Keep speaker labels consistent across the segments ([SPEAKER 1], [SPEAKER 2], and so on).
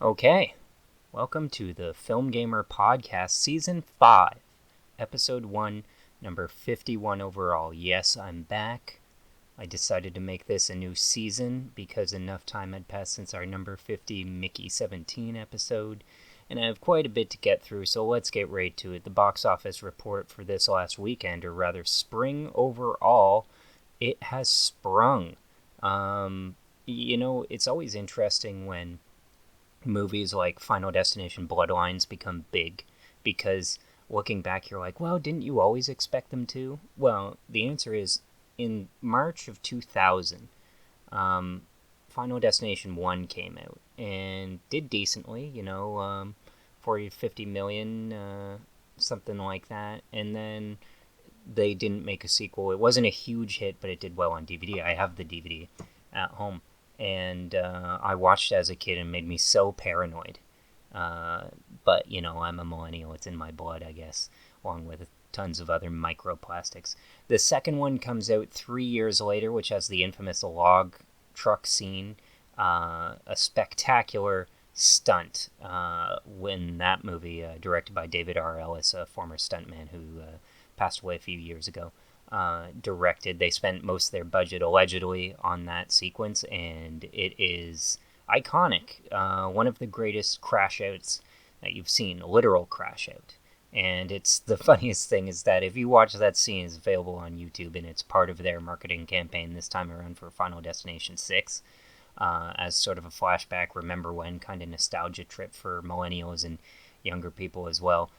[SPEAKER 1] Okay, welcome to the FilmGamer podcast, season 5, episode 1, number 51 overall. Yes, I'm back. I decided to make this a new season because enough time had passed since our number 50 Mickey 17 episode, and I have quite a bit to get through, so let's get right to it. The box office report for this last weekend, or rather spring overall, it has sprung. It's always interesting when movies like Final Destination Bloodlines become big because looking back, you're like, well, didn't you always expect them to? Well, the answer is in March of 2000, um, Final Destination 1 came out and did decently, 40 to 50 million, something like that. And then they didn't make a sequel. It wasn't a huge hit, but it did well on DVD. I have the DVD at home, and I watched it as a kid and made me so paranoid. Uh, but I'm a millennial; it's in my blood, I guess, along with tons of other microplastics. The second one comes out 3 years later, which has the infamous log truck scene, a spectacular stunt when that movie, directed by David R. Ellis, a former stuntman who passed away a few years ago, directed. They spent most of their budget allegedly on that sequence, and it is iconic. One of the greatest crash outs that you've seen, a literal crash out. And it's the funniest thing is that if you watch that scene, it's available on YouTube, and it's part of their marketing campaign this time around for Final Destination 6. As sort of a flashback, remember when kind of nostalgia trip for millennials and younger people as well.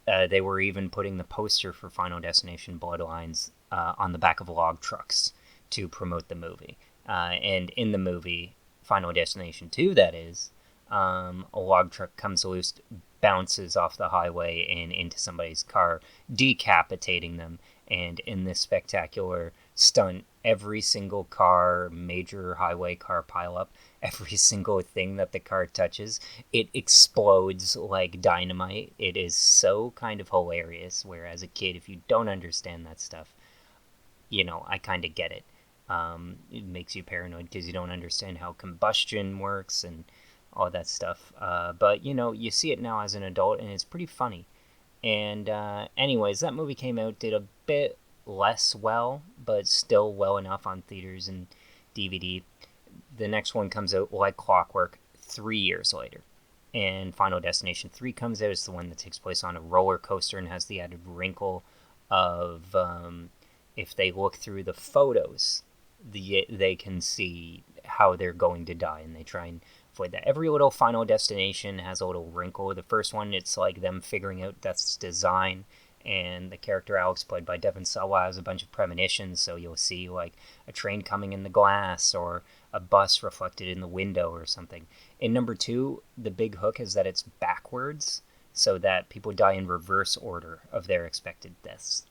[SPEAKER 1] They were even putting the poster for Final Destination Bloodlines on the back of log trucks to promote the movie. And in the movie, Final Destination 2, that is, a log truck comes loose, bounces off the highway and into somebody's car, decapitating them. And in this spectacular stunt, every single car, major highway car pileup, every single thing that the car touches, it explodes like dynamite. It is so kind of hilarious, where as a kid, if you don't understand that stuff, I kind of get it. It makes you paranoid because you don't understand how combustion works and all that stuff. But, you see it now as an adult, and it's pretty funny. And anyways, that movie came out, did a bit less well, but still well enough on theaters and DVD. The next one comes out like clockwork 3 years later. And Final Destination 3 comes out. It's the one that takes place on a roller coaster and has the added wrinkle of if they look through the photos, they can see how they're going to die, and they try and avoid that. Every little Final Destination has a little wrinkle. The first one, it's like them figuring out Death's design, and the character Alex, played by Devon Sawa, has a bunch of premonitions, so you'll see like a train coming in the glass or a bus reflected in the window or something. In number 2, the big hook is that it's backwards, so that people die in reverse order of their expected deaths.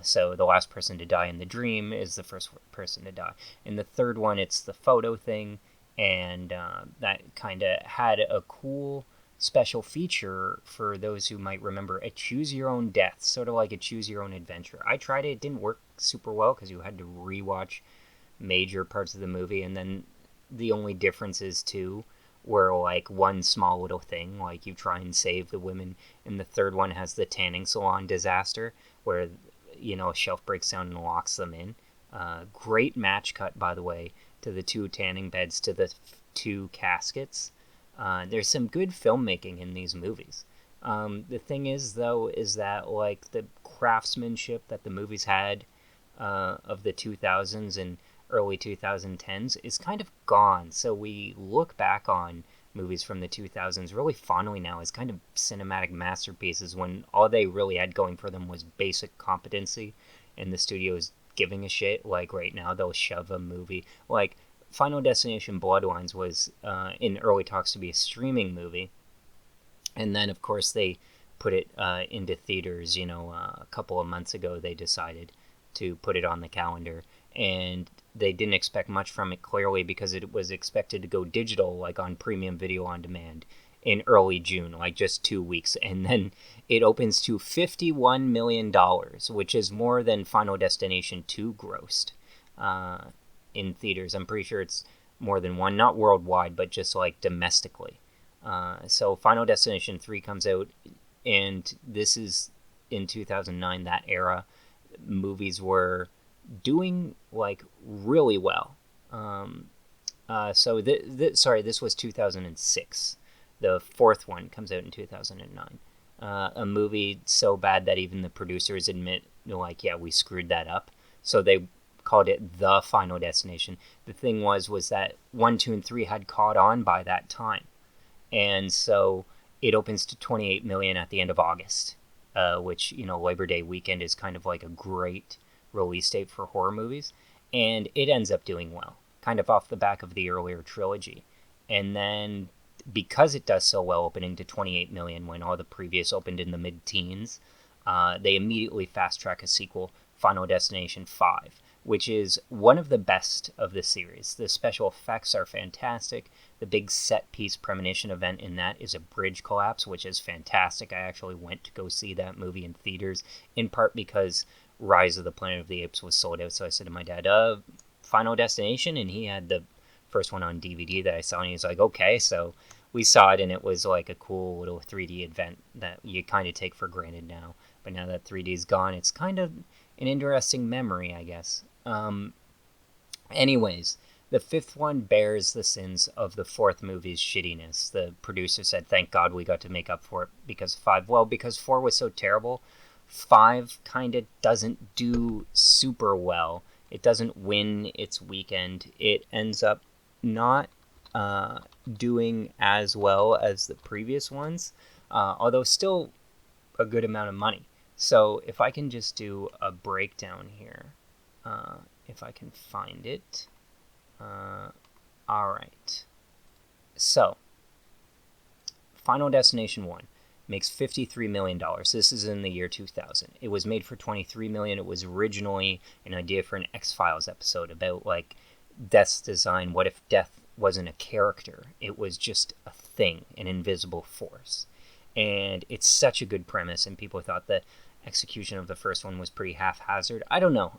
[SPEAKER 1] So the last person to die in the dream is the first person to die. In the third one, it's the photo thing, and that kind of had a cool special feature for those who might remember a choose your own death, sort of like a choose your own adventure. I tried it. It didn't work super well because you had to rewatch major parts of the movie, and then the only differences too were like one small little thing, like you try and save the women, and the third one has the tanning salon disaster where a shelf breaks down and locks them in. Great match cut, by the way, to the 2 tanning beds, to the 2 caskets. There's some good filmmaking in these movies. The thing is, though, is that like the craftsmanship that the movies had of the 2000s and early 2010s is kind of gone. So we look back on movies from the 2000s really fondly now as kind of cinematic masterpieces, when all they really had going for them was basic competency, and the studios giving a shit. Like right now, they'll shove a movie like Final Destination Bloodlines was in early talks to be a streaming movie, and then of course they put it into theaters. A couple of months ago they decided to put it on the calendar, and they didn't expect much from it, clearly, because it was expected to go digital, like on premium video on demand, in early June, like just 2 weeks, and then it opens to $51 million, which is more than Final Destination 2 grossed in theaters. I'm pretty sure it's more than one, not worldwide, but just like domestically. So Final Destination 3 comes out, and this is in 2009, that era. Movies were doing like really well. This was 2006. The fourth one comes out in 2009. A movie so bad that even the producers admit, like, yeah, we screwed that up. So they called it The Final Destination. The thing was that 1, 2, and 3 had caught on by that time. And so it opens to 28 million at the end of August, which, Labor Day weekend is kind of like a great release date for horror movies. And it ends up doing well, kind of off the back of the earlier trilogy. And then because it does so well, opening to 28 million when all the previous opened in the mid-teens, they immediately fast-track a sequel, Final Destination 5, which is one of the best of the series. The special effects are fantastic. The big set-piece premonition event in that is a bridge collapse, which is fantastic. I actually went to go see that movie in theaters, in part because Rise of the Planet of the Apes was sold out, so I said to my dad, Final Destination, and he had the first one on DVD that I saw, and he was like, okay, so we saw it, and it was like a cool little 3D event that you kind of take for granted now. But now that 3D is gone, it's kind of an interesting memory, I guess. Anyways, the fifth one bears the sins of the fourth movie's shittiness. The producer said, thank God we got to make up for it because 5, well, because 4 was so terrible, 5 kind of doesn't do super well. It doesn't win its weekend. It ends up not doing as well as the previous ones, although still a good amount of money. So if I can just do a breakdown here, if I can find it. All right. So Final Destination 1 makes $53 million. This is in the year 2000. It was made for $23 million. It was originally an idea for an X-Files episode about, like, death's design. What if death wasn't a character? It was just a thing, an invisible force. And it's such a good premise, and people thought the execution of the first one was pretty haphazard. I don't know.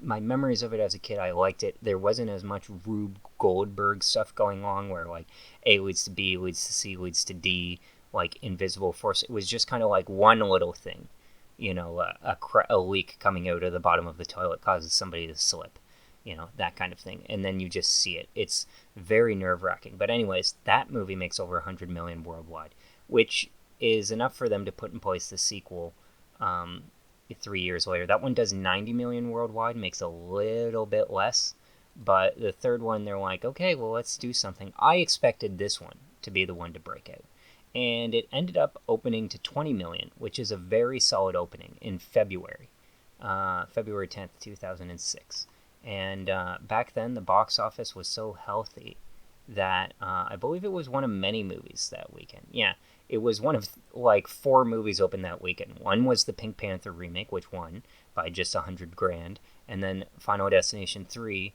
[SPEAKER 1] My memories of it as a kid, I liked it. There wasn't as much Rube Goldberg stuff going on where, like, A leads to B, leads to C, leads to D, like, invisible force. It was just kind of like one little thing. A leak coming out of the bottom of the toilet causes somebody to slip. That kind of thing. And then you just see it. It's very nerve-wracking. But anyways, that movie makes over 100 million worldwide, which is enough for them to put in place the sequel 3 years later. That one does 90 million worldwide, makes a little bit less. But the third one, they're like, okay, well, let's do something. I expected this one to be the one to break out. And it ended up opening to 20 million, which is a very solid opening in February 10th, 2006. And back then, the box office was so healthy that I believe it was one of many movies that weekend. Yeah, it was one of, like, 4 movies open that weekend. One was the Pink Panther remake, which won by just $100,000. And then Final Destination 3,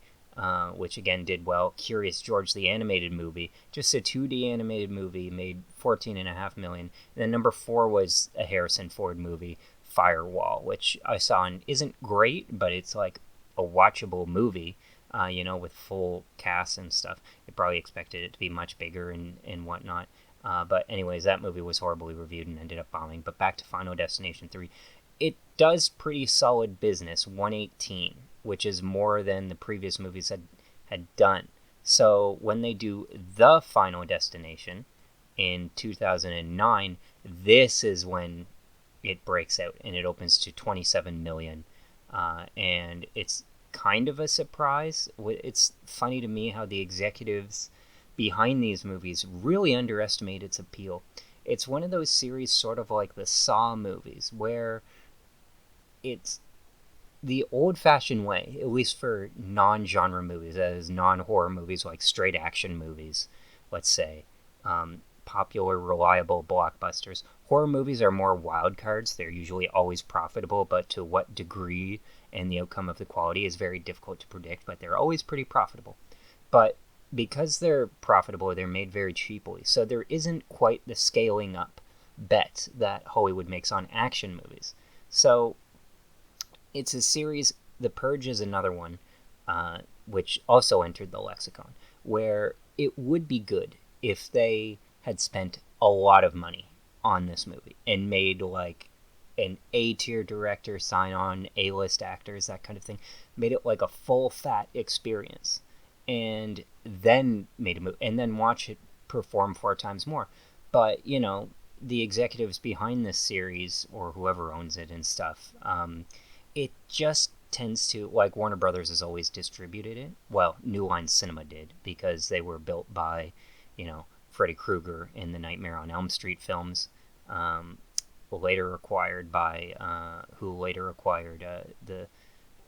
[SPEAKER 1] which again did well. Curious George, the animated movie, just a 2D animated movie, made $14.5 million. And then number 4 was a Harrison Ford movie, Firewall, which I saw and isn't great, but it's like a watchable movie, with full cast and stuff. They probably expected it to be much bigger and whatnot. But anyways, that movie was horribly reviewed and ended up bombing. But back to Final Destination 3. It does pretty solid business, 118, which is more than the previous movies had done. So when they do The Final Destination in 2009, this is when it breaks out, and it opens to 27 million. And it's kind of a surprise. It's funny to me how the executives behind these movies really underestimate its appeal. It's one of those series sort of like the Saw movies, where it's the old-fashioned way, at least for non-genre movies, that is non-horror movies, like straight action movies, let's say, popular, reliable blockbusters. Horror movies are more wild cards. They're usually always profitable, but to what degree and the outcome of the quality is very difficult to predict, but they're always pretty profitable. But because they're profitable, they're made very cheaply, so there isn't quite the scaling up bet that Hollywood makes on action movies. So it's a series. The Purge is another one, which also entered the lexicon, where it would be good if they had spent a lot of money on this movie and made like an A-tier director sign on, A-list actors, that kind of thing, made it like a full fat experience, and then made a movie, and then watch it perform 4 times more. But the executives behind this series, or whoever owns it and stuff, it just tends to, like, Warner Brothers has always distributed it. Well, New Line Cinema did, because they were built by, Freddy Krueger in the Nightmare on Elm Street films, later acquired by, who later acquired the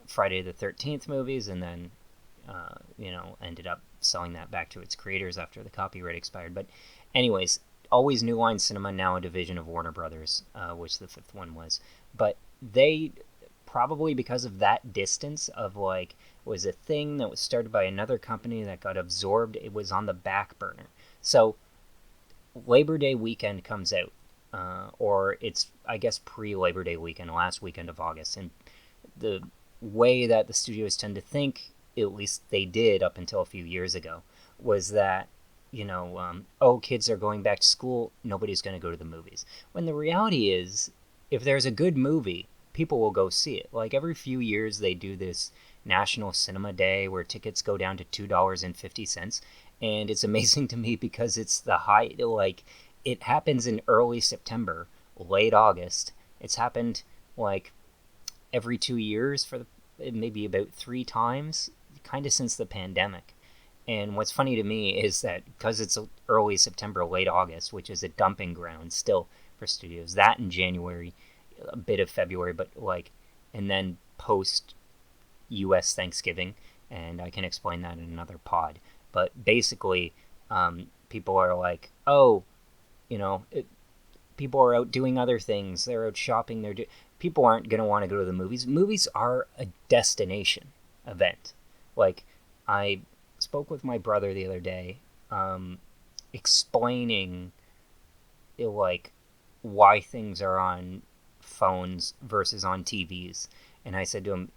[SPEAKER 1] Friday the 13th movies, and then, ended up selling that back to its creators after the copyright expired. But anyways, always New Line Cinema, now a division of Warner Brothers, which the fifth one was. But they, probably because of that distance of, like, was a thing that was started by another company that got absorbed, it was on the back burner. So Labor Day weekend comes out, or it's, I guess, pre-Labor Day weekend, last weekend of August, and the way that the studios tend to think, at least they did up until a few years ago, was that, kids are going back to school, nobody's going to go to the movies. When the reality is, if there's a good movie, people will go see it. Like, every few years they do this National Cinema Day where tickets go down to $2.50, and it's amazing to me because it's the high, like, it happens in early September, late August. It's happened, like, every 2 years for maybe about 3 times, kind of since the pandemic. And what's funny to me is that because it's early September, late August, which is a dumping ground still for studios, that in January, a bit of February, but and then post U.S. Thanksgiving, and I can explain that in another pod. But basically, people are like, people are out doing other things. They're out shopping. People aren't going to want to go to the movies. Movies are a destination event. Like, I spoke with my brother the other day, explaining, why things are on phones versus on TVs. And I said to him,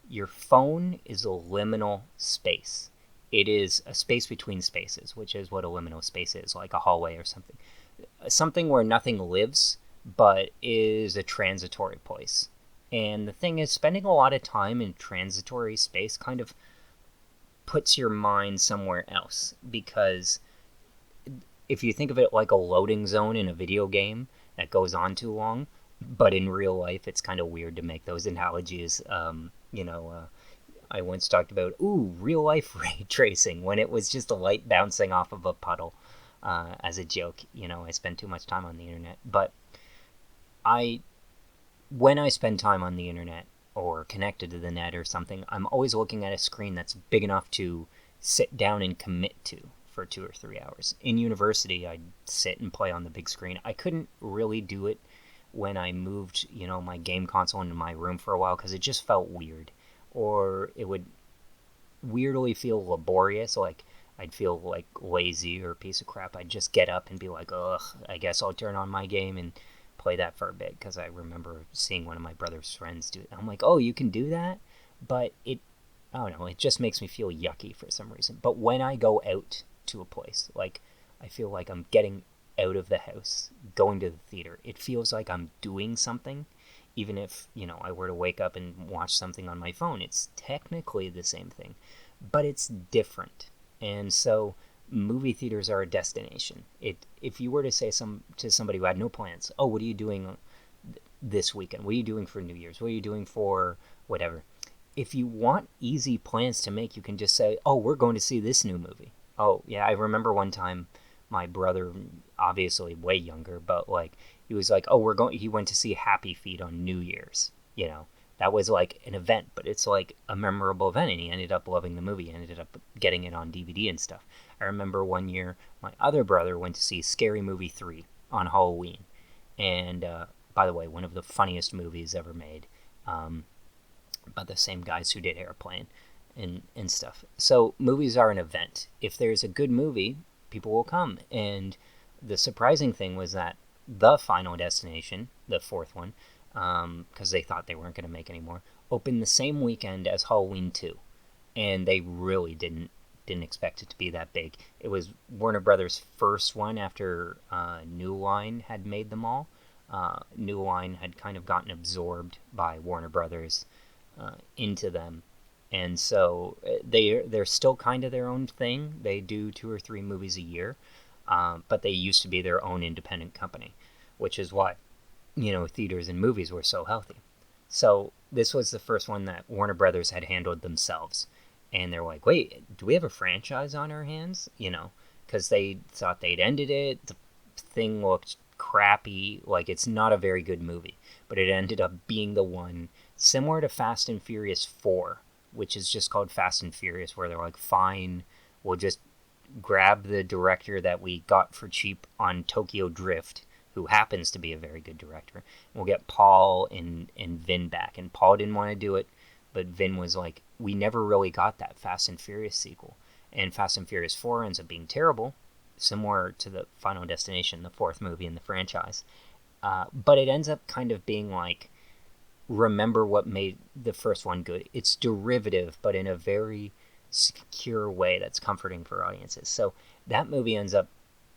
[SPEAKER 1] your phone is a liminal space. It is a space between spaces, which is what a liminal space is, like a hallway or something. Something where nothing lives, but is a transitory place. And the thing is, spending a lot of time in transitory space kind of puts your mind somewhere else, because if you think of it like a loading zone in a video game that goes on too long, but in real life it's kind of weird to make those analogies. I once talked about, real life ray tracing, when it was just a light bouncing off of a puddle, as a joke. I spend too much time on the internet. But when I spend time on the internet or connected to the net or something, I'm always looking at a screen that's big enough to sit down and commit to for 2 or 3 hours. In university, I'd sit and play on the big screen. I couldn't really do it when I moved, my game console into my room for a while, because it just felt weird. Or it would weirdly feel laborious, like I'd feel like lazy or a piece of crap. I'd just get up and be like, ugh, I guess I'll turn on my game and play that for a bit, because I remember seeing one of my brother's friends do it. I'm like, oh, you can do that? But I don't know, it just makes me feel yucky for some reason. But when I go out to a place, like, I feel like I'm getting out of the house, going to the theater, it feels like I'm doing something. Even if, I were to wake up and watch something on my phone, it's technically the same thing, but it's different. And so movie theaters are a destination. If you were to say to somebody who had no plans, oh, what are you doing this weekend? What are you doing for New Year's? What are you doing for whatever? If you want easy plans to make, you can just say, oh, we're going to see this new movie. Oh, yeah, I remember one time my brother, obviously way younger, but he was like, oh, he went to see Happy Feet on New Year's. That was like an event, but it's like a memorable event, and he ended up loving the movie. He ended up getting it on DVD and stuff. I remember one year my other brother went to see Scary Movie 3 on Halloween. And, by the way, one of the funniest movies ever made, by the same guys who did Airplane and stuff. So movies are an event. If there's a good movie, people will come. And the surprising thing was that the Final Destination, the fourth one, because they thought they weren't going to make any more, opened the same weekend as Halloween 2. And they really didn't didn't expect it to be that big. It was Warner Brothers' first one after New Line had made them all. New Line had kind of gotten absorbed by Warner Brothers into them. And so they're still kind of their own thing. They do 2 or 3 movies a year, but they used to be their own independent company, which is why, theaters and movies were so healthy. So this was the first one that Warner Brothers had handled themselves. And they're like, wait, do we have a franchise on our hands? Because they thought they'd ended it. The thing looked crappy. Like, it's not a very good movie. But it ended up being the one similar to Fast and Furious 4, which is just called Fast and Furious, where they're like, fine, we'll just grab the director that we got for cheap on Tokyo Drift, who happens to be a very good director. We'll get Paul and Vin back. And Paul didn't want to do it, but Vin was like, we never really got that Fast and Furious sequel. And Fast and Furious 4 ends up being terrible, similar to the Final Destination, the 4th movie in the franchise. But it ends up kind of being like, remember what made the first one good. It's derivative, but in a very secure way that's comforting for audiences. So that movie ends up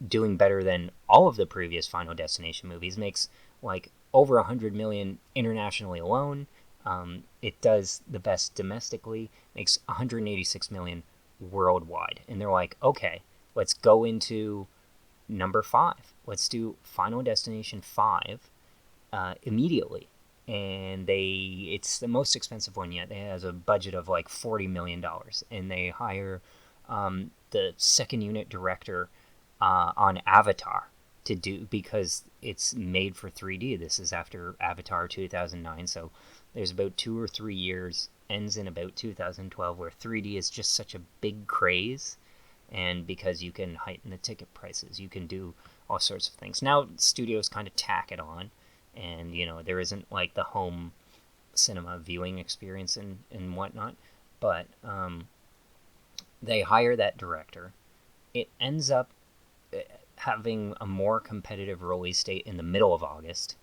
[SPEAKER 1] doing better than all of the previous Final Destination movies. Makes like over 100 million internationally alone. It does the best domestically. Makes 186 million worldwide. And they're like, okay, let's go into number 5. Let's do Final Destination 5 immediately. And it's the most expensive one yet. It has a budget of like $40 million. And they hire the second unit director on Avatar to do, because it's made for 3D. This is after Avatar 2009. So there's about 2 or 3 years, ends in about 2012, where 3D is just such a big craze. And because you can heighten the ticket prices, you can do all sorts of things. Now studios kind of tack it on. And, there isn't like the home cinema viewing experience and whatnot. But they hire that director. It ends up having a more competitive release date in the middle of August.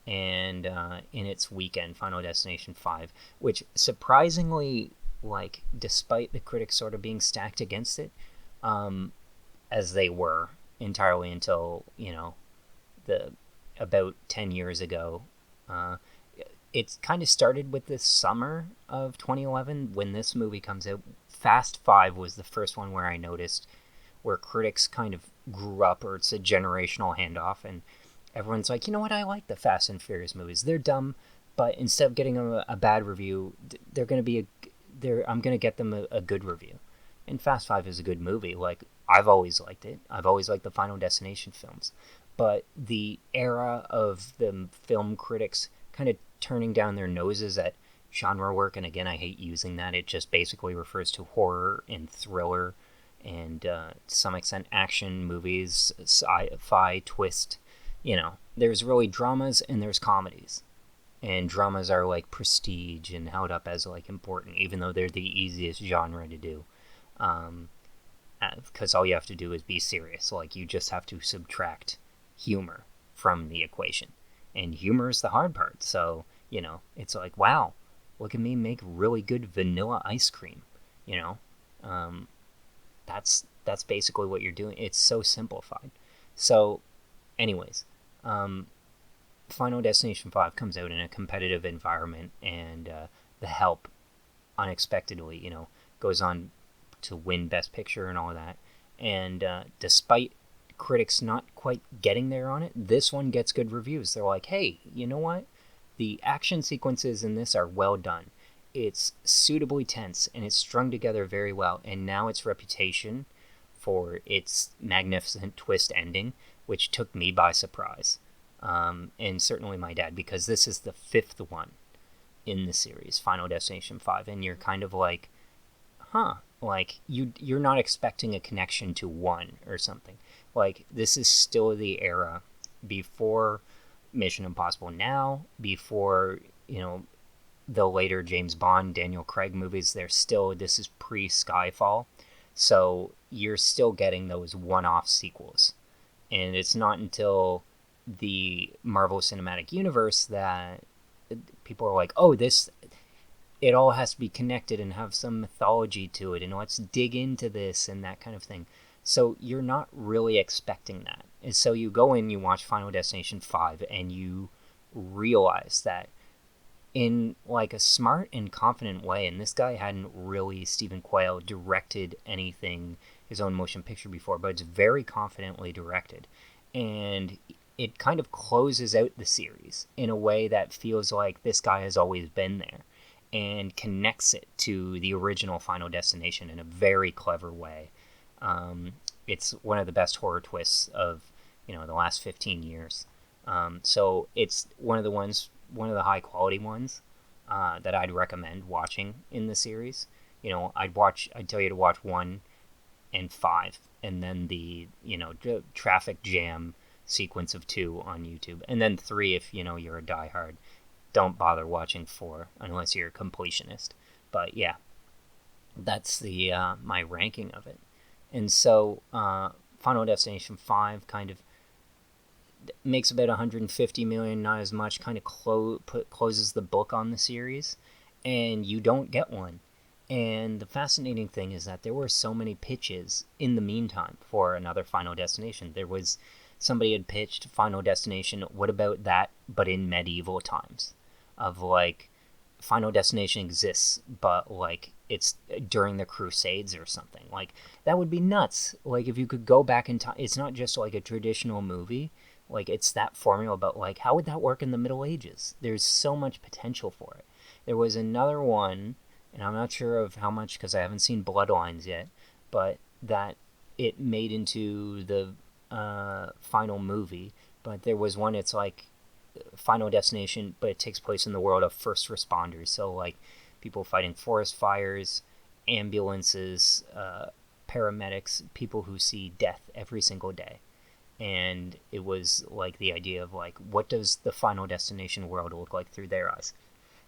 [SPEAKER 1] And in its weekend, Final Destination 5. Which surprisingly, like, despite the critics sort of being stacked against it, as they were entirely until, about 10 years ago. It kind of started with the summer of 2011 when this movie comes out. Fast 5 was the first one where I noticed where critics kind of grew up, or it's a generational handoff, and everyone's like, you know what, I like the Fast and Furious movies. They're dumb, but instead of getting a bad review, they're going to be I'm going to get them a good review. And Fast 5 is a good movie. Like, I've always liked it. I've always liked the Final Destination films. But the era of the film critics kind of turning down their noses at genre work, and again, I hate using that. It just basically refers to horror and thriller and to some extent action movies, sci-fi, twist. There's really dramas and there's comedies. And dramas are like prestige and held up as like important, even though they're the easiest genre to do. Because all you have to do is be serious. Like, you just have to subtract humor from the equation, and humor is the hard part. So it's like, wow, look at me make really good vanilla ice cream. That's basically what you're doing. It's so simplified. So anyways, Final Destination 5 comes out in a competitive environment, and The Help unexpectedly goes on to win Best Picture and all of that. And despite critics not quite getting there on it, this one gets good reviews. They're like, hey, you know what? The action sequences in this are well done. It's suitably tense, and it's strung together very well. And now its reputation for its magnificent twist ending, which took me by surprise, and certainly my dad, because this is the 5th one in the series, Final Destination 5, and you're kind of like, like you're not expecting a connection to 1 or something. Like, this is still the era before Mission Impossible Now, before, the later James Bond, Daniel Craig movies. This is pre-Skyfall. So you're still getting those one-off sequels. And it's not until the Marvel Cinematic Universe that people are like, oh, this it all has to be connected and have some mythology to it, and let's dig into this and that kind of thing. So you're not really expecting that. And so you go in, you watch Final Destination 5, and you realize that in like a smart and confident way, and this guy hadn't really, Stephen Quayle, directed anything, his own motion picture before, but it's very confidently directed. And it kind of closes out the series in a way that feels like this guy has always been there and connects it to the original Final Destination in a very clever way. It's one of the best horror twists of the last 15 years. So it's one of the high quality ones that I'd recommend watching in the series. I'd tell you to watch 1 and 5, and then the traffic jam sequence of 2 on YouTube, and then 3 if you're a diehard. Don't bother watching 4 unless you're a completionist. But yeah, that's the my ranking of it. And so Final Destination 5 kind of makes about 150 million, not as much, kind of closes the book on the series, and you don't get one. And the fascinating thing is that there were so many pitches in the meantime for another Final Destination. There was somebody had pitched Final Destination, what about that, but in medieval times? Of like, Final Destination exists, but like it's during the Crusades or something. Like, that would be nuts. Like, if you could go back in time, it's not just like a traditional movie. Like, it's that formula, but like, how would that work in the Middle Ages? There's so much potential for it. There was another one, and I'm not sure of how much because I haven't seen Bloodlines yet, but that it made into the final movie. But there was one, it's like Final Destination, but it takes place in the world of first responders. So like people fighting forest fires, ambulances, paramedics, people who see death every single day. And it was like the idea of like, what does the Final Destination world look like through their eyes?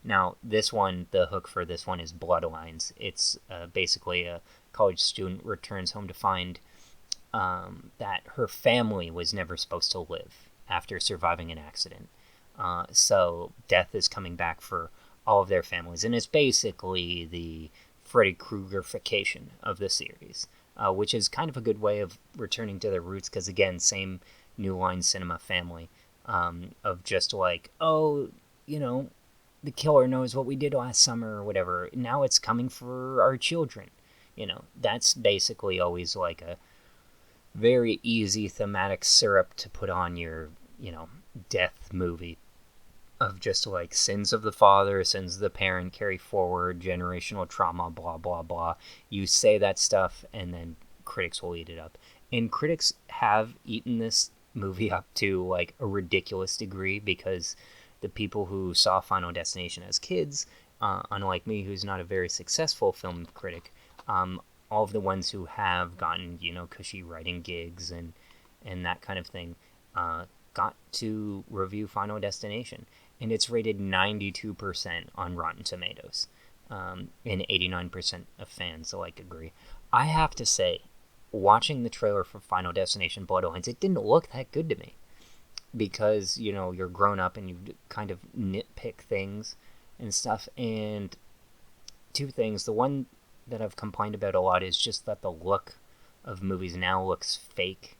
[SPEAKER 1] Now, this one, the hook for this one is Bloodlines. It's basically a college student returns home to find that her family was never supposed to live after surviving an accident. So death is coming back for all of their families. And it's basically the Freddy Kruegerification of the series, which is kind of a good way of returning to their roots because, again, same New Line Cinema family of just like, oh, the killer knows what we did last summer or whatever. Now it's coming for our children. That's basically always like a very easy thematic syrup to put on your, death movie of just like sins of the father, sins of the parent carry forward, generational trauma, blah, blah, blah. You say that stuff and then critics will eat it up. And critics have eaten this movie up to like a ridiculous degree because the people who saw Final Destination as kids, unlike me, who's not a very successful film critic, all of the ones who have gotten, cushy writing gigs and that kind of thing, got to review Final Destination. And it's rated 92% on Rotten Tomatoes. And 89% of fans alike agree. I have to say, watching the trailer for Final Destination Bloodlines, it didn't look that good to me. Because, you're grown up and you kind of nitpick things and stuff. And two things. The one that I've complained about a lot is just that the look of movies now looks fake.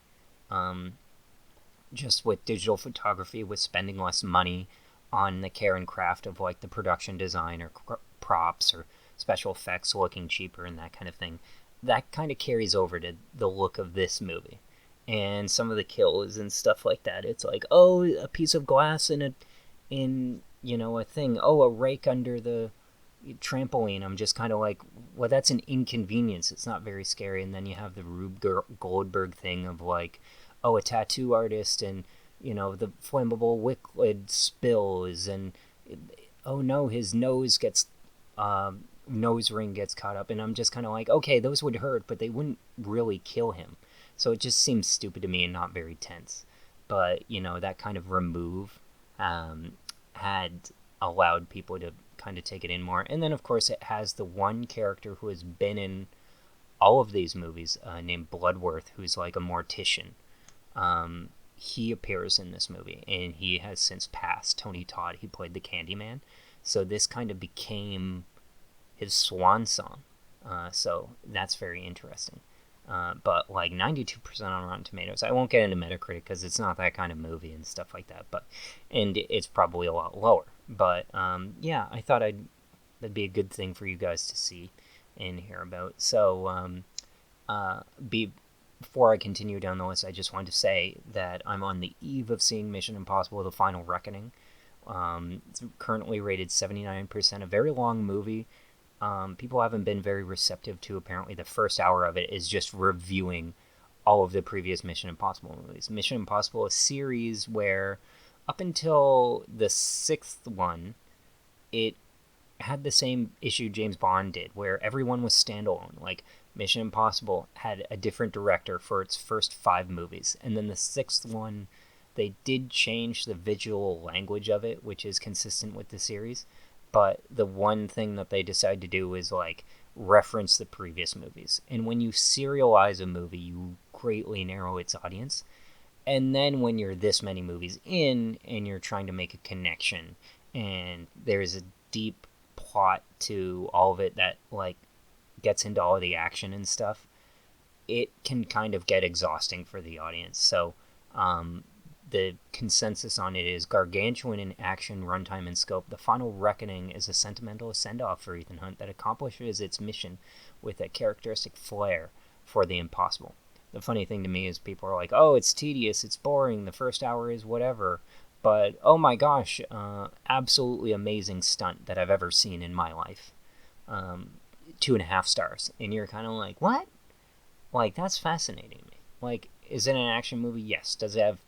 [SPEAKER 1] Just with digital photography, with spending less money on the care and craft of like the production design or props or special effects looking cheaper and that kind of thing. That kind of carries over to the look of this movie. And some of the kills and stuff like that. It's like, oh, a piece of glass in a thing. Oh, a rake under the trampoline. I'm just kind of like, well, that's an inconvenience. It's not very scary. And then you have the Rube Goldberg thing of like, oh, a tattoo artist and, the flammable liquid spills and, oh no, his nose ring gets caught up. And I'm just kind of like, okay, those would hurt, but they wouldn't really kill him. So it just seems stupid to me and not very tense. But, that kind of remove had allowed people to kind of take it in more. And then, of course, it has the one character who has been in all of these movies named Bloodworth, who's like a mortician. He appears in this movie, and he has since passed. Tony Todd, he played the Candyman. So this kind of became his swan song. So that's very interesting. But like 92% on Rotten Tomatoes. I won't get into Metacritic because it's not that kind of movie and stuff like that. And it's probably a lot lower. But yeah, I thought that'd be a good thing for you guys to see and hear about. So before I continue down the list, I just wanted to say that I'm on the eve of seeing Mission Impossible: The Final Reckoning. It's currently rated 79%, a very long movie. People haven't been very receptive to. Apparently, the first hour of it is just reviewing all of the previous Mission Impossible movies. Mission Impossible, a series where up until the sixth one, it had the same issue James Bond did, where everyone was standalone. Like, Mission Impossible had a different director for its first 5 movies, and then the sixth one, they did change the visual language of it, which is consistent with the series. But the one thing that they decide to do is like reference the previous movies. And when you serialize a movie, you greatly narrow its audience. And then when you're this many movies in and you're trying to make a connection and there's a deep plot to all of it that like gets into all the action and stuff, it can kind of get exhausting for the audience. So the consensus on it is gargantuan in action, runtime, and scope. The Final Reckoning is a sentimental send-off for Ethan Hunt that accomplishes its mission with a characteristic flair for the impossible. The funny thing to me is people are like, oh, it's tedious, it's boring, the first hour is whatever. But, oh my gosh, absolutely amazing stunt that I've ever seen in my life. 2.5 stars. And you're kind of like, what? Like, that's fascinating to me. Like, is it an action movie? Yes. Does it have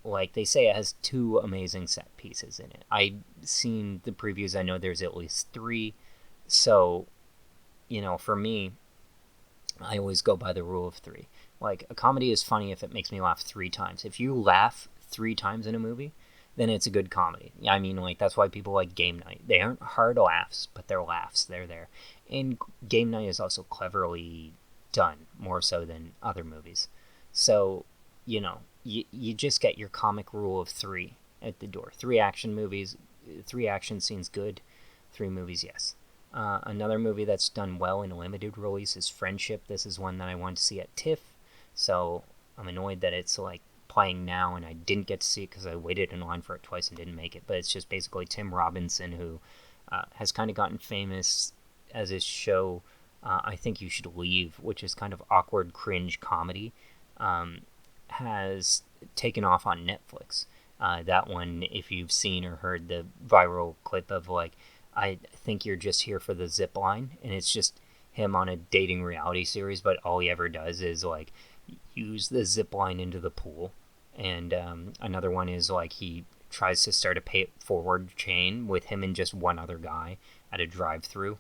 [SPEAKER 1] like they say, it has 2 amazing set pieces in it. I've seen the previews. I know there's at least 3. So, for me, I always go by the rule of 3. Like, a comedy is funny if it makes me laugh 3 times. If you laugh 3 times in a movie, then it's a good comedy. I mean, like, that's why people like Game Night. They aren't hard laughs, but they're laughs. They're there. And Game Night is also cleverly done, more so than other movies. So, you just get your comic rule of 3 at the door. 3 action movies, 3 action scenes good, 3 movies yes. Another movie that's done well in a limited release is Friendship. This is one that I wanted to see at TIFF, so I'm annoyed that it's like playing now and I didn't get to see it because I waited in line for it twice and didn't make it. But it's just basically Tim Robinson, who has kind of gotten famous as his show I Think You Should Leave, which is kind of awkward cringe comedy. Has taken off on Netflix. That one, if you've seen or heard the viral clip of like, I think you're just here for the zip line, and it's just him on a dating reality series, but all he ever does is like use the zip line into the pool. And another one is like he tries to start a pay it forward chain with him and just one other guy at a drive-through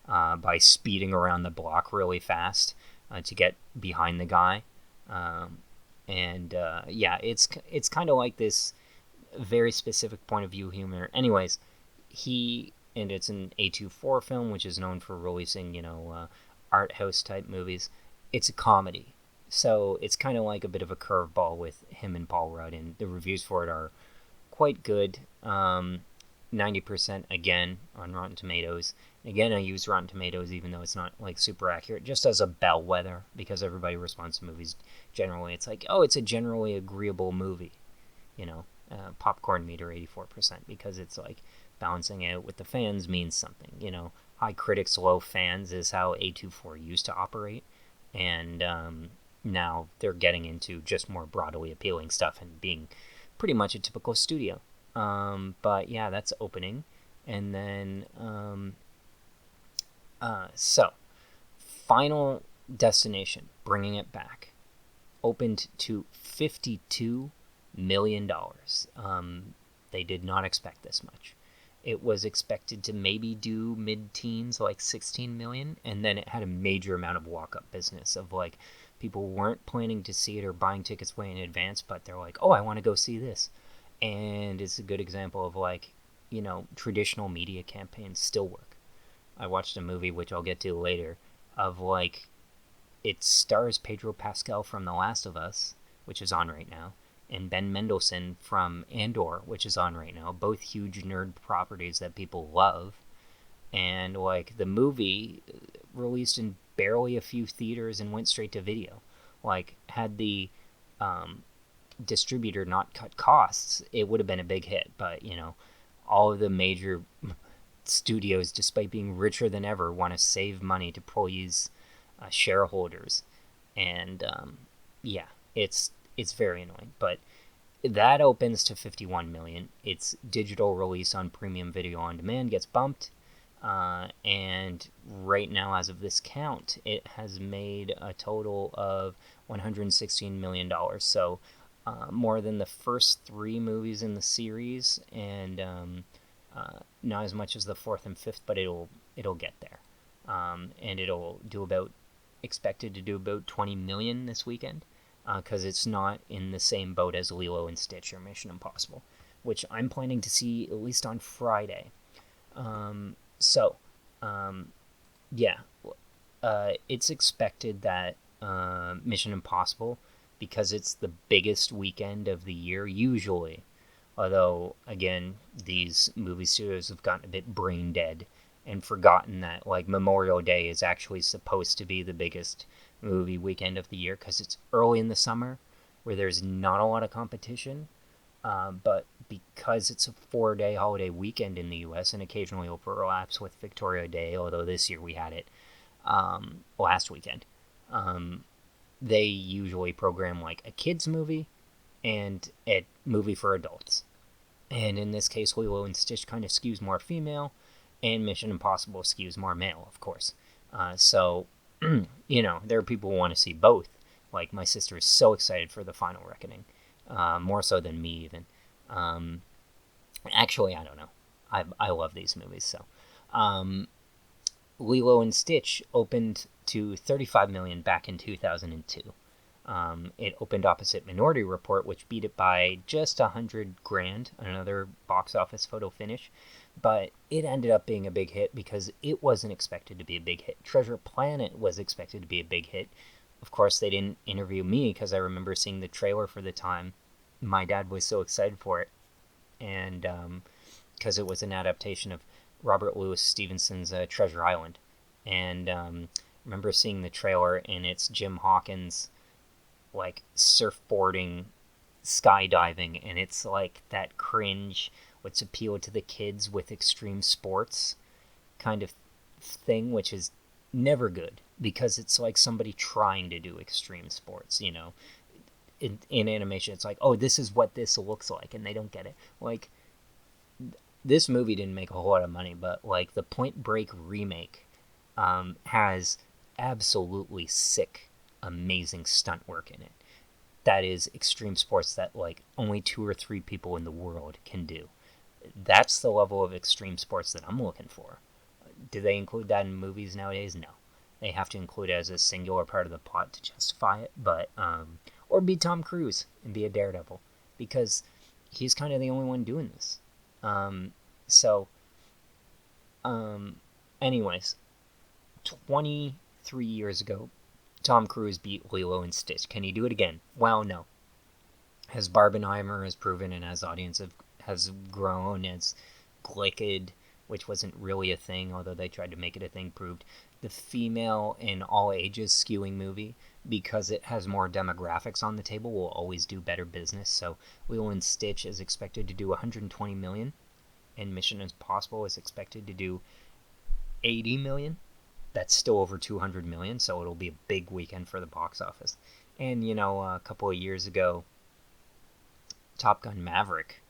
[SPEAKER 1] by speeding around the block really fast to get behind the guy. Yeah, it's kind of like this very specific point of view humor. Anyways, and it's an A24 film, which is known for releasing, art house type movies. It's a comedy. So it's kind of like a bit of a curveball with him and Paul Rudd, and the reviews for it are quite good. 90% again on Rotten Tomatoes. Again, I use Rotten Tomatoes even though it's not like super accurate, just as a bellwether, because everybody responds to movies generally. It's like, oh, it's a generally agreeable movie, popcorn meter 84%, because it's like balancing out with the fans means something. High critics, low fans is how A24 used to operate, and now they're getting into just more broadly appealing stuff and being pretty much a typical studio. But yeah, that's opening. And then, so, Final Destination, bringing it back, opened to $52 million. They did not expect this much. It was expected to maybe do mid-teens, like 16 million, and then it had a major amount of walk-up business of like, people weren't planning to see it or buying tickets way in advance, but they're like, oh, I want to go see this. And it's a good example of like, traditional media campaigns still work. I watched a movie, which I'll get to later, of like, it stars Pedro Pascal from The Last of Us, which is on right now, and Ben Mendelsohn from Andor, which is on right now, both huge nerd properties that people love. and like the movie released in barely a few theaters and went straight to video. Like, had the distributor not cut costs, it would have been a big hit. But all of the major studios, despite being richer than ever, want to save money to please shareholders, and yeah, it's very annoying. But that opens to 51 million. Its digital release on premium video on demand gets bumped, and right now, as of this count, it has made a total of $116 million. So more than the first 3 movies in the series, and not as much as the 4th and 5th, but it'll get there, and it'll do expected to do about 20 million this weekend, because it's not in the same boat as Lilo and Stitch or Mission Impossible, which I'm planning to see at least on Friday. Yeah, it's expected that Mission Impossible, because it's the biggest weekend of the year usually, although again these movie studios have gotten a bit brain dead and forgotten that like Memorial Day is actually supposed to be the biggest movie weekend of the year, because it's early in the summer where there's not a lot of competition, but because it's a 4-day holiday weekend in the US and occasionally overlaps with Victoria Day, although this year we had it last weekend, they usually program like a kids movie and a movie for adults. And in this case, Lilo and Stitch kind of skews more female, and Mission Impossible skews more male, of course. So, there are people who want to see both. Like, my sister is so excited for The Final Reckoning, more so than me, even. Actually, I don't know. I love these movies, so. Lilo and Stitch opened to 35 million back in 2002. It opened opposite Minority Report, which beat it by just $100,000, another box office photo finish. But it ended up being a big hit because it wasn't expected to be a big hit. Treasure Planet was expected to be a big hit. Of course, they didn't interview me because I remember seeing the trailer for the time. My dad was so excited for it, and because it was an adaptation of Robert Louis Stevenson's Treasure Island. And remember seeing the trailer, and it's Jim Hawkins like surfboarding, skydiving, and it's like that cringe, what's appeal to the kids with extreme sports kind of thing, which is never good because it's like somebody trying to do extreme sports. In animation, it's like, oh, this is what this looks like, and they don't get it. Like, this movie didn't make a whole lot of money, but like the Point Break remake has absolutely sick, amazing stunt work in it. That is extreme sports that like only 2 or 3 people in the world can do. That's the level of extreme sports that I'm looking for. Do they include that in movies nowadays? No. They have to include it as a singular part of the plot to justify it, but or be Tom Cruise and be a daredevil, because he's kind of the only one doing this. Anyways, 23 years ago, Tom Cruise beat Lilo and Stitch. Can he do it again? Well, no. As Barbenheimer has proven, and as audience has grown, as Glicked, which wasn't really a thing, although they tried to make it a thing, proved, the female in all ages skewing movie, because it has more demographics on the table, will always do better business. So Lilo and Stitch is expected to do 120 million, and Mission Impossible is expected to do 80 million. That's still over 200 million, so it'll be a big weekend for the box office. And, a couple of years ago, Top Gun Maverick,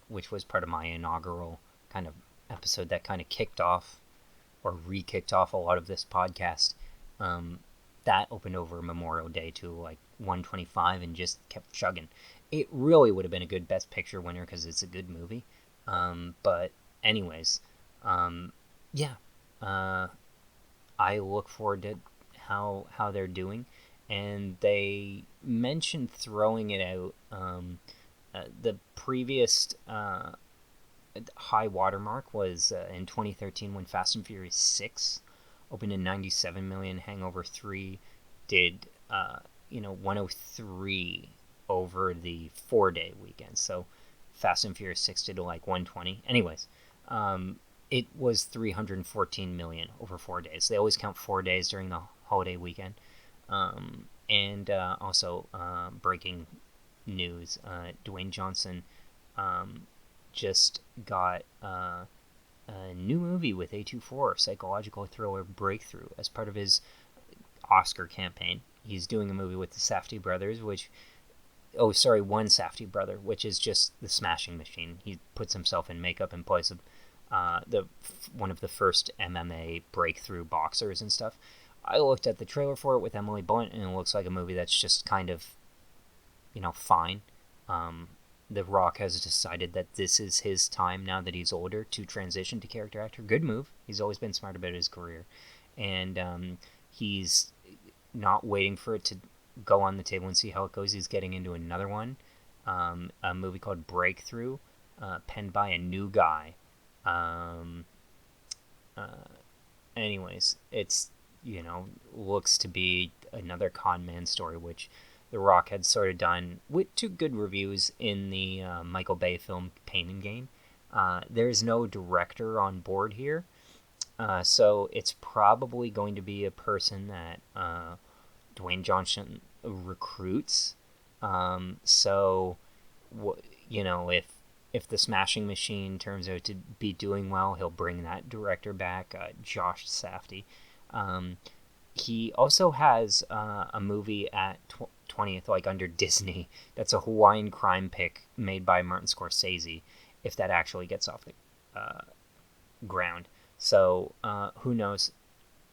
[SPEAKER 1] which was part of my inaugural kind of episode that kind of kicked off or re-kicked off a lot of this podcast, that opened over Memorial Day to like 125 and just kept chugging. It really would have been a good Best Picture winner because it's a good movie. But anyways, yeah. I look forward to how they're doing, and they mentioned throwing it out. The previous high watermark was in 2013 when Fast and Furious 6 opened in 97 million. Hangover 3 did 103 over the 4-day weekend. So Fast and Furious 6 did like 120. Anyways, It was 314 million over 4 days. They always count 4 days during the holiday weekend. And also, breaking news: Dwayne Johnson just got a new movie with A24, psychological thriller Breakthrough, as part of his Oscar campaign. He's doing a movie with the Safdie brothers, one Safdie brother, which is just the Smashing Machine. He puts himself in makeup and plays one of the first MMA breakthrough boxers and stuff. I looked at the trailer for it with Emily Blunt, and it looks like a movie that's just kind of, fine. The Rock has decided that this is his time, now that he's older, to transition to character actor. Good move. He's always been smart about his career. And he's not waiting for it to go on the table and see how it goes. He's getting into another one, a movie called Breakthrough, penned by a new guy. Anyways, it's, looks to be another con man story, which The Rock had sort of done with 2 good reviews in the Michael Bay film Pain and Gain. There's no director on board here, so it's probably going to be a person that Dwayne Johnson recruits. If the Smashing Machine turns out to be doing well, he'll bring that director back, Josh Safdie. He also has a movie at 20th, like under Disney, that's a Hawaiian crime pick made by Martin Scorsese, if that actually gets off the ground. So who knows?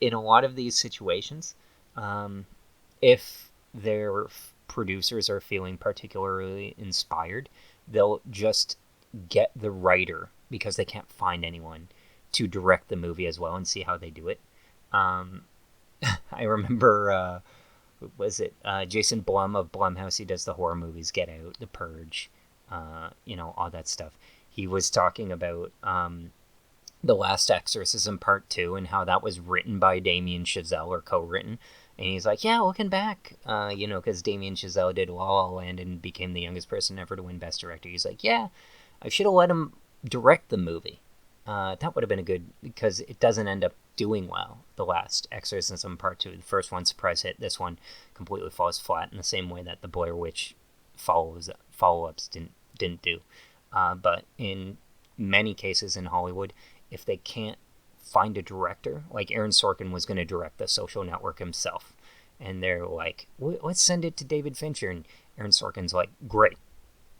[SPEAKER 1] In a lot of these situations, if their producers are feeling particularly inspired, they'll just get the writer, because they can't find anyone, to direct the movie as well and see how they do it. I remember, Jason Blum of Blumhouse. He does the horror movies, Get Out, The Purge, all that stuff. He was talking about The Last Exorcism Part 2 and how that was written by Damien Chazelle, or co-written. And he's like, yeah, looking back, because Damien Chazelle did La La Land and became the youngest person ever to win Best Director. He's like, yeah, I should have let him direct the movie. That would have been a good, because it doesn't end up doing well. The Last Exorcism Part 2, the first one, surprise hit. This one completely falls flat in the same way that the Blair Witch follow-ups didn't do. But in many cases in Hollywood, if they can't find a director, like Aaron Sorkin was going to direct The Social Network himself, and they're like, let's send it to David Fincher, and Aaron Sorkin's like, great,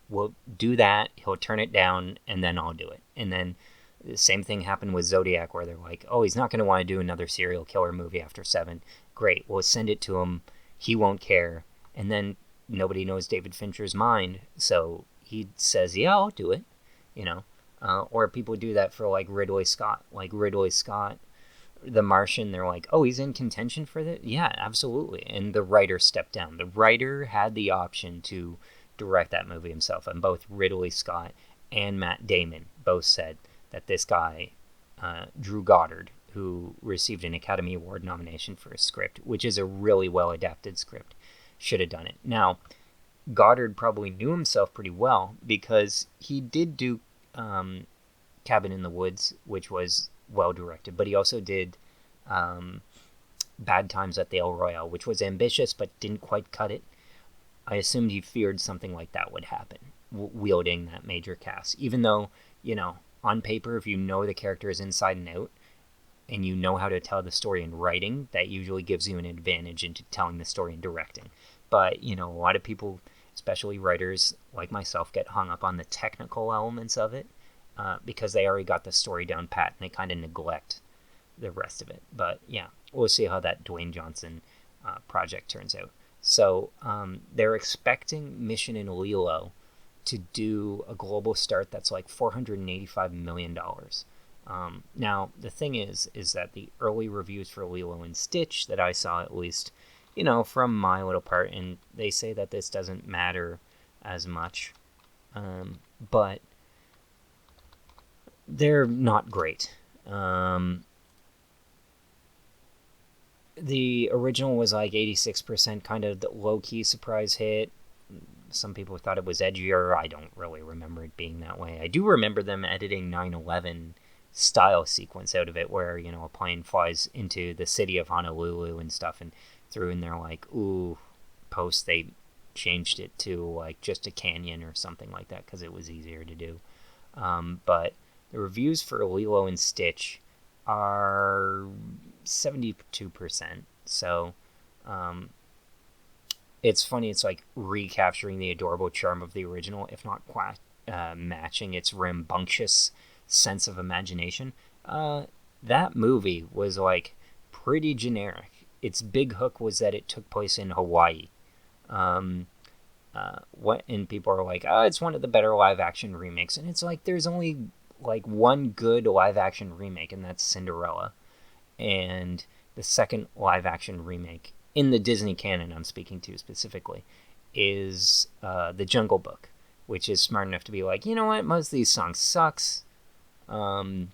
[SPEAKER 1] we'll do that, he'll turn it down, and then I'll do it. And then the same thing happened with Zodiac, where they're like, oh, he's not going to want to do another serial killer movie after 7. Great, we'll send it to him, he won't care, and then nobody knows David Fincher's mind, so he says, yeah, I'll do it, or people do that for, like, Ridley Scott. Like, Ridley Scott, The Martian, they're like, oh, he's in contention for this? Yeah, absolutely. And the writer stepped down. The writer had the option to direct that movie himself. And both Ridley Scott and Matt Damon both said that this guy, Drew Goddard, who received an Academy Award nomination for a script, which is a really well-adapted script, should have done it. Now, Goddard probably knew himself pretty well, because he did do Cabin in the Woods, which was well directed, but he also did Bad Times at the El Royale, which was ambitious but didn't quite cut it. I assumed he feared something like that would happen, wielding that major cast, even though, on paper, if you know the characters inside and out, and you know how to tell the story in writing, that usually gives you an advantage into telling the story in directing. But, a lot of people, especially writers like myself, get hung up on the technical elements of it, because they already got the story down pat, and they kind of neglect the rest of it. But yeah, we'll see how that Dwayne Johnson project turns out. So they're expecting Mission in Lilo to do a global start that's like $485 million. Now, the thing is that the early reviews for Lilo and Stitch that I saw, at least, from my little part, and they say that this doesn't matter as much, but they're not great. The original was like 86%, kind of the low-key surprise hit. Some people thought it was edgier. I don't really remember it being that way. I do remember them editing 9/11 style sequence out of it where, you know, a plane flies into the city of Honolulu and stuff, and through and they're like, ooh, post they changed it to like just a canyon or something like that because it was easier to do. But the reviews for Lilo and Stitch are 72%. So it's funny. It's like recapturing the adorable charm of the original, if not quite matching its rambunctious sense of imagination. That movie was like pretty generic. Its big hook was that it took place in Hawaii. And people are like, oh, it's one of the better live action remakes, and it's like there's only like one good live action remake, and that's Cinderella. And the second live action remake in the Disney canon I'm speaking to specifically is The Jungle Book, which is smart enough to be like, you know what, most of these songs sucks. Jon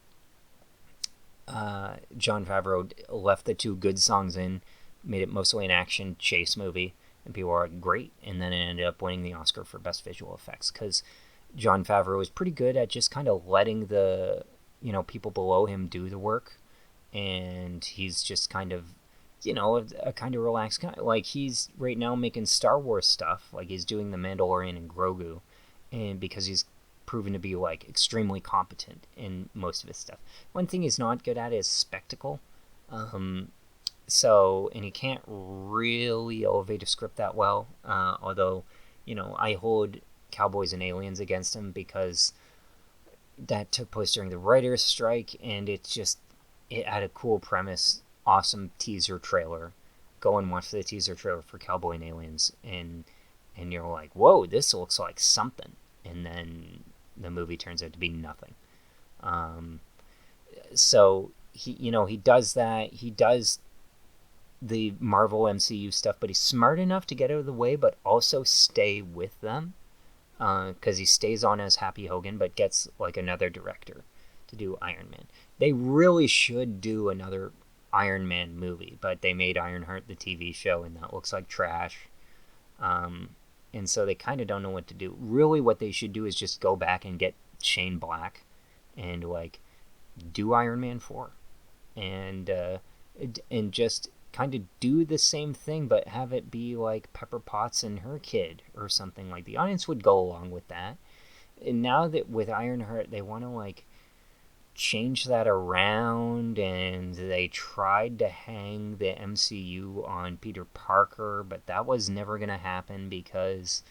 [SPEAKER 1] Favreau left the two good songs in, made it mostly an action chase movie, and people were like, great, and then it ended up winning the Oscar for Best Visual Effects, because Jon Favreau was pretty good at just kind of letting the, you know, people below him do the work, and he's just kind of, you know, a kind of relaxed guy. Like, he's right now making Star Wars stuff, like he's doing The Mandalorian and Grogu, and because he's proven to be like extremely competent in most of his stuff. One thing he's not good at is spectacle. So, and he can't really elevate a script that well. Although, you know, I hold Cowboys and Aliens against him because that took place during the writer's strike, and it had a cool premise, awesome teaser trailer. Go and watch the teaser trailer for Cowboy and Aliens, and you're like, whoa, this looks like something. And then the movie turns out to be nothing. So he does that. He does the Marvel MCU stuff, but he's smart enough to get out of the way, but also stay with them. Because he stays on as Happy Hogan, but gets like another director to do Iron Man. They really should do another Iron Man movie, but they made Ironheart the TV show, and that looks like trash. And so they kind of don't know what to do. Really, what they should do is just go back and get Shane Black and like do Iron Man 4, and just kind of do the same thing, but have it be like Pepper Potts and her kid or something. Like, the audience would go along with that. And now that with Ironheart, they want to like change that around, and they tried to hang the MCU on Peter Parker, but that was never going to happen because,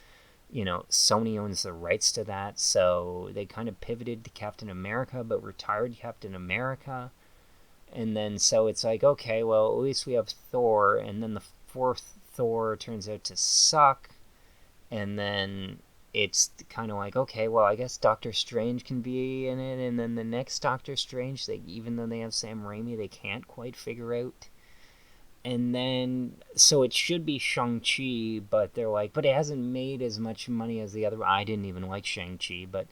[SPEAKER 1] you know, Sony owns the rights to that. So they kind of pivoted to Captain America, but retired Captain America. And then so it's like, okay, well, at least we have Thor, and then the fourth Thor turns out to suck, and then it's kind of like, okay, well, I guess Doctor Strange can be in it, and then the next Doctor Strange, even though they have Sam Raimi, they can't quite figure out. And then, so it should be Shang-Chi, but they're like, but it hasn't made as much money as the other. I didn't even like Shang-Chi, but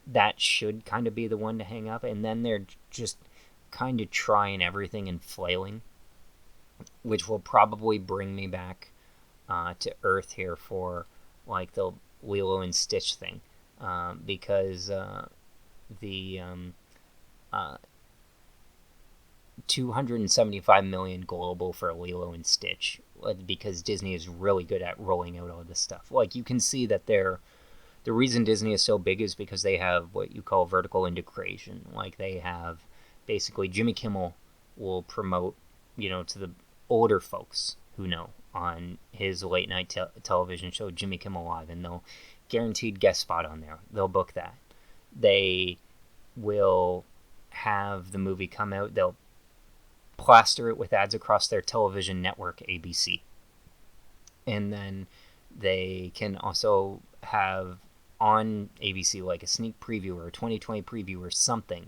[SPEAKER 1] that should kind of be the one to hang up. And then they're just kind of trying everything and flailing, which will probably bring me back to Earth here for like the Lilo and Stitch thing, because the $275 million global for Lilo and Stitch, because Disney is really good at rolling out all this stuff. Like, you can see that the reason Disney is so big is because they have what you call vertical integration. Like, they have basically Jimmy Kimmel will promote, you know, to the older folks who know, on his late night television show, Jimmy Kimmel Live, and they'll guaranteed guest spot on there. They'll book that. They will have the movie come out. They'll plaster it with ads across their television network, ABC. And then they can also have on ABC like a sneak preview or a 2020 preview or something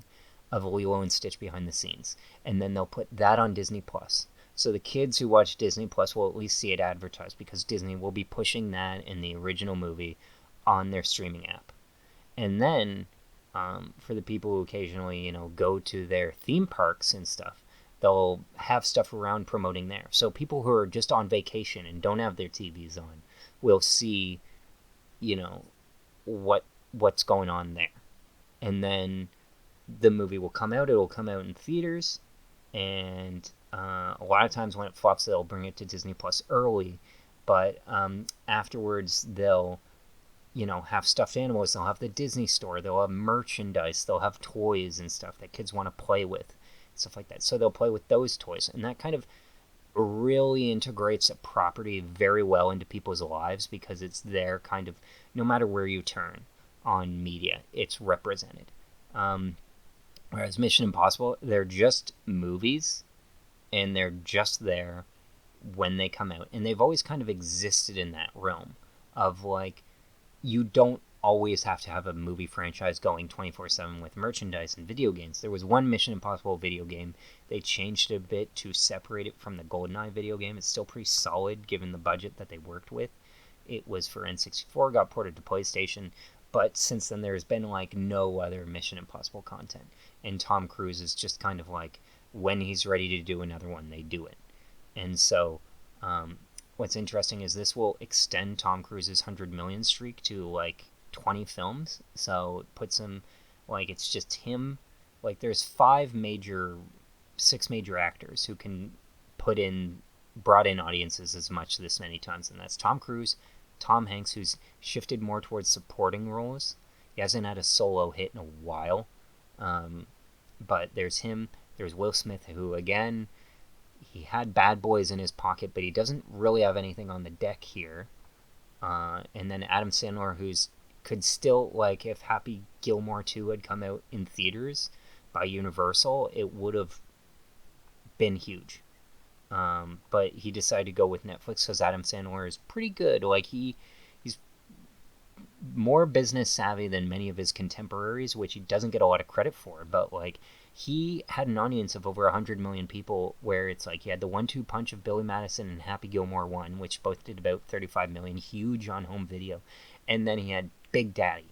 [SPEAKER 1] of Lilo and Stitch behind the scenes. And then they'll put that on Disney Plus. So the kids who watch Disney Plus will at least see it advertised, because Disney will be pushing that in the original movie on their streaming app. And then for the people who occasionally, you know, go to their theme parks and stuff, they'll have stuff around promoting there. So people who are just on vacation and don't have their TVs on will see, you know, what's going on there. And then the movie will come out. It'll come out in theaters, and a lot of times when it flops, they'll bring it to Disney Plus early, but afterwards they'll have stuffed animals. They'll have the Disney store. They'll have merchandise. They'll have toys and stuff that kids want to play with, stuff like that. So they'll play with those toys, and that kind of really integrates a property very well into people's lives because it's there kind of no matter where you turn on media, it's represented. Whereas Mission Impossible, they're just movies, and they're just there when they come out, and they've always kind of existed in that realm of like, you don't always have to have a movie franchise going 24/7 with merchandise and video games. There was one Mission Impossible video game. They changed it a bit to separate it from the GoldenEye video game. It's still pretty solid given the budget that they worked with. It was for N64, got ported to PlayStation, but since then there's been like no other Mission Impossible content. And Tom Cruise is just kind of like, when he's ready to do another one, they do it. And so what's interesting is this will extend Tom Cruise's 100 million streak to like 20 films. So it puts him like, it's just him. Like there's 6 major actors who can brought in audiences as much this many times, and that's Tom Cruise, Tom Hanks, who's shifted more towards supporting roles. He hasn't had a solo hit in a while. But there's him. There's Will Smith, who again, he had Bad Boys in his pocket, but he doesn't really have anything on the deck here. And then Adam Sandler, could still, like, if Happy Gilmore 2 had come out in theaters by Universal, it would have been huge. But he decided to go with Netflix because Adam Sandler is pretty good. Like, he's more business savvy than many of his contemporaries, which he doesn't get a lot of credit for. But, like, he had an audience of over 100 million people, where it's like he had the 1-2 punch of Billy Madison and Happy Gilmore 1, which both did about 35 million, huge on home video. And then he had Big Daddy,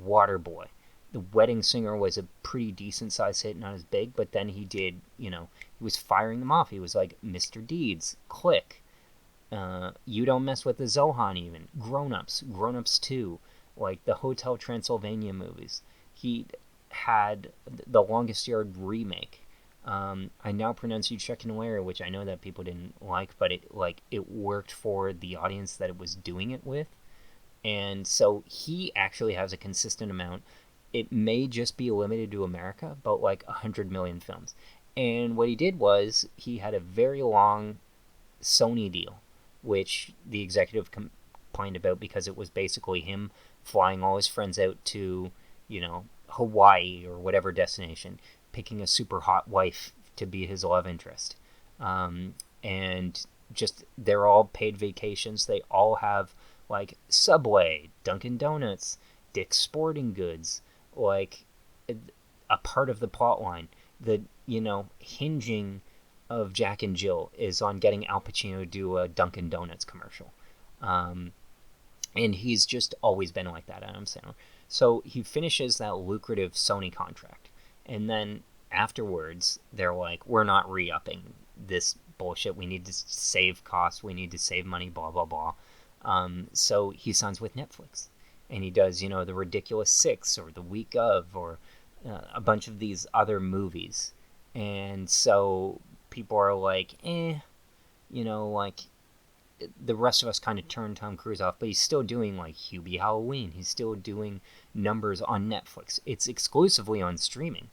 [SPEAKER 1] Waterboy. The Wedding Singer was a pretty decent sized hit, not as big, but then he did, he was firing them off. He was like Mr. Deeds, Click, You Don't Mess with the Zohan, even Grown Ups 2, like the Hotel Transylvania movies. He had the Longest Yard remake. I Now Pronounce You Chicken Ware, which I know that people didn't like, but it worked for the audience that it was doing it with. And so he actually has a consistent amount. It may just be limited to America, but like 100 million films. And what he did was he had a very long Sony deal, which the executive complained about because it was basically him flying all his friends out to, Hawaii or whatever destination, picking a super hot wife to be his love interest. And just, they're all paid vacations. They all have like Subway, Dunkin' Donuts, Dick's Sporting Goods, like a part of the plot line. The, hinging of Jack and Jill is on getting Al Pacino to do a Dunkin' Donuts commercial. And he's just always been like that, Adam Sandler. So he finishes that lucrative Sony contract. And then afterwards, they're like, we're not re-upping this bullshit. We need to save costs. We need to save money, blah, blah, blah. So he signs with Netflix. And he does, The Ridiculous Six or The Week Of or a bunch of these other movies. And so people are like, like, the rest of us kind of turned Tom Cruise off, but he's still doing like Hubie Halloween. He's still doing numbers on Netflix. It's exclusively on streaming.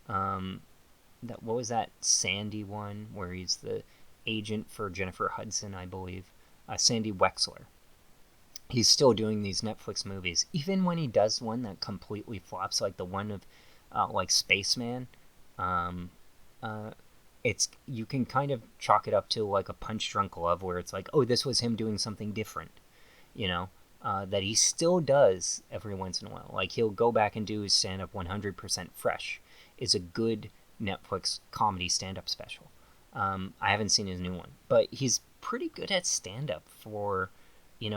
[SPEAKER 1] What was that Sandy one where he's the agent for Jennifer Hudson, I believe? Sandy Wexler. He's still doing these Netflix movies, even when he does one that completely flops, like the one of like Spaceman. You can kind of chalk it up to like a Punch Drunk Love, where it's like, oh, this was him doing something different, that he still does every once in a while. Like he'll go back and do his stand-up 100% Fresh is a good Netflix comedy stand-up special. I haven't seen his new one, but he's pretty good at stand-up for,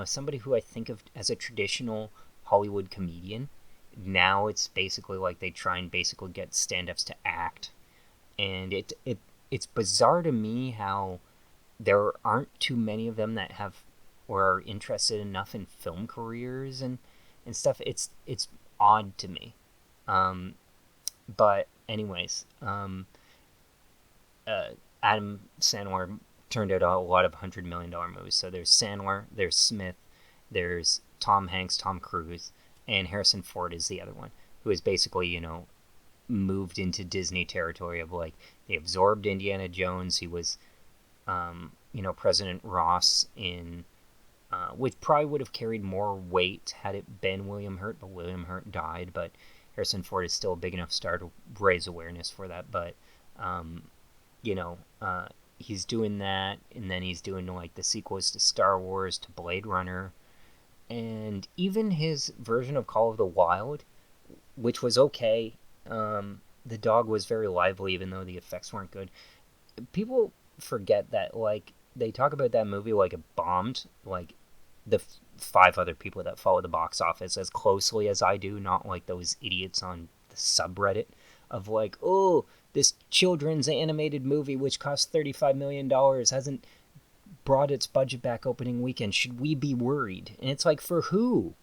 [SPEAKER 1] somebody who I think of as a traditional Hollywood comedian. Now it's basically like they try and basically get stand-ups to act. And it's bizarre to me how there aren't too many of them that have or are interested enough in film careers and stuff. It's odd to me. But anyways, Adam Sandler turned out a lot of $100 million movies. So there's Sandler, there's Smith, there's Tom Hanks, Tom Cruise, and Harrison Ford is the other one, who is basically, moved into Disney territory of like, they absorbed Indiana Jones. He was, President Ross in, which probably would have carried more weight had it been William Hurt, but William Hurt died. But Harrison Ford is still a big enough star to raise awareness for that. But, um, you know, he's doing that, and then he's doing like the sequels to Star Wars, to Blade Runner, and even his version of Call of the Wild, which was okay. The dog was very lively, even though the effects weren't good. People forget that, like, they talk about that movie like it bombed, like the five other people that follow the box office as closely as I do, not like those idiots on the subreddit of like, oh, this children's animated movie which cost $35 million hasn't brought its budget back opening weekend. Should we be worried? And it's like, for who?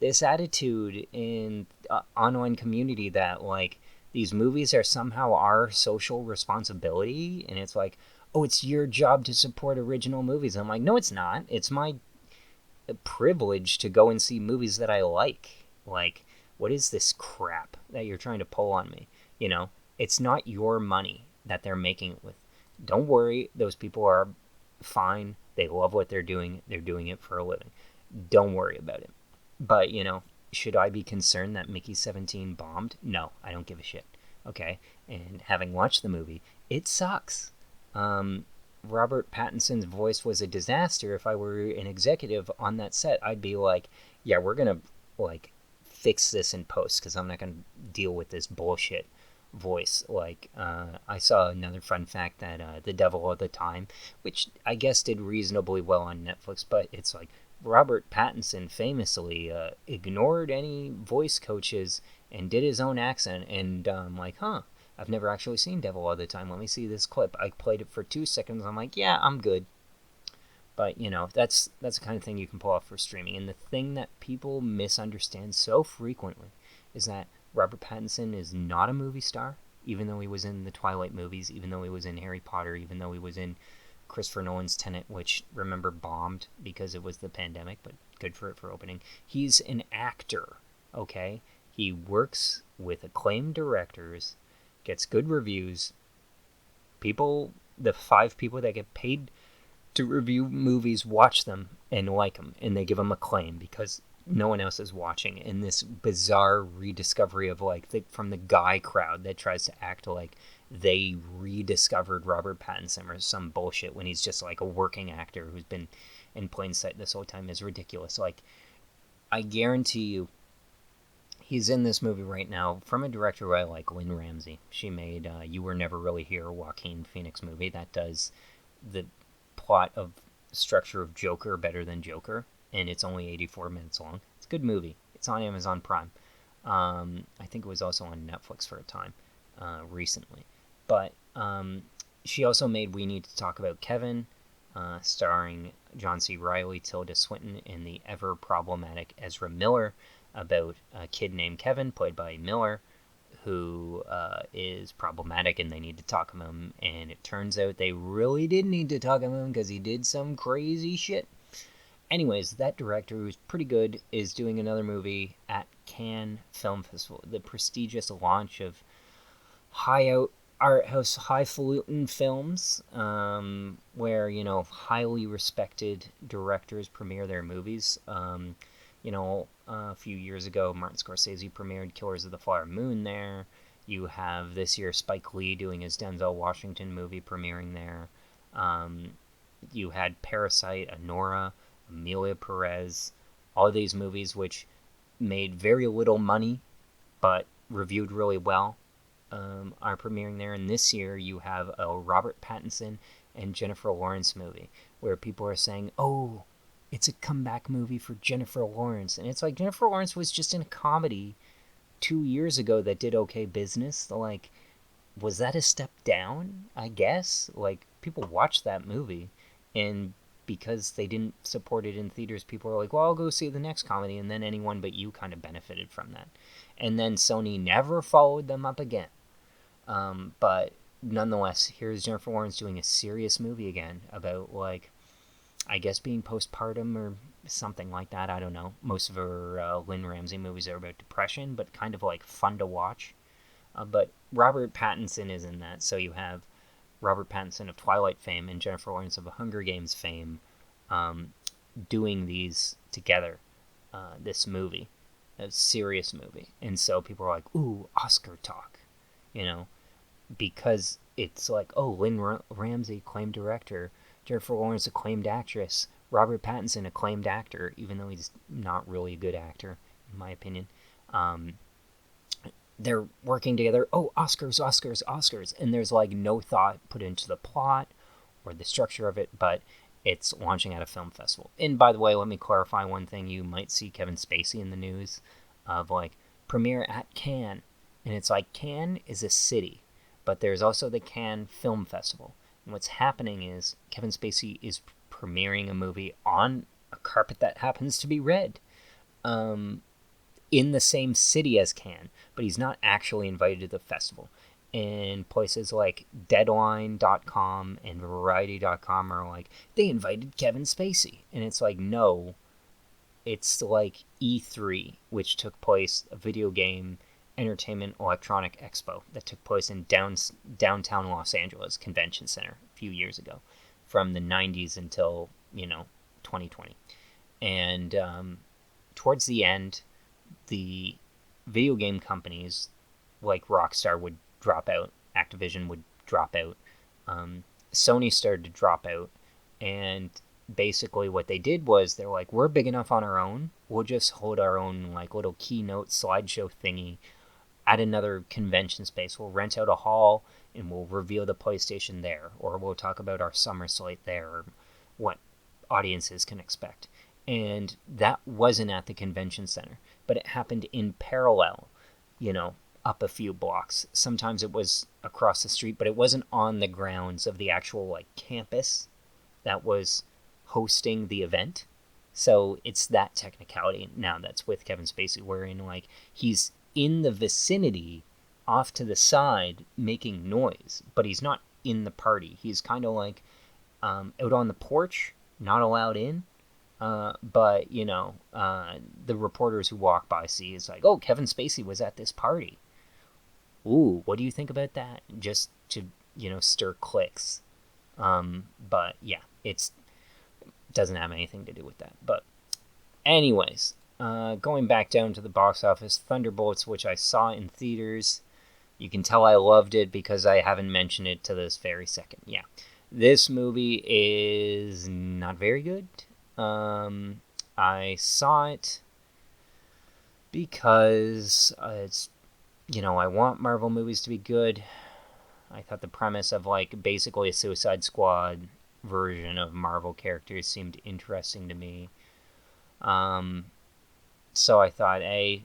[SPEAKER 1] This attitude in online community that like these movies are somehow our social responsibility, and it's like, oh, it's your job to support original movies. I'm like, no, it's not. It's my privilege to go and see movies that I like. Like, what is this crap that you're trying to pull on me? It's not your money that they're making it with. Don't worry, those people are fine. They love what they're doing. They're doing it for a living. Don't worry about it. But, should I be concerned that Mickey 17 bombed? No, I don't give a shit. Okay? And having watched the movie, it sucks. Robert Pattinson's voice was a disaster. If I were an executive on that set, I'd be like, yeah, we're going to, like, fix this in post because I'm not going to deal with this bullshit voice. Like, I saw another fun fact that The Devil All the Time, which I guess did reasonably well on Netflix, but it's like, Robert Pattinson famously ignored any voice coaches and did his own accent, and like, I've never actually seen Devil All the Time. Let me see this clip. I played it for 2 seconds. I'm like, yeah, I'm good. But, that's the kind of thing you can pull off for streaming. And the thing that people misunderstand so frequently is that Robert Pattinson is not a movie star, even though he was in the Twilight movies, even though he was in Harry Potter, even though he was in Christopher Nolan's Tenet, which, remember, bombed because it was the pandemic, but good for it for opening. He's an actor, okay? He works with acclaimed directors, gets good reviews. People, the 5 people that get paid to review movies, watch them and like them, and they give them acclaim because no one else is watching. In this bizarre rediscovery of, like, from the guy crowd that tries to act like they rediscovered Robert Pattinson or some bullshit when he's just like a working actor who's been in plain sight this whole time, is ridiculous. Like, I guarantee you, he's in this movie right now from a director who I like, Lynn Ramsey. She made You Were Never Really Here, Joaquin Phoenix movie that does the plot of structure of Joker better than Joker, and it's only 84 minutes long. It's a good movie. It's on Amazon Prime. I think it was also on Netflix for a time recently. But she also made We Need to Talk About Kevin, starring John C. Reilly, Tilda Swinton, and the ever-problematic Ezra Miller, about a kid named Kevin, played by Miller, who is problematic, and they need to talk to him. And it turns out they really did need to talk to him because he did some crazy shit. Anyways, that director, who's pretty good, is doing another movie at Cannes Film Festival, the prestigious launch of art house highfalutin films, where, highly respected directors premiere their movies. A few years ago, Martin Scorsese premiered Killers of the Flower Moon there. You have this year Spike Lee doing his Denzel Washington movie premiering there. You had Parasite, Anora, Amelia Perez, all of these movies which made very little money but reviewed really well, are premiering there. And this year you have a Robert Pattinson and Jennifer Lawrence movie where people are saying, oh, it's a comeback movie for Jennifer Lawrence. And it's like, Jennifer Lawrence was just in a comedy 2 years ago that did okay business. Like, was that a step down? I guess. Like, people watched that movie, and because they didn't support it in theaters, people were like, well, I'll go see the next comedy, and then Anyone But You kind of benefited from that. And then Sony never followed them up again. But nonetheless, here's Jennifer Lawrence doing a serious movie again about, like, I guess being postpartum or something like that. I don't know. Most of her Lynn Ramsey movies are about depression, but kind of like fun to watch. But Robert Pattinson is in that, so you have Robert Pattinson of Twilight fame and Jennifer Lawrence of Hunger Games fame doing these together, this movie, a serious movie. And so people are like, ooh, Oscar talk, you know, because it's like, oh, Lynn Ramsey, acclaimed director, Jennifer Lawrence, acclaimed actress, Robert Pattinson, acclaimed actor, even though he's not really a good actor, in my opinion. They're working together. Oh, Oscars, Oscars, Oscars. And there's like no thought put into the plot or the structure of it, but it's launching at a film festival. And by the way, let me clarify one thing. You might see Kevin Spacey in the news of like premiere at Cannes. And it's like Cannes is a city, but there's also the Cannes Film Festival. And what's happening is Kevin Spacey is premiering a movie on a carpet that happens to be red. In the same city as Cannes, but he's not actually invited to the festival. And places like Deadline.com and Variety.com are like, they invited Kevin Spacey. And it's like, no, it's like E3, which took place, a video game entertainment electronic expo that took place in downtown Los Angeles Convention Center a few years ago, from the 90s until, 2020. And towards the end, the video game companies like Rockstar would drop out, Activision would drop out, Sony started to drop out, and basically what they did was they're like, we're big enough on our own, we'll just hold our own like little keynote slideshow thingy at another convention space. We'll rent out a hall and we'll reveal the PlayStation there, or we'll talk about our summer slate there, or what audiences can expect. And that wasn't at the convention center, but it happened in parallel, up a few blocks. Sometimes it was across the street, but it wasn't on the grounds of the actual like campus that was hosting the event. So it's that technicality now that's with Kevin Spacey, wherein like he's in the vicinity off to the side making noise, but he's not in the party. He's kind of like out on the porch, not allowed in. But, the reporters who walk by see it's like, oh, Kevin Spacey was at this party. Ooh, what do you think about that? Just to, stir clicks. But, yeah, it doesn't have anything to do with that. But, anyways, going back down to the box office, Thunderbolts, which I saw in theaters. You can tell I loved it because I haven't mentioned it to this very second. Yeah, this movie is not very good. I saw it because it's, I want Marvel movies to be good. I thought the premise of like basically a Suicide Squad version of Marvel characters seemed interesting to me. So I thought, hey,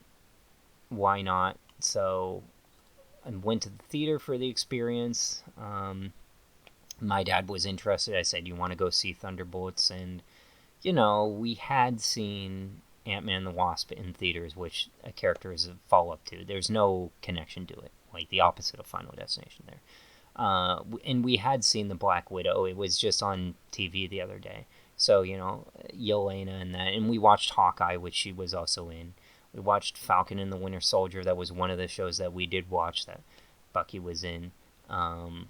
[SPEAKER 1] why not? So I went to the theater for the experience. My dad was interested. I said, you want to go see Thunderbolts? And we had seen Ant-Man and the Wasp in theaters, which a character is a follow-up to. There's no connection to it, like the opposite of Final Destination there. And we had seen the Black Widow. It was just on TV the other day. So, Yelena and that. And we watched Hawkeye, which she was also in. We watched Falcon and the Winter Soldier. That was one of the shows that we did watch that Bucky was in. And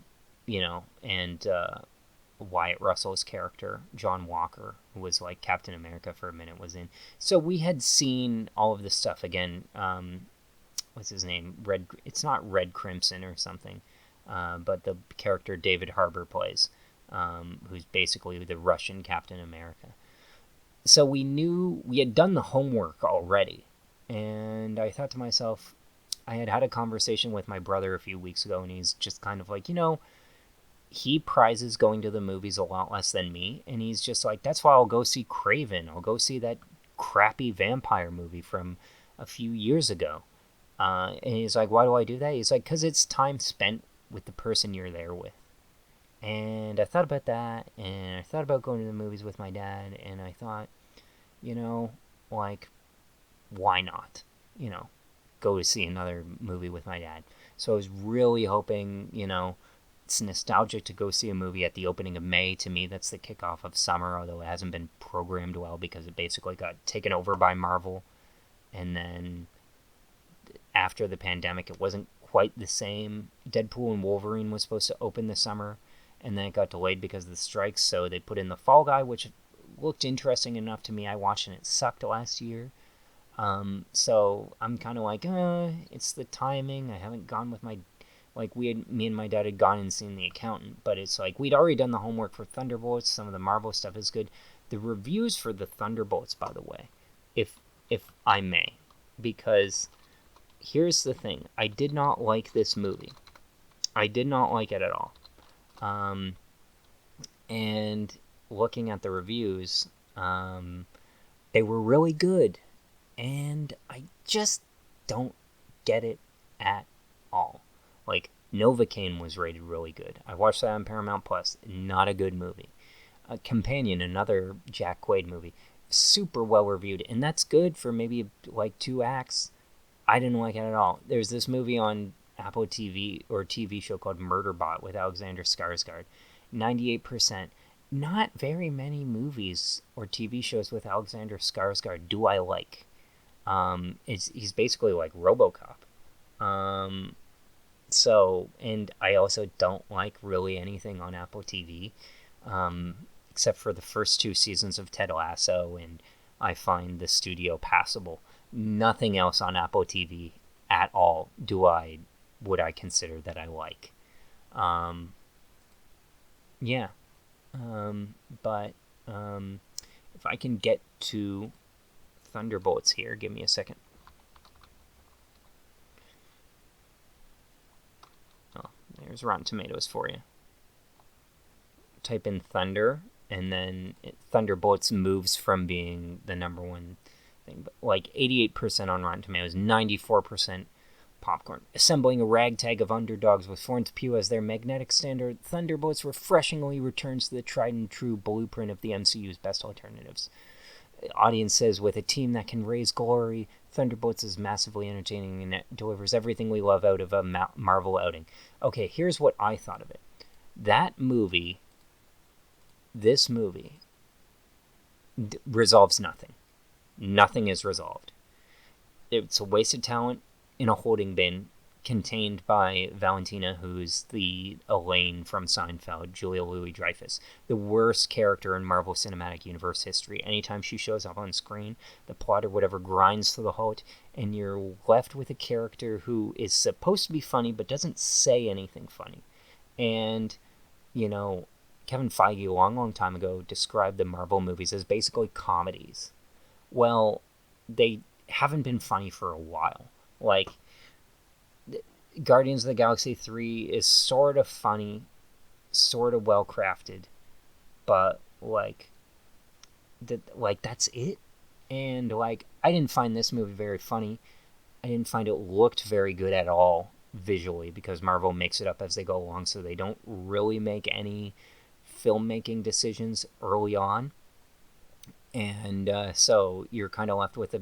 [SPEAKER 1] Wyatt Russell's character, John Walker, who was like Captain America for a minute, was in. So we had seen all of this stuff again. What's his name? It's not Red Crimson or something, but the character David Harbour plays, who's basically the Russian Captain America. So we knew we had done the homework already, and I thought to myself, I had a conversation with my brother a few weeks ago, and he's just kind of like, he prizes going to the movies a lot less than me, and he's just like, that's why I'll go see Craven. I'll go see that crappy vampire movie from a few years ago. And he's like, why do I do that? He's like, because it's time spent with the person you're there with. And I thought about that, and I thought about going to the movies with my dad, and I thought, you know, like, why not? You know, go to see another movie with my dad. So I was really hoping, it's nostalgic to go see a movie at the opening of May. To me, that's the kickoff of summer, although it hasn't been programmed well because it basically got taken over by Marvel. And then after the pandemic, it wasn't quite the same. Deadpool and Wolverine was supposed to open this summer, and then it got delayed because of the strikes. So they put in the Fall Guy, which looked interesting enough to me. I watched and it sucked last year. So I'm kind of like, it's the timing. I haven't gone with me and my dad had gone and seen The Accountant, but it's like we'd already done the homework for Thunderbolts. Some of the Marvel stuff is good. The reviews for the Thunderbolts, by the way, if I may, because here's the thing: I did not like this movie. I did not like it at all. Um, and looking at the reviews, they were really good, and I just don't get it at all. Like, Novocaine was rated really good. I watched that on Paramount Plus. Not a good movie. Companion, another Jack Quaid movie, super well reviewed, and that's good for maybe like 2 acts. I didn't like it at all. There's this movie on Apple TV or TV show called Murderbot with Alexander Skarsgård. 98%. Not very many movies or TV shows with Alexander Skarsgård do I like. He's basically like RoboCop. Um, and I also don't like really anything on Apple TV, except for the first 2 seasons of Ted Lasso, and I find the studio passable. Nothing else on Apple TV at all would I consider that I like. Um, yeah, but if I can get to Thunderbolts here, give me a second. Oh, there's Rotten Tomatoes for you. Type in Thunder, and then Thunderbolts moves from being the number one thing, but like 88% on Rotten Tomatoes, 94% popcorn. Assembling a ragtag of underdogs with Florence Pugh as their magnetic standard, Thunderbolts refreshingly returns to the tried and true blueprint of the MCU's best alternatives. The audience says, with a team that can raise glory, Thunderbolts is massively entertaining and it delivers everything we love out of a Marvel outing. Okay, here's what I thought of it. This movie resolves nothing. Nothing is resolved. It's a waste of talent in a holding bin contained by Valentina, who's the Elaine from Seinfeld, Julia Louis-Dreyfus. The worst character in Marvel Cinematic Universe history. Anytime she shows up on screen, the plot or whatever grinds to the halt, and you're left with a character who is supposed to be funny but doesn't say anything funny. And, Kevin Feige, a long, long time ago, described the Marvel movies as basically comedies. Well, they haven't been funny for a while. Like, Guardians of the Galaxy 3 is sort of funny, sort of well crafted, but that's it. And I didn't find this movie very funny. I didn't find it looked very good at all visually, because Marvel makes it up as they go along, so they don't really make any filmmaking decisions early on. And so you're kind of left with a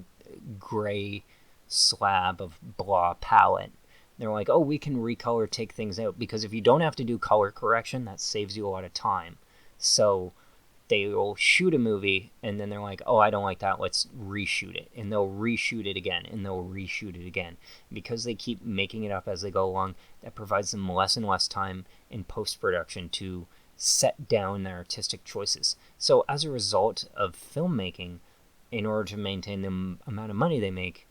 [SPEAKER 1] gray slab of blah palette. They're like, oh, we can recolor, take things out, because if you don't have to do color correction, that saves you a lot of time. So they will shoot a movie, and then they're like, oh, I don't like that, let's reshoot it. And they'll reshoot it again, and they'll reshoot it again. Because they keep making it up as they go along, that provides them less and less time in post-production to set down their artistic choices. So as a result of filmmaking, in order to maintain the amount of money they make,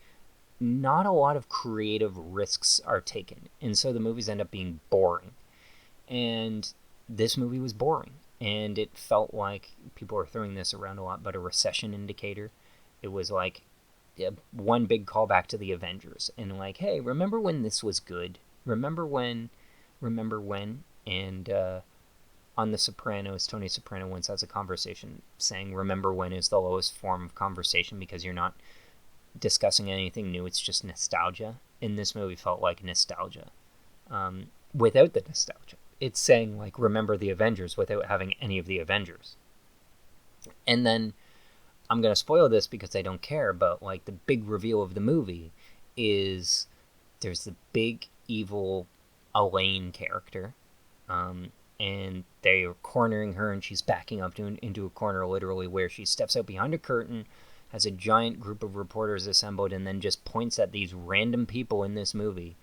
[SPEAKER 1] not a lot of creative risks are taken. And so the movies end up being boring. And this movie was boring. And it felt like, people are throwing this around a lot, but a recession indicator. It was like one big callback to the Avengers. And like, hey, remember when this was good? Remember when? And on The Sopranos, Tony Soprano once has a conversation saying, remember when is the lowest form of conversation, because you're not discussing anything new, it's just nostalgia. And this movie felt like nostalgia, without the nostalgia. it's saying, like, remember the Avengers without having any of the Avengers. And then, I'm going to spoil this because I don't care, but, like, the big reveal of the movie is there's the big evil Elaine character, and they're cornering her, and she's backing up into a corner, literally, where she steps out behind a curtain, has a giant group of reporters assembled, and then just points at these random people in this movie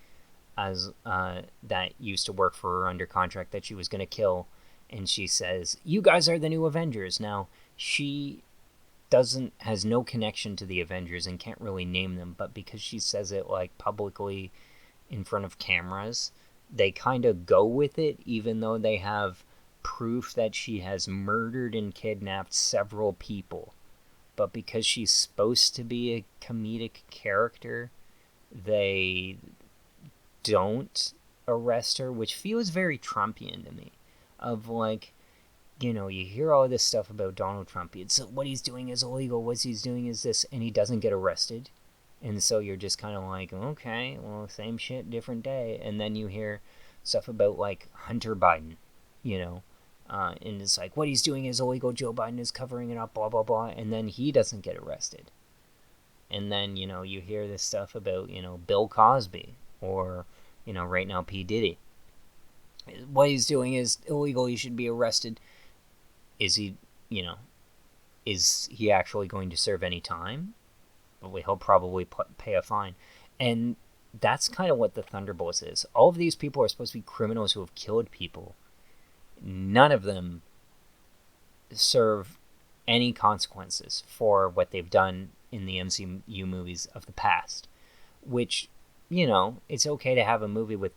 [SPEAKER 1] as that used to work for her under contract that she was going to kill, and she says, "You guys are the new Avengers." Now, she has no connection to the Avengers and can't really name them, but because she says it, like, publicly in front of cameras, they kind of go with it, even though they have proof that she has murdered and kidnapped several people. But because she's supposed to be a comedic character, they don't arrest her, which feels very Trumpian to me. Of, like, you know, you hear all this stuff about Donald Trump. It's what he's doing is illegal, what he's doing is this, and he doesn't get arrested. And so you're just kind of like, okay, well, same shit, different day. And then you hear stuff about, like, Hunter Biden, you know, and it's like, what he's doing is illegal, Joe Biden is covering it up, blah, blah, blah. And then he doesn't get arrested. And then, you know, you hear this stuff about, you know, Bill Cosby or, you know, right now P. Diddy. What he's doing is illegal, he should be arrested. Is he, you know, is he actually going to serve any time? Well, he'll probably pay a fine. And that's kind of what the Thunderbolts is. All of these people are supposed to be criminals who have killed people. None of them serve any consequences for what they've done in the MCU movies of the past. Which, you know, it's okay to have a movie with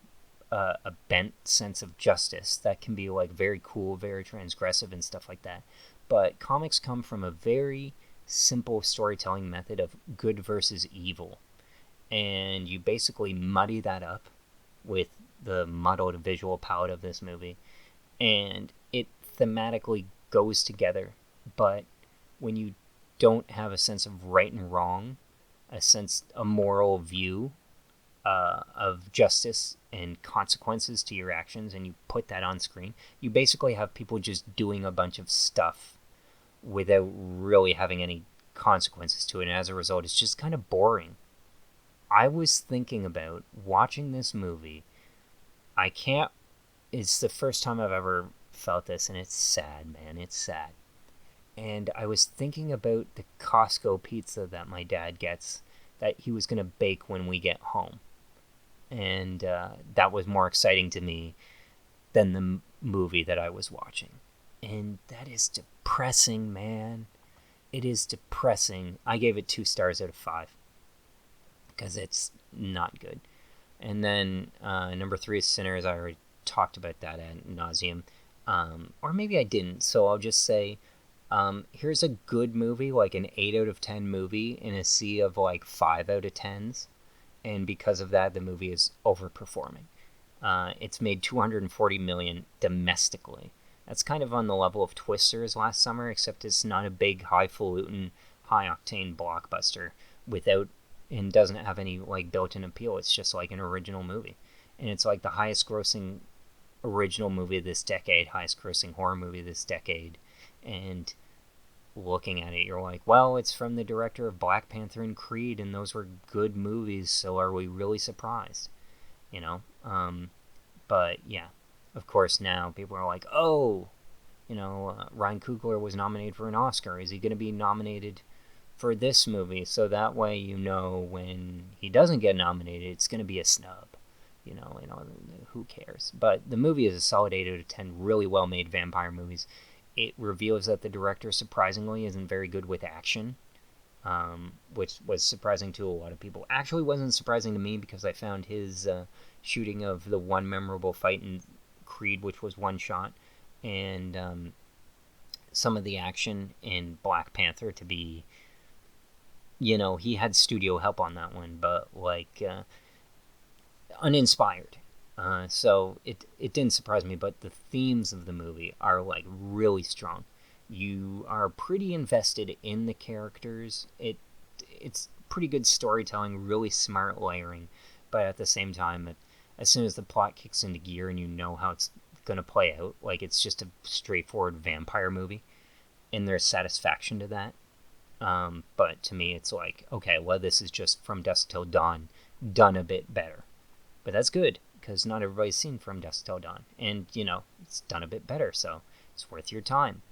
[SPEAKER 1] a bent sense of justice that can be, like, very cool, very transgressive and stuff like that. But comics come from a very simple storytelling method of good versus evil. And you basically muddy that up with the muddled visual palette of this movie. And it thematically goes together. But when you don't have a sense of right and wrong, a moral view of justice and consequences to your actions, and you put that on screen, you basically have people just doing a bunch of stuff without really having any consequences to it, and as a result, it's just kind of boring. I was thinking about watching this movie. It's the first time I've ever felt this, and it's sad, man. It's sad. And I was thinking about the Costco pizza that my dad gets that he was going to bake when we get home. And that was more exciting to me than the movie that I was watching. And that is depressing, man. It is depressing. I gave it 2 stars out of 5 because it's not good. And then number 3 is Sinners. I already talked about that ad nauseum. Or maybe I didn't, so I'll just say here's a good movie, like an 8 out of 10 movie in a sea of, like, 5 out of 10s. And because of that, the movie is overperforming. It's made $240 million domestically. That's kind of on the level of Twisters last summer, except it's not a big, highfalutin, high-octane blockbuster and doesn't have any, like, built-in appeal. It's just, like, an original movie. And it's, like, the highest-grossing original movie this decade, highest-grossing horror movie this decade. And looking at it, you're like, well, it's from the director of Black Panther and Creed, and those were good movies, so are we really surprised? You know? But, yeah. Of course, now people are like, oh, you know, Ryan Coogler was nominated for an Oscar. Is he going to be nominated for this movie? So that way, you know, when he doesn't get nominated, it's going to be a snub. You know, who cares? But the movie is a solid 8 out of 10 really well-made vampire movies. It reveals that the director, surprisingly, isn't very good with action, which was surprising to a lot of people. Actually wasn't surprising to me because I found his shooting of the one memorable fight in Creed, which was one shot, and some of the action in Black Panther to be, you know, he had studio help on that one, but, like, uninspired. So it didn't surprise me, but the themes of the movie are, like, really strong. You are pretty invested in the characters. It's pretty good storytelling, really smart layering, but at the same time, as soon as the plot kicks into gear and you know how it's going to play out. Like, it's just a straightforward vampire movie, and there's satisfaction to that. But to me, it's like, okay, well, this is just From Dusk Till Dawn done a bit better. But that's good, because not everybody's seen From Dusk Till Dawn. And, it's done a bit better, so it's worth your time.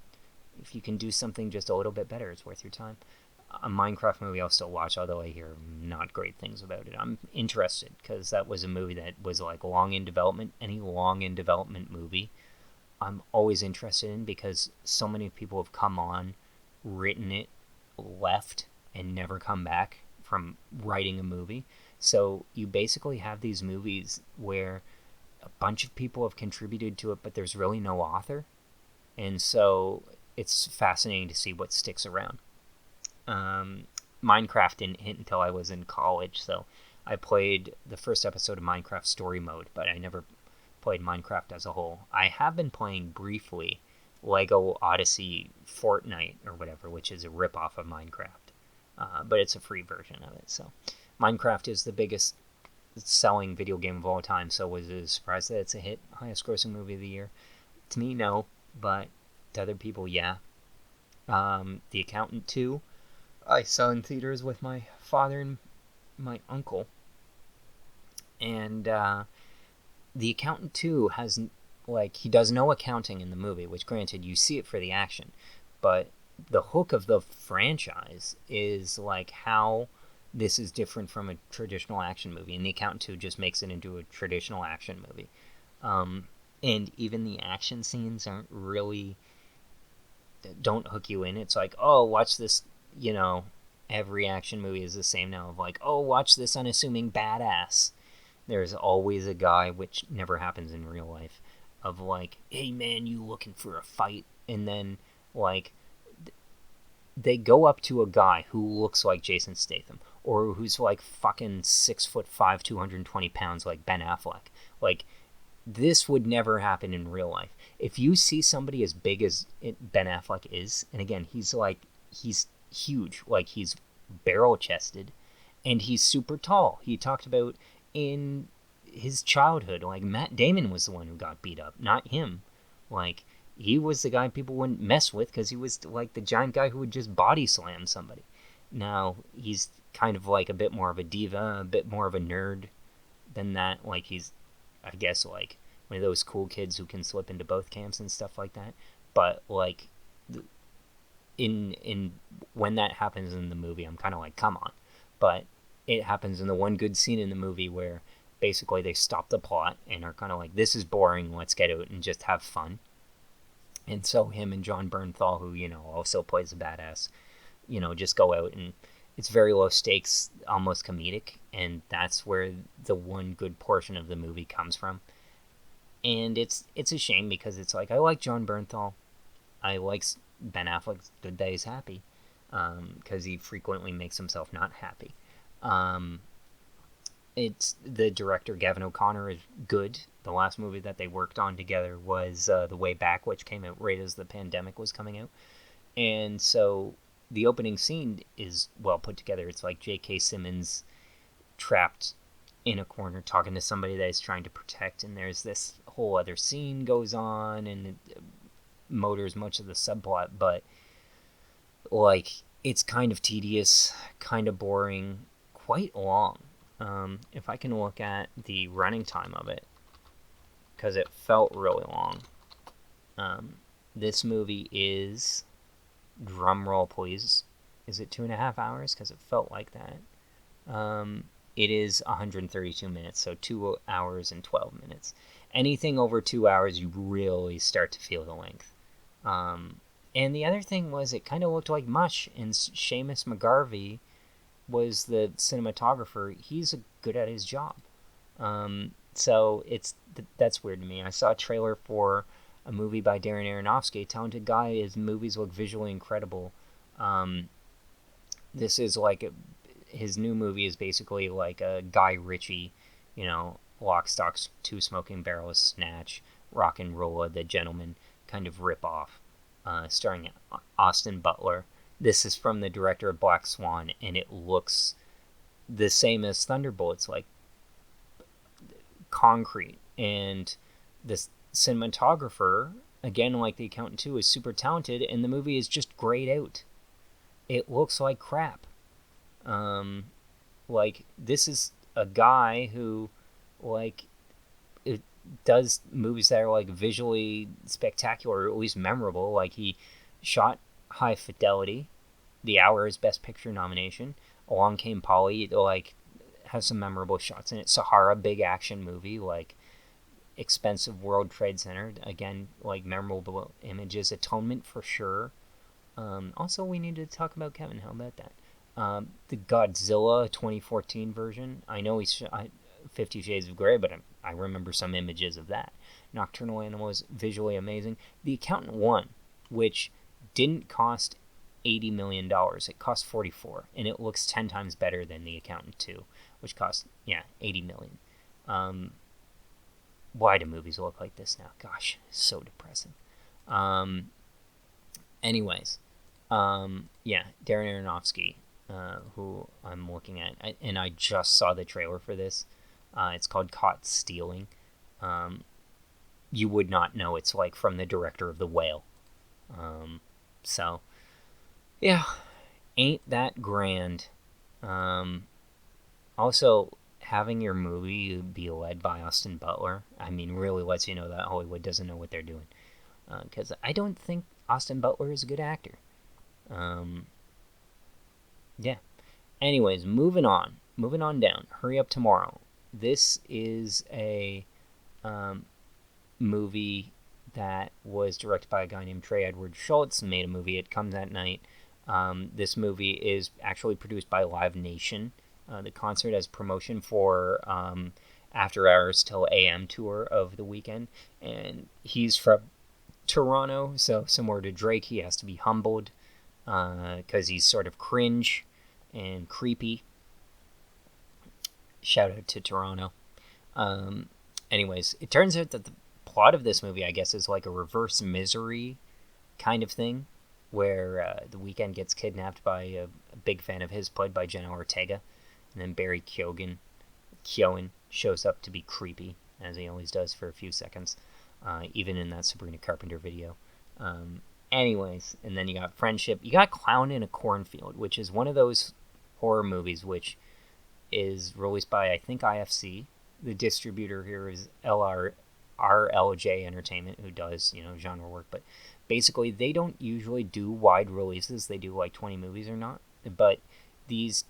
[SPEAKER 1] If you can do something just a little bit better, it's worth your time. A Minecraft movie I'll still watch, although I hear not great things about it. I'm interested, because that was a movie that was like long in development. Any long in development movie I'm always interested in, because so many people have come on, written it, left, and never come back from writing a movie. So you basically have these movies where a bunch of people have contributed to it, but there's really no author. And so it's fascinating to see what sticks around. Minecraft didn't hit until I was in college, so I played the first episode of Minecraft Story Mode, but I never played Minecraft as a whole. I have been playing briefly Lego Odyssey Fortnite or whatever, which is a ripoff of Minecraft, but it's a free version of it. So Minecraft is the biggest selling video game of all time, so was it a surprise that it's a hit? Highest grossing movie of the year? To me, no, but to other people, yeah. The Accountant 2, I saw in theaters with my father and my uncle. And The Accountant 2 has, like, he does no accounting in the movie, which granted, you see it for the action. But the hook of the franchise is, like, how this is different from a traditional action movie. And The Accountant 2 just makes it into a traditional action movie. And even the action scenes aren't really, don't hook you in. It's like, oh, watch this, every action movie is the same now, of like, oh, watch this unassuming badass. There's always a guy, which never happens in real life, of like, hey man, you looking for a fight? And then, like, they go up to a guy who looks like Jason Statham, or who's like fucking 6'5", 220 pounds, like Ben Affleck. Like, this would never happen in real life. If you see somebody as big as Ben Affleck is, and again, he's huge, like he's barrel-chested, and he's super tall. He talked about in his childhood, like, Matt Damon was the one who got beat up, not him. Like, he was the guy people wouldn't mess with, because he was like the giant guy who would just body slam somebody. Now, he's kind of like a bit more of a diva, a bit more of a nerd than that. Like, he's, I guess, like one of those cool kids who can slip into both camps and stuff like that. But like, in when that happens in the movie, I'm kind of like, come on. But it happens in the one good scene in the movie where basically they stop the plot and are kind of like, this is boring, let's get out and just have fun. And so him and John Bernthal, who, also plays a badass, just go out, and it's very low stakes, almost comedic, and that's where the one good portion of the movie comes from. And it's a shame, because it's like, I like John Bernthal, I like Ben Affleck's good that he's happy, because he frequently makes himself not happy. It's the director, Gavin O'Connor, is good. The last movie that they worked on together was The Way Back, which came out right as the pandemic was coming out. And so the opening scene is well put together. It's like J.K. Simmons trapped in a corner talking to somebody that he's trying to protect, and there's this whole other scene goes on, and it motors much of the subplot, but like, it's kind of tedious, kind of boring, quite long. If I can look at the running time of it, because it felt really long. This movie is, drum roll please, is it 2.5 hours? Because it felt like that. It is 132 minutes, so 2 hours and 12 minutes. Anything over 2 hours, you really start to feel the length. And the other thing was, it kind of looked like mush, and Seamus McGarvey was the cinematographer. He's good at his job. So that's weird to me. I saw a trailer for a movie by Darren Aronofsky, a talented guy. His movies look visually incredible. This is like his new movie is basically like a Guy Ritchie, Lock, Stock, Two Smoking Barrels, Snatch, Rock and Rolla, The Gentleman kind of rip-off, starring Austin Butler. This is from the director of Black Swan, and it looks the same as Thunderbolts, like concrete, and cinematographer, again, like The Accountant 2, is super talented, and the movie is just grayed out. It looks like crap. Like, this is a guy who, like, it does movies that are, like, visually spectacular, or at least memorable. Like, he shot High Fidelity, the Hour's Best Picture nomination. Along Came Polly, like, has some memorable shots in it. Sahara, big action movie, like, expensive World Trade Center, again, like, memorable images. Atonement, for sure. Also, we need to talk about Kevin. How about that? The Godzilla 2014 version. I know he's 50 Shades of Grey, but I remember some images of that. Nocturnal Animals, visually amazing. The Accountant 1, which didn't cost $80 million. It cost 44, and it looks 10 times better than The Accountant 2, which cost, $80 million. Why do movies look like this now? Gosh, so depressing. Anyways, Darren Aronofsky, who I'm looking at, and I just saw the trailer for this. It's called Caught Stealing. You would not know it's, like, from the director of The Whale. So, yeah, ain't that grand. Also, having your movie be led by Austin Butler, I mean, really lets you know that Hollywood doesn't know what they're doing. Because I don't think Austin Butler is a good actor. Yeah. Anyways, moving on down. Hurry Up Tomorrow. This is a movie that was directed by a guy named Trey Edward Schultz and made a movie. It Comes at Night. This movie is actually produced by Live Nation. The concert as promotion for After Hours Till AM tour of the weekend. And he's from Toronto, so similar to Drake, he has to be humbled because he's sort of cringe and creepy. Shout out to Toronto. Anyways, it turns out that the plot of this movie, I guess, is like a reverse Misery kind of thing, where The Weeknd gets kidnapped by a big fan of his, played by Jenna Ortega, and then Barry Keoghan shows up to be creepy, as he always does for a few seconds, even in that Sabrina Carpenter video. Anyways, and then you got Friendship. You got Clown in a Cornfield, which is one of those horror movies which is released by, I think, IFC. The distributor here is RLJ Entertainment, who does, genre work. But basically, they don't usually do wide releases. They do like 20 movies or not. But these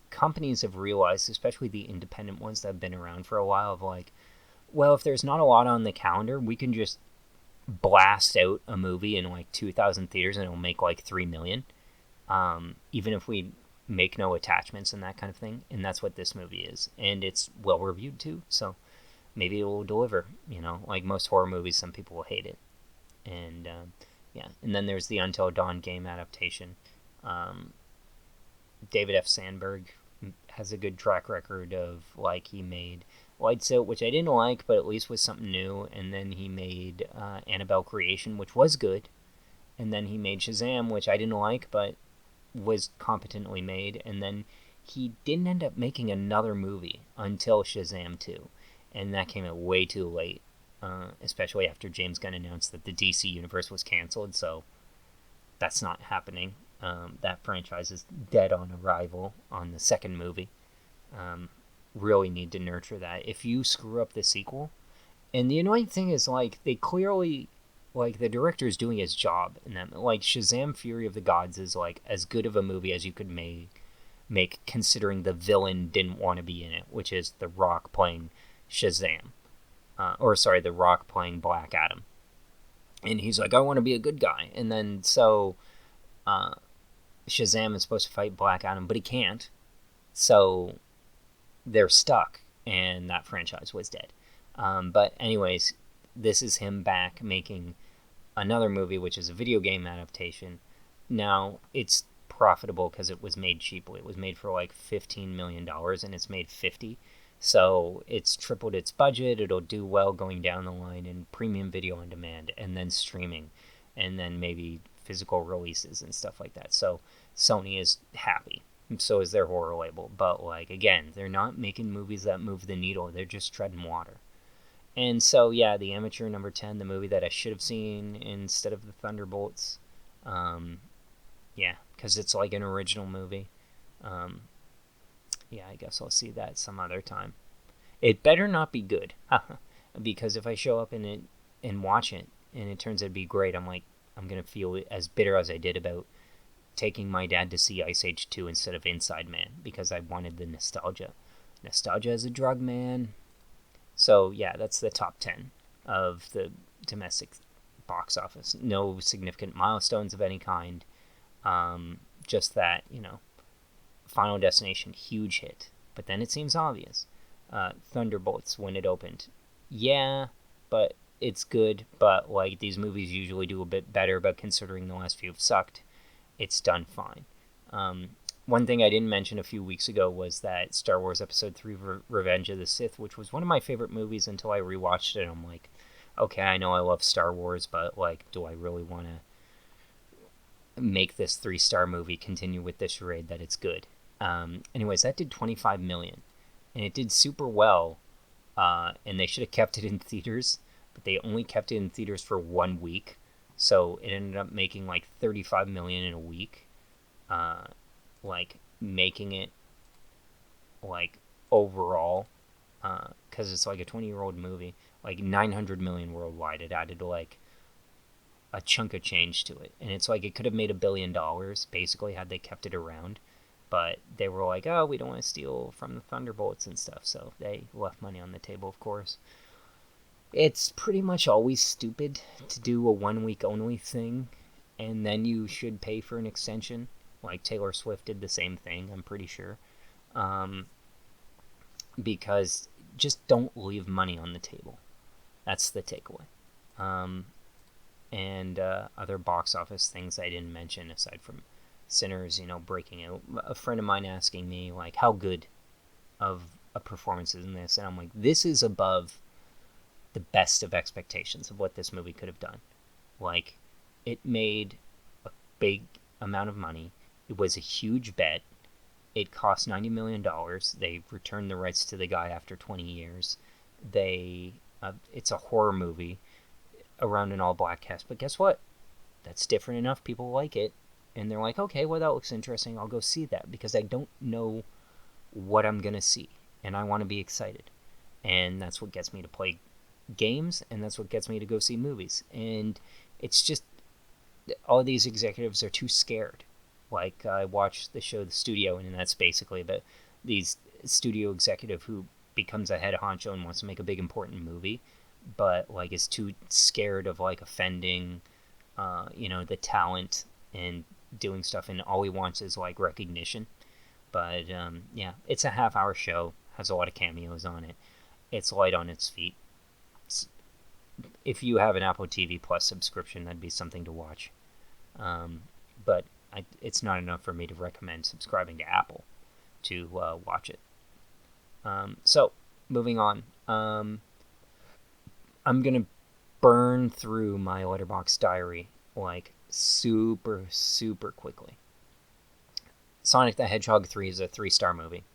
[SPEAKER 1] companies have realized, especially the independent ones that have been around for a while, of like, well, if there's not a lot on the calendar, we can just blast out a movie in like 2,000 theaters and it'll make like $3 million, even if we make no attachments and that kind of thing. And that's what this movie is, and it's well reviewed too, so maybe it will deliver. Like most horror movies, some people will hate it. And and then there's the Until Dawn game adaptation. David F. Sandberg has a good track record of, like, he made Lights Out, which I didn't like, but at least was something new. And then he made Annabelle Creation, which was good. And then he made Shazam, which I didn't like, but was competently made. And then he didn't end up making another movie until Shazam 2. And that came out way too late, especially after James Gunn announced that the DC universe was canceled. So that's not happening. That franchise is dead on arrival on the second movie. Really need to nurture that. If you screw up the sequel, and the annoying thing is, like, they clearly, like, the director is doing his job, and then, like, Shazam: Fury of the Gods is like as good of a movie as you could make considering the villain didn't want to be in it, which is The Rock playing Shazam, The Rock playing Black Adam, and he's like, I want to be a good guy, and then so Shazam is supposed to fight Black Adam, but he can't, so they're stuck, and that franchise was dead. But anyways, this is him back making another movie, which is a video game adaptation. Now, it's profitable because it was made cheaply. It was made for like $15 million, and it's made 50. So it's tripled its budget. It'll do well going down the line in premium video on demand, and then streaming, and then maybe physical releases and stuff like that. So Sony is happy. So is their horror label. But, like, again, they're not making movies that move the needle. They're just treading water. And so, yeah, The Amateur, number 10, the movie that I should have seen instead of The Thunderbolts. Yeah, because it's like an original movie. Um, yeah, I guess I'll see that some other time. It better not be good, because if I show up in it and watch it and it turns out to be great, I'm gonna feel as bitter as I did about taking my dad to see Ice Age 2 instead of Inside Man because I wanted the nostalgia. Nostalgia is a drug, man. So yeah, that's the top 10 of the domestic box office. No significant milestones of any kind. Just that, Final Destination, huge hit. But then it seems obvious. Thunderbolts, when it opened. Yeah, but it's good, but like these movies usually do a bit better, but considering the last few have sucked, it's done fine. One thing I didn't mention a few weeks ago was that Star Wars Episode 3 Revenge of the Sith, which was one of my favorite movies until I rewatched it. I'm like, okay, I know I love Star Wars, but like, do I really want to make this 3-star movie continue with this charade that it's good? Anyways, that did 25 million, and it did super well, and they should have kept it in theaters, but they only kept it in theaters for 1 week, so it ended up making like 35 million in a week, like making it like overall, because it's like a 20-year-old movie, like 900 million worldwide. It added like a chunk of change to it, and it's like it could have made $1 billion basically had they kept it around, but they were like, oh, we don't want to steal from the Thunderbolts and stuff, so they left money on the table, of course. It's pretty much always stupid to do a 1 week only thing, and then you should pay for an extension. Like Taylor Swift did the same thing, I'm pretty sure. Because just don't leave money on the table. That's the takeaway. And other box office things I didn't mention aside from Sinners, breaking out. A friend of mine asking me, like, how good of a performance is in this? And I'm like, this is above the best of expectations of what this movie could have done. Like, it made a big amount of money. It was a huge bet. It cost $90 million. They returned the rights to the guy after 20 years. It's a horror movie around an all-black cast. But guess what? That's different enough. People like it. And they're like, okay, well, that looks interesting. I'll go see that because I don't know what I'm going to see. And I want to be excited. And that's what gets me to play games. And that's what gets me to go see movies. And it's just all these executives are too scared. Like, I watched the show The Studio, and that's basically about these studio executive who becomes a head honcho and wants to make a big, important movie, but, like, is too scared of, like, offending, the talent and doing stuff, and all he wants is, like, recognition. But, yeah, it's a half-hour show, has a lot of cameos on it. It's light on its feet. If you have an Apple TV Plus subscription, that'd be something to watch. But it's not enough for me to recommend subscribing to Apple to watch it. So, moving on. I'm going to burn through my Letterboxd diary, like, super, super quickly. Sonic the Hedgehog 3 is a 3-star movie.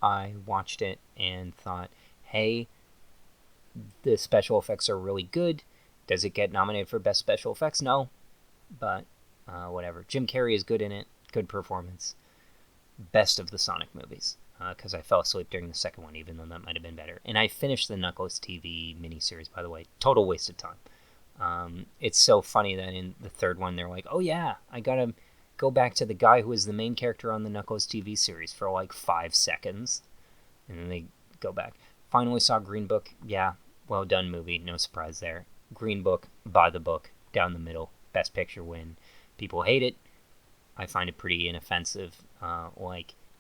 [SPEAKER 1] I watched it and thought, hey, the special effects are really good. Does it get nominated for Best Special Effects? No. But whatever. Jim Carrey is good in it. Good performance. Best of the Sonic movies. Because I fell asleep during the second one, even though that might have been better. And I finished the Knuckles TV miniseries, by the way. Total waste of time. It's so funny that in the third one, they're like, oh yeah, I gotta go back to the guy who was the main character on the Knuckles TV series for like 5 seconds. And then they go back. Finally saw Green Book. Yeah, well done movie. No surprise there. Green Book, buy the book. Down the middle. Best Picture win. People hate it. I find it pretty inoffensive.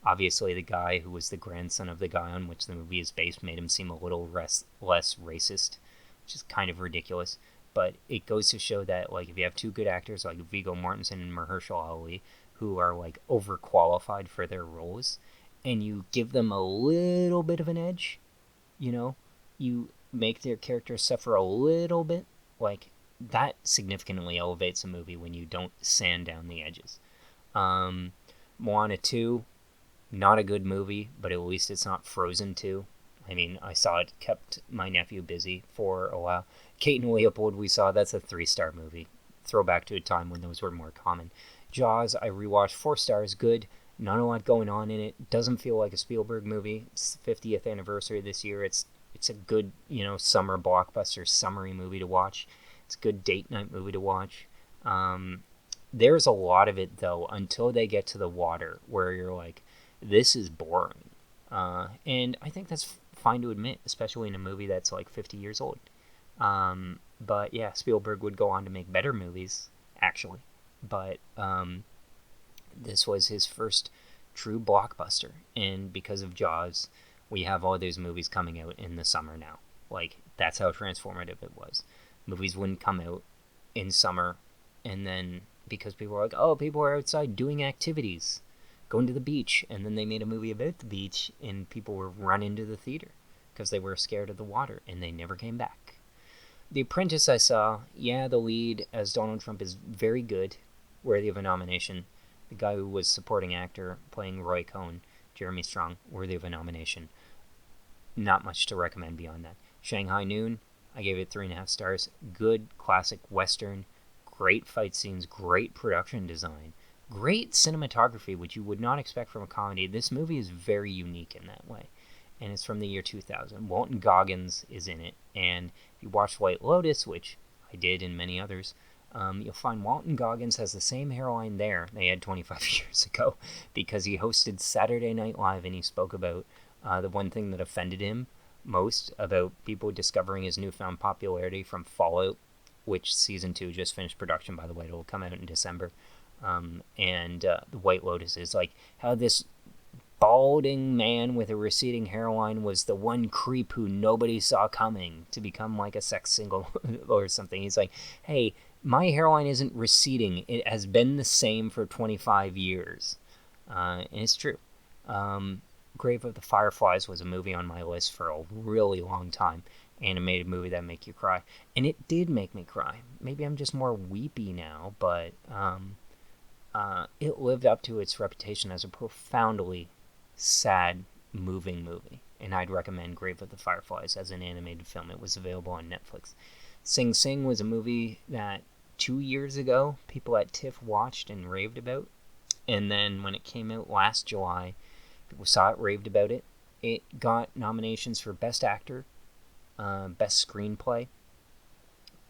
[SPEAKER 1] Obviously the guy who was the grandson of the guy on which the movie is based made him seem a little less racist, which is kind of ridiculous. But it goes to show that, like, if you have two good actors like Viggo Mortensen and Mahershala Ali, who are, like, overqualified for their roles, and you give them a little bit of an edge, you make their characters suffer a little bit, like, that significantly elevates a movie when you don't sand down the edges. Moana 2, not a good movie, but at least it's not Frozen 2. I mean, I saw it, kept my nephew busy for a while. Kate and Leopold, we saw, that's a 3-star movie. Throwback to a time when those were more common. Jaws, I rewatched, 4 stars, good. Not a lot going on in it. Doesn't feel like a Spielberg movie. It's 50th anniversary this year. It's a good, summer blockbuster, summery movie to watch. It's a good date night movie to watch. There's a lot of it, though, until they get to the water, where you're like, this is boring. And I think that's fine to admit, especially in a movie that's like 50 years old. But yeah, Spielberg would go on to make better movies, actually. But this was his first true blockbuster. And because of Jaws, we have all those movies coming out in the summer now. Like, that's how transformative it was. Movies wouldn't come out in summer, and then because people were like, oh, people are outside doing activities, going to the beach, and then they made a movie about the beach, and people were running to the theater because they were scared of the water, and they never came back. The Apprentice I saw, yeah, the lead as Donald Trump is very good, worthy of a nomination. The guy who was supporting actor playing Roy Cohn, Jeremy Strong, worthy of a nomination. Not much to recommend beyond that. Shanghai Noon, I gave it 3.5 stars. Good classic Western, great fight scenes, great production design, great cinematography, which you would not expect from a comedy. This movie is very unique in that way, and it's from the year 2000. Walton Goggins is in it, and if you watch White Lotus, which I did and many others, you'll find Walton Goggins has the same hairline there they had 25 years ago, because he hosted Saturday Night Live, and he spoke about the one thing that offended him most about people discovering his newfound popularity from Fallout, which season 2 just finished production, by the way. It'll come out in December. And the White Lotus is like how this balding man with a receding hairline was the one creep who nobody saw coming to become like a sex symbol or something. He's like, hey, my hairline isn't receding. It has been the same for 25 years. And it's true. Grave of the Fireflies was a movie on my list for a really long time. Animated movie that make you cry, and it did make me cry. Maybe I'm just more weepy now, but it lived up to its reputation as a profoundly sad, moving movie, and I'd recommend Grave of the Fireflies as an animated film. It was available on Netflix. Sing Sing was a movie that 2 years ago people at TIFF watched and raved about, and then when it came out last July, people saw it, raved about it. It got nominations for Best Actor, Best Screenplay,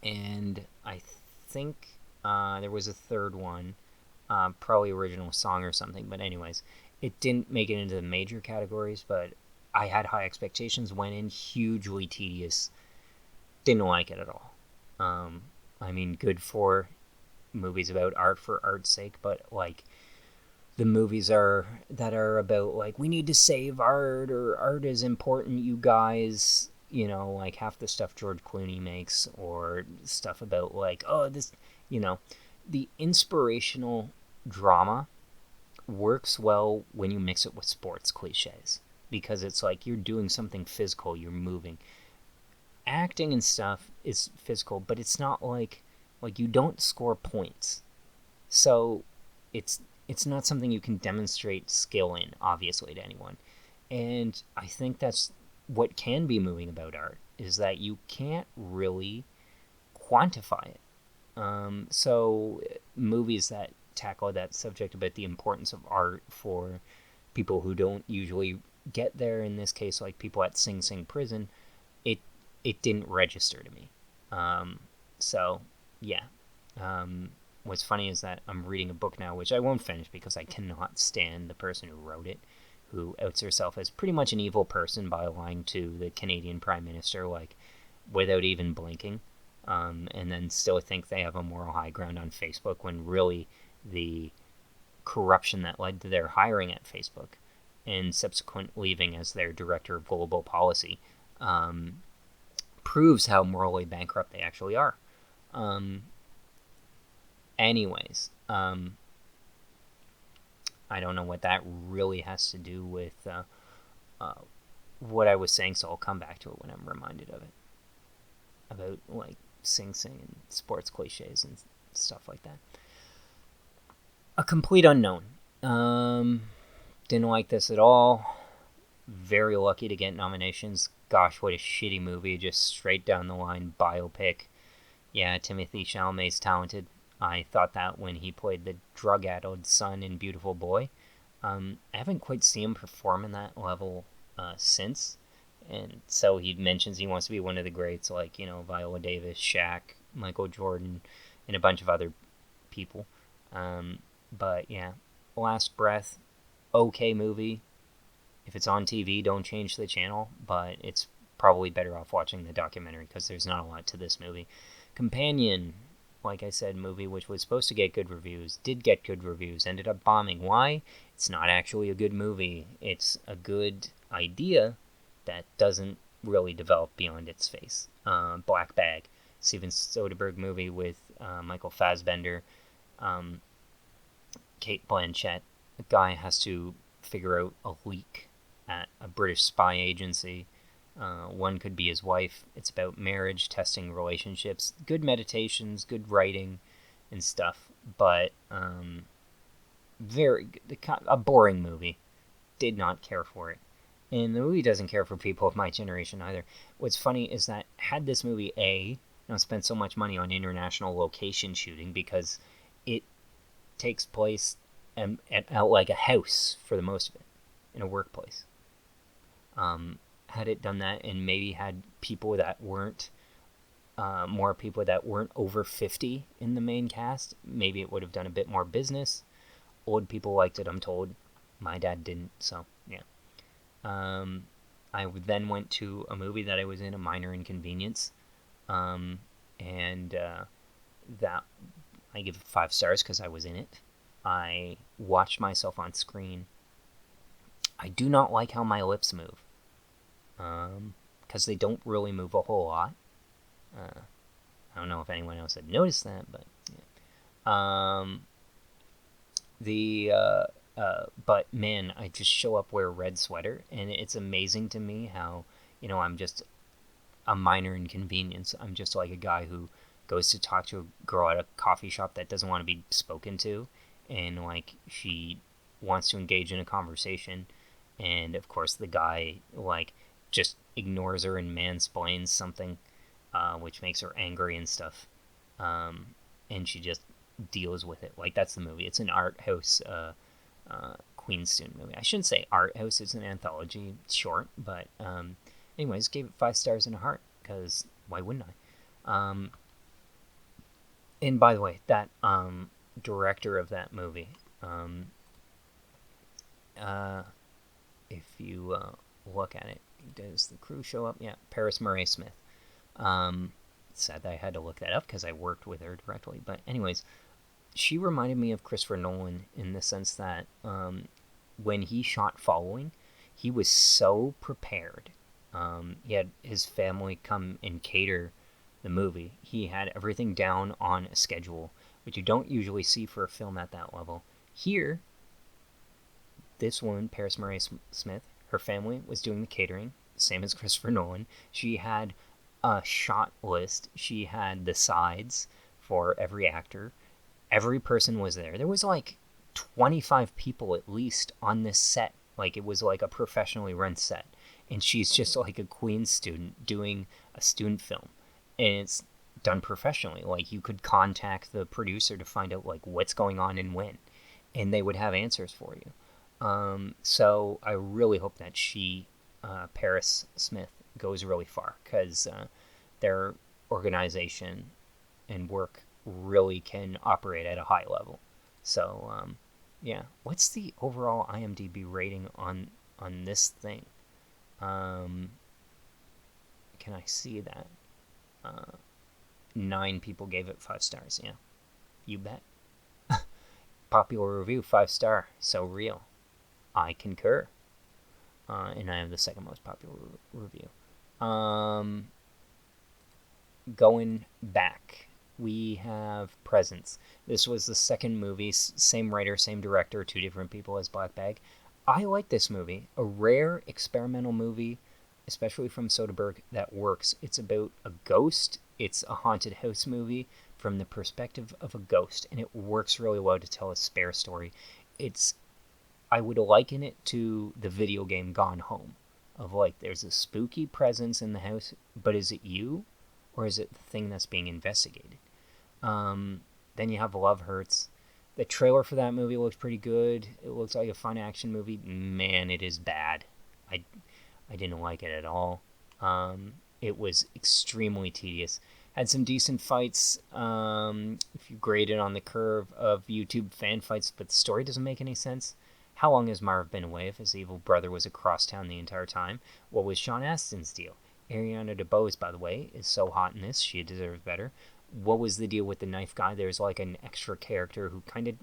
[SPEAKER 1] and I think there was a third one, probably Original Song or something, but anyways, it didn't make it into the major categories, but I had high expectations, went in hugely tedious, didn't like it at all. I mean, good for movies about art for art's sake, but like the movies that are about like, we need to save art, or art is important, you guys, like half the stuff George Clooney makes, or stuff about like, oh, this, the inspirational drama works well when you mix it with sports cliches, because it's like you're doing something physical, you're moving. Acting and stuff is physical, but it's not like you don't score points, so it's not something you can demonstrate skill in, obviously, to anyone. And I think that's what can be moving about art, is that you can't really quantify it. So movies that tackle that subject about the importance of art for people who don't usually get there, in this case, like people at Sing Sing Prison, it didn't register to me. So, yeah. What's funny is that I'm reading a book now, which I won't finish because I cannot stand the person who wrote it, who outs herself as pretty much an evil person by lying to the Canadian Prime Minister, like, without even blinking, and then still think they have a moral high ground on Facebook, when really the corruption that led to their hiring at Facebook and subsequent leaving as their director of global policy proves how morally bankrupt they actually are. Anyways, I don't know what that really has to do with what I was saying, so I'll come back to it when I'm reminded of it. About, like, Sing Sing and sports cliches and stuff like that. A Complete Unknown. Didn't like this at all. very lucky to get nominations. Gosh, what a shitty movie, just straight down the line biopic. Yeah, Timothy Chalamet's talented. I thought that when he played the drug-addled son in Beautiful Boy. I haven't quite seen him perform in that level since. And so he mentions he wants to be one of the greats, like, Viola Davis, Shaq, Michael Jordan, and a bunch of other people. But yeah, Last Breath, okay movie. If it's on TV, don't change the channel, but it's probably better off watching the documentary because there's not a lot to this movie. Companion, like I said, movie which was supposed to get good reviews, did get good reviews, ended up bombing. Why? It's not actually a good movie. It's a good idea that doesn't really develop beyond its face. Black Bag, Steven Soderbergh movie with Michael Fassbender, Kate Blanchett. A guy has to figure out a leak at a British spy agency. One could be his wife. It's about marriage, testing relationships, good meditations, good writing, and stuff. But a boring movie. Did not care for it. And the movie doesn't care for people of my generation either. What's funny is that had this movie spent so much money on international location shooting because it takes place at like a house for the most of it, in a workplace. Had it done that and maybe had people that weren't more people that weren't over 50 in the main cast, maybe it would have done a bit more business. Old people liked it, I'm told. My dad didn't, so yeah. I then went to a movie that I was in, A Minor Inconvenience, and that I give it 5 stars because I was in it. I watched myself on screen. I do not like how my lips move, because they don't really move a whole lot. I don't know if anyone else had noticed that, but yeah. But man, I just show up wear a red sweater, and it's amazing to me how, I'm just a minor inconvenience. I'm just like a guy who goes to talk to a girl at a coffee shop that doesn't want to be spoken to, and like she wants to engage in a conversation, and of course the guy like just ignores her and mansplains something, which makes her angry and stuff, and she just deals with it. Like, that's the movie. It's an art house Queen student movie. I shouldn't say art house, it's an anthology short, but anyways, gave it 5 stars and a heart, because why wouldn't I? And by the way, that director of that movie, if you look at it, does the crew show up? Yeah, Paris Murray Smith. Sad that I had to look that up because I worked with her directly, but anyways, she reminded me of Christopher Nolan in the sense that when he shot Following, he was so prepared. He had his family come and cater the movie. He had everything down on a schedule, which you don't usually see for a film at that level. Here, this woman, Paris Murray Smith, her family was doing the catering, same as Christopher Nolan. She had a shot list. She had the sides for every actor. Every person was there. There was like 25 people at least on this set. Like, it was like a professionally run set. And she's just like a Queen student doing a student film. And it's done professionally. Like, you could contact the producer to find out like what's going on and when. And they would have answers for you. So I really hope that Paris Smith, goes really far. Because their organization and work really can operate at a high level. So yeah, what's the overall IMDb rating on this thing? Can I see that? 9 people gave it 5 stars. Yeah, you bet. Popular review, 5 star. So real. I concur. And I have the second most popular review. Going back, we have Presence. This was the second movie, same writer, same director, 2 different people as Black Bag. I like this movie. A rare experimental movie, especially from Soderbergh, that works. It's about a ghost. It's a haunted house movie from the perspective of a ghost, and it works really well to tell a spare story. I would liken it to the video game Gone Home, of like there's a spooky presence in the house, but is it you, or is it the thing that's being investigated? Then you have Love Hurts. The trailer for that movie looks pretty good. It looks like a fun action movie. Man, it is bad. I I didn't like it at all. It was extremely tedious. Had some decent fights, if you grade it on the curve of YouTube fan fights, but the story doesn't make any sense. How long has Marv been away if his evil brother was across town the entire time? What was Sean Astin's deal? Ariana DeBose, by the way, is so hot in this, she deserves better. What was the deal with the knife guy? There's like an extra character who kind of,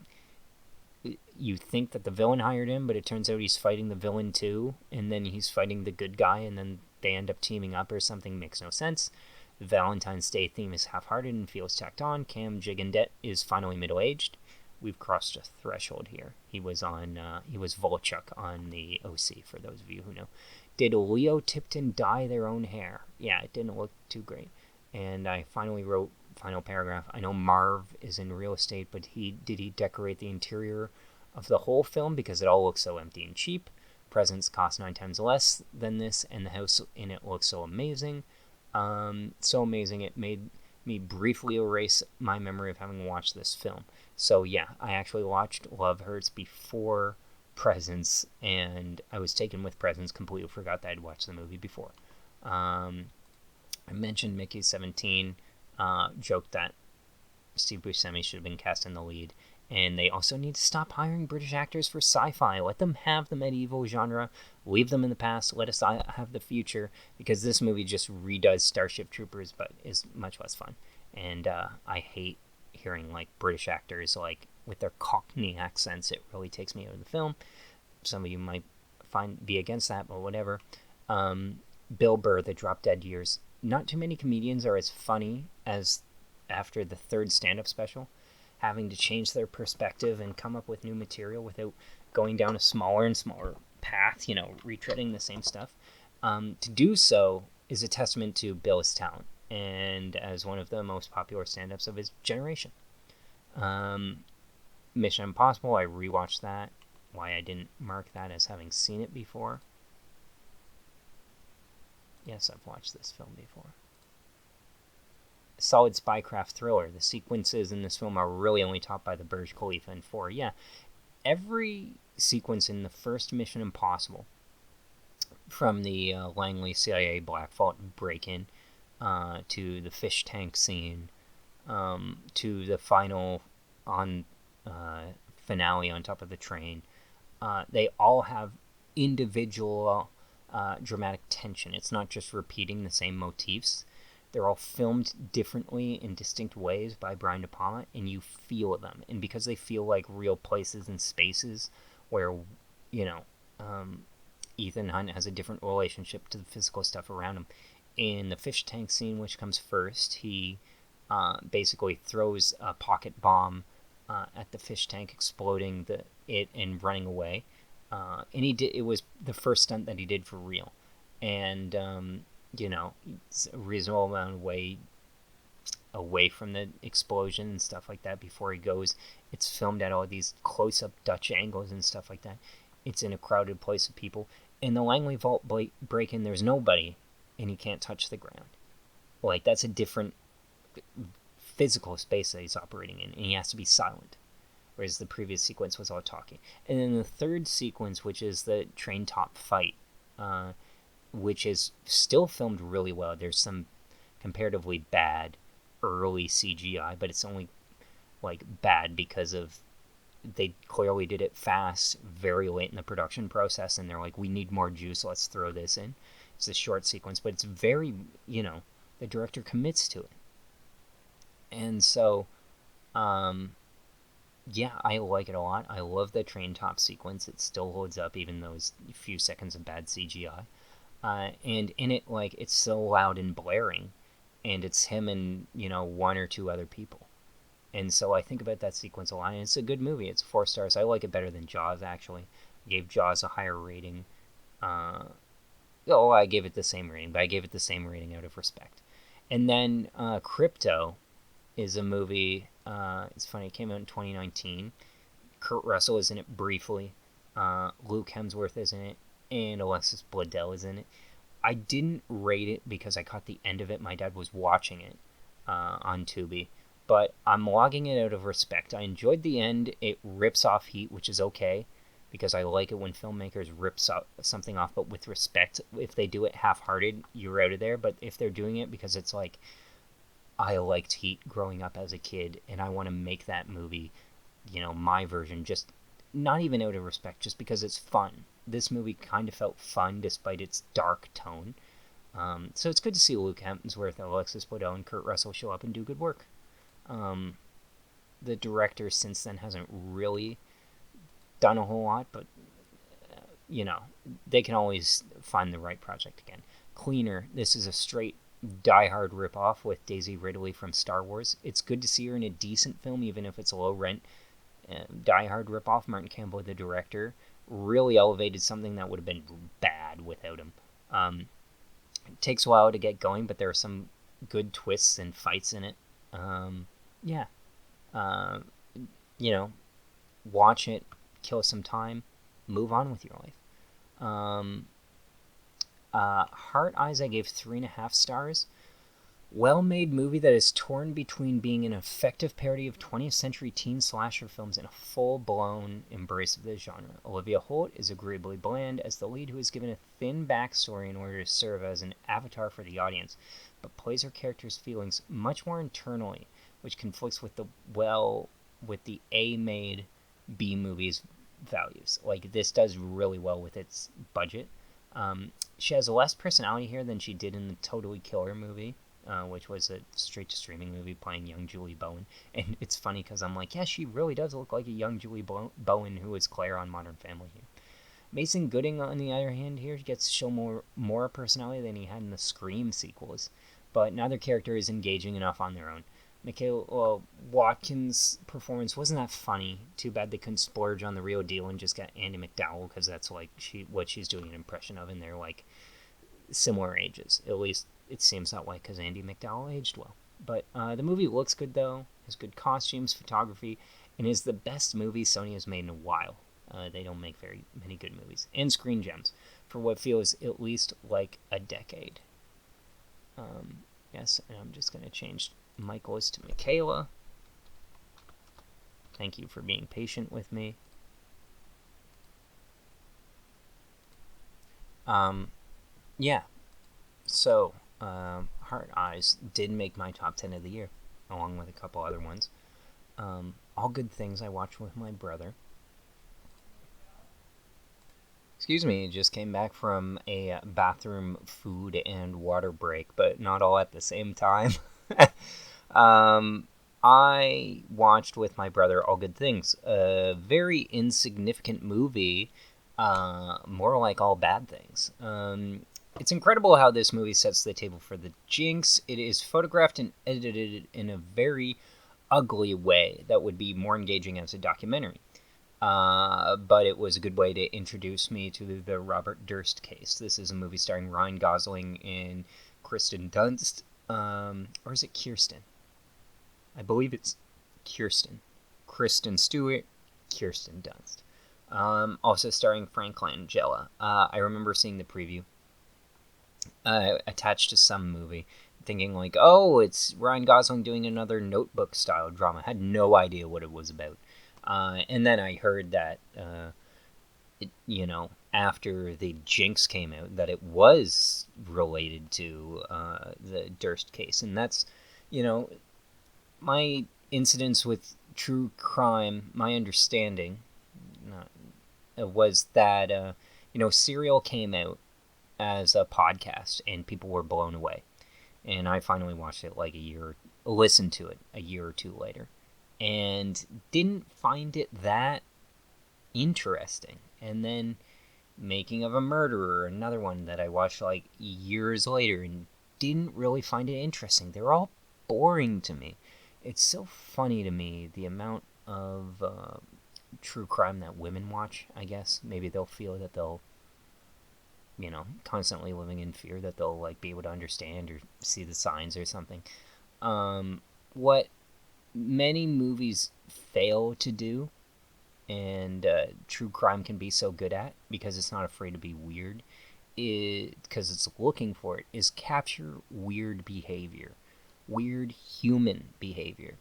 [SPEAKER 1] you think that the villain hired him, but it turns out he's fighting the villain too, and then he's fighting the good guy, and then they end up teaming up or something. Makes no sense. The Valentine's Day theme is half-hearted and feels tacked on. Cam Gigandet is finally middle-aged. We've crossed a threshold here. He was Volchuk on the OC, for those of you who know. Did Leo Tipton dye their own hair? Yeah, it didn't look too great. And I finally wrote final paragraph. I know Marv is in real estate, but did he decorate the interior of the whole film? Because it all looks so empty and cheap. Presents cost 9 times less than this, and the house in it looks so amazing. So amazing it made me briefly erase my memory of having watched this film. So yeah, I actually watched Love Hurts before Presents, and I was taken with Presents, completely forgot that I'd watched the movie before. I mentioned Mickey 17, joked that Steve Buscemi should have been cast in the lead, and they also need to stop hiring British actors for sci-fi. Let them have the medieval genre, leave them in the past, let us have the future, because this movie just redoes Starship Troopers, but is much less fun. And I hate hearing like British actors like with their Cockney accents. It really takes me out of the film. Some of you might be against that, but whatever. Bill Burr, The Drop Dead Years. Not too many comedians are as funny as after the third stand-up special, having to change their perspective and come up with new material without going down a smaller and smaller path, retreading the same stuff. To do so is a testament to Bill's talent, and as one of the most popular stand-ups of his generation. Mission Impossible, I rewatched that. Why I didn't mark that as having seen it before. Yes, I've watched this film before. Solid spycraft thriller. The sequences in this film are really only topped by the Burj Khalifa in 4. Yeah, every sequence in the first Mission Impossible, from the Langley CIA Black Vault break-in, to the fish tank scene, to the final finale on top of the train, they all have individual dramatic tension. It's not just repeating the same motifs. They're all filmed differently in distinct ways by Brian De Palma, and you feel them. And because they feel like real places and spaces where, Ethan Hunt has a different relationship to the physical stuff around him. In the fish tank scene, which comes first, he basically throws a pocket bomb at the fish tank, exploding it and running away. And it was the first stunt that he did for real. And, it's a reasonable amount of way away from the explosion and stuff like that before he goes. It's filmed at all these close-up Dutch angles and stuff like that. It's in a crowded place of people. In the Langley Vault break-in, there's nobody, and he can't touch the ground. Like, that's a different physical space that he's operating in, and he has to be silent. Whereas the previous sequence was all talking. And then the third sequence, which is the train top fight, which is still filmed really well. There's some comparatively bad early CGI, but it's only like bad because of they clearly did it fast, very late in the production process, and they're like, we need more juice, let's throw this in. It's a short sequence, but it's very, the director commits to it. And so, yeah, I like it a lot. I love the train top sequence. It still holds up, even those few seconds of bad CGI. And in it, like, it's so loud and blaring, and it's him and, one or two other people. And so I think about that sequence a lot, and it's a good movie. It's 4 stars. I like it better than Jaws, actually. I gave Jaws a higher rating. I gave it the same rating, but I gave it the same rating out of respect. And then Crypto is a movie, it's funny, it came out in 2019. Kurt Russell is in it briefly. Luke Hemsworth is in it, and Alexis Bledel is in it. I didn't rate it because I caught the end of it. My dad was watching it on Tubi, but I'm logging it out of respect. I enjoyed the end. It rips off Heat, which is okay, because I like it when filmmakers rip something off, but with respect. If they do it half-hearted, you're out of there. But if they're doing it because it's like, I liked Heat growing up as a kid, and I want to make that movie, my version, just not even out of respect, just because it's fun. This movie kind of felt fun despite its dark tone. So it's good to see Luke Hemsworth, Alexis Bledel, and Kurt Russell show up and do good work. The director since then hasn't really done a whole lot, but they can always find the right project again. Cleaner, this is a straight Die Hard ripoff with Daisy Ridley from Star Wars. It's good to see her in a decent film, even if it's a low rent Die Hard ripoff. Martin Campbell, the director, really elevated something that would have been bad without him. It takes a while to get going, but there are some good twists and fights in it. Yeah. Watch it, kill some time, move on with your life. Heart Eyes I gave 3.5 stars. Well-made movie that is torn between being an effective parody of 20th century teen slasher films and a full-blown embrace of the genre. Olivia Holt is agreeably bland as the lead, who is given a thin backstory in order to serve as an avatar for the audience, but plays her character's feelings much more internally, which conflicts with the A-made B-movie's values. Like, this does really well with its budget. She has less personality here than she did in the Totally Killer movie, which was a straight-to-streaming movie playing young Julie Bowen. And it's funny because I'm like, yeah, she really does look like a young Julie Bowen, who is Claire on Modern Family here. Mason Gooding, on the other hand, here gets to show more personality than he had in the Scream sequels, but neither character is engaging enough on their own. Michaela Watkins' performance wasn't that funny. Too bad they couldn't splurge on the real deal and just got Andie MacDowell, because that's like what she's doing an impression of, and they're like similar ages. At least it seems that way, because Andie MacDowell aged well. But the movie looks good, though. Has good costumes, photography, and is the best movie Sony has made in a while. They don't make very many good movies. And Screen Gems for what feels at least like a decade. Yes, and I'm just going to change Michael's to Michaela. Thank you for being patient with me. Yeah. So, Heart Eyes did make my top 10 of the year, along with a couple other ones. All good things I watched with my brother. Excuse me, just came back from a bathroom, food, and water break, but not all at the same time. I watched with my brother All Good Things, a very insignificant movie, more like All Bad Things. It's incredible how this movie sets the table for the Jinx. It is photographed and edited in a very ugly way that would be more engaging as a documentary. But it was a good way to introduce me to the Robert Durst case. This is a movie starring Ryan Gosling and Kristen Dunst. Or is it Kirsten? I believe it's Kirsten. Kristen Stewart, Kirsten Dunst. Also starring Frank Langella. I remember seeing the preview attached to some movie, thinking like, oh, it's Ryan Gosling doing another Notebook-style drama. I had no idea what it was about. And then I heard that, after the Jinx came out, that it was related to the Durst case. And that's, my incidents with true crime, my understanding was that, Serial came out as a podcast and people were blown away. And I finally watched it listened to it a year or two later. And didn't find it that interesting. And then Making of a Murderer, another one that I watched years later and didn't really find it interesting. They're all boring to me. It's so funny to me, the amount of true crime that women watch, I guess. Maybe they'll feel that they'll, constantly living in fear that they'll be able to understand or see the signs or something. What many movies fail to do, and true crime can be so good at, because it's not afraid to be weird, because it's looking for it, is capture weird behavior, weird human behavior.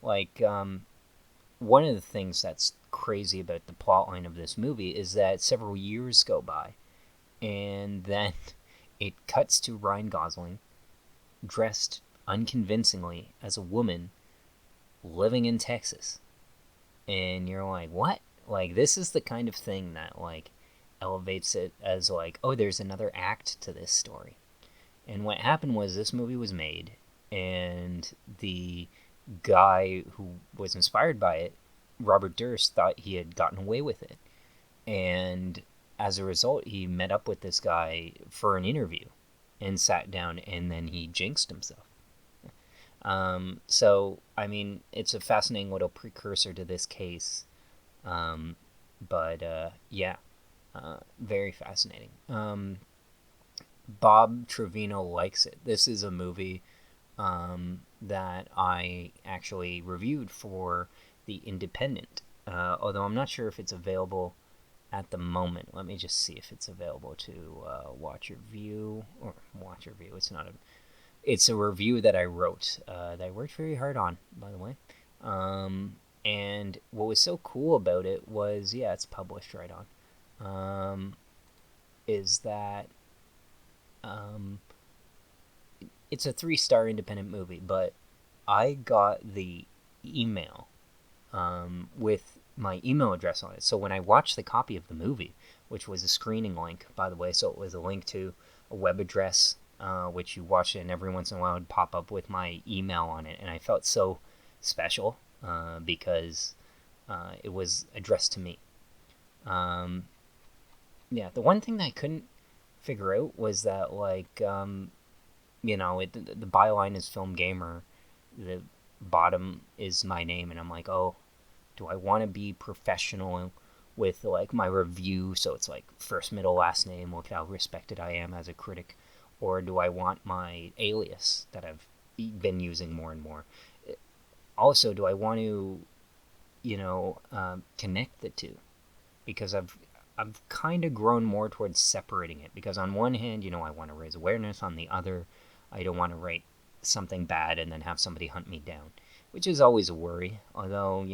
[SPEAKER 1] Like, one of the things that's crazy about the plotline of this movie is that several years go by, and then it cuts to Ryan Gosling dressed unconvincingly as a woman living in Texas. And you're like, what? Like, this is the kind of thing that, like, elevates it as, like, oh, there's another act to this story. And what happened was this movie was made, and the guy who was inspired by it, Robert Durst, thought he had gotten away with it. And as a result, he met up with this guy for an interview and sat down, and then he jinxed himself. So, I mean, it's a fascinating little precursor to this case. Yeah, very fascinating. Bob Trevino likes it. This is a movie that I actually reviewed for The Independent, although I'm not sure if it's available at the moment. Let me just see if it's available to watch or view. It's a review that I wrote, that I worked very hard on, by the way. And what was so cool about it was, yeah, it's published right on, is that it's a 3-star independent movie, but I got the email with my email address on it. So when I watched the copy of the movie, which was a screening link, by the way, so it was a link to a web address, which you watch it, and every once in a while it would pop up with my email on it, and I felt so special because it was addressed to me. Yeah, the one thing that I couldn't figure out was that, like, the byline is FilmGamer, the bottom is my name, and I'm like, oh, do I want to be professional with, like, my review, so it's like first, middle, last name, look how respected I am as a critic, or do I want my alias that I've been using more and more? Also, do I want to, connect the two? Because I've kind of grown more towards separating it, because on one hand, I want to raise awareness. On the other, I don't want to write something bad and then have somebody hunt me down, which is always a worry. Although,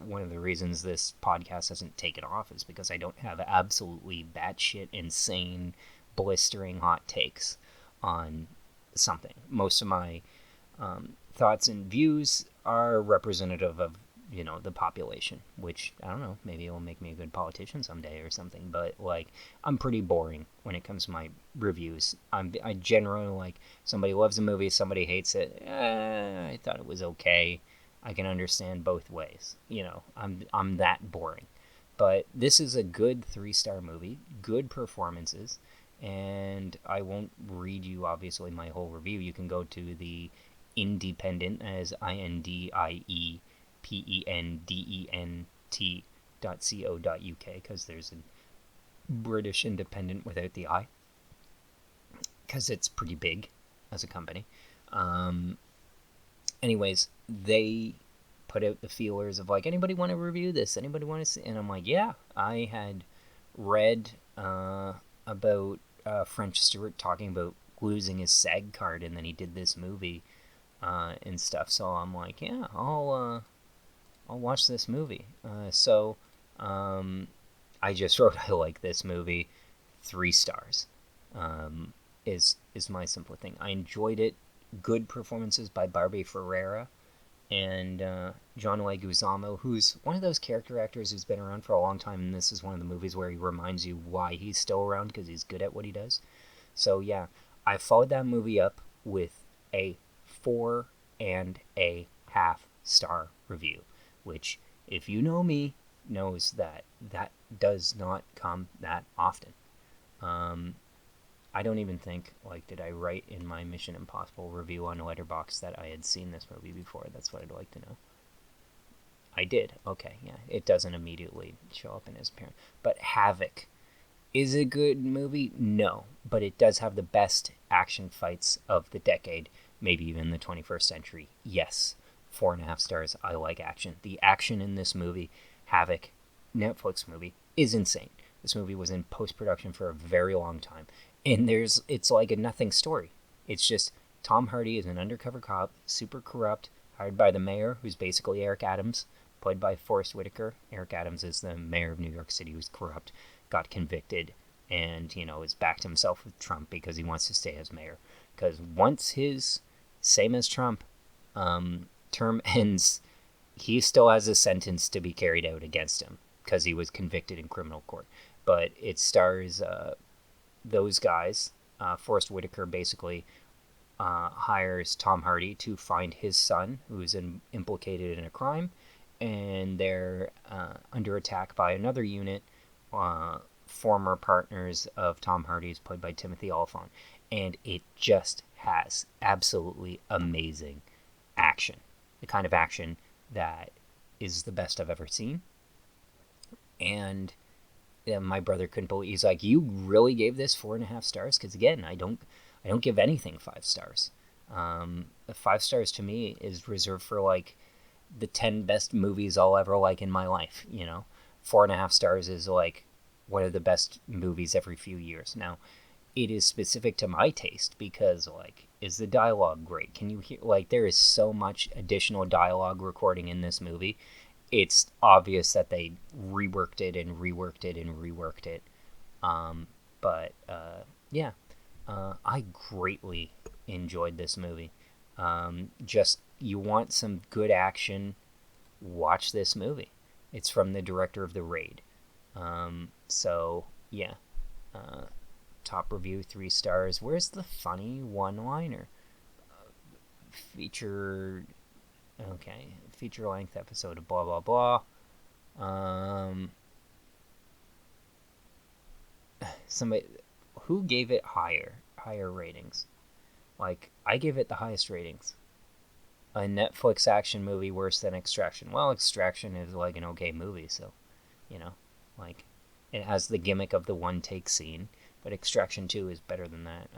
[SPEAKER 1] one of the reasons this podcast hasn't taken off is because I don't have absolutely batshit insane, blistering hot takes on something. Most of my thoughts and views are representative of the population, which, I don't know, maybe it will make me a good politician someday or something, but, like, I'm pretty boring when it comes to my reviews. I generally, like, somebody loves a movie, somebody hates it, I thought it was okay, I can understand both ways, I'm that boring. But this is a good 3-star movie, good performances, and I won't read you, obviously, my whole review. You can go to the Independent, as INDIEPENDENT.co.uk, because there's a British Independent without the I, because it's pretty big as a company. Anyways, they put out the feelers of, like, anybody want to review this? Anybody want to see? And I'm like, yeah. I had read about French Stewart talking about losing his SAG card, and then he did this movie and stuff. So I'm like, yeah, I'll watch this movie. So I just wrote, I like this movie, 3 stars. Is my simple thing. I enjoyed it. Good performances by Barbie Ferreira and John Leguizamo, who's one of those character actors who's been around for a long time, and this is one of the movies where he reminds you why he's still around, because he's good at what he does. So yeah, I followed that movie up with a 4.5 star review, which, if you know me, knows that does not come that often. I don't even think, like, did I write in my Mission Impossible review on Letterboxd that I had seen this movie before? That's what I'd like to know. I did. Okay, yeah. It doesn't immediately show up in his appearance. But Havoc. Is it a good movie? No. But it does have the best action fights of the decade, maybe even the 21st century. Yes. 4.5 stars. I like action. The action in this movie Havoc Netflix movie is insane. This movie was in post-production for a very long time. And it's like a nothing story. It's just Tom Hardy is an undercover cop, super corrupt, hired by the mayor, who's basically Eric Adams, played by Forrest Whitaker. Eric Adams is the mayor of New York City who's corrupt, got convicted, and, has backed himself with Trump because he wants to stay as mayor. Because once his, same as Trump, term ends, he still has a sentence to be carried out against him because he was convicted in criminal court. But it stars those guys. Forrest Whitaker basically hires Tom Hardy to find his son, who's implicated in a crime, and they're under attack by another unit, former partners of Tom Hardy's, played by Timothy Olyphant. And it just has absolutely amazing action. The kind of action that is the best I've ever seen. And my brother couldn't believe. He's like, "You really gave this 4.5 stars?" Because again, I don't give anything 5 stars. 5 stars to me is reserved for like the 10 best movies I'll ever like in my life. 4.5 stars is like one of the best movies every few years. Now, it is specific to my taste because, like, is the dialogue great? Can you hear, like, there is so much additional dialogue recording in this movie. It's obvious that they reworked it and reworked it and reworked it. I greatly enjoyed this movie. Just, you want some good action, watch this movie. It's from the director of The Raid. Top review, 3 stars. Where's the funny one-liner? Feature length episode of blah blah blah. Somebody who gave it higher ratings. Like, I give it the highest ratings. A Netflix action movie worse than Extraction. Well, Extraction is like an okay movie, so like, it has the gimmick of the one take scene. But Extraction 2 is better than that.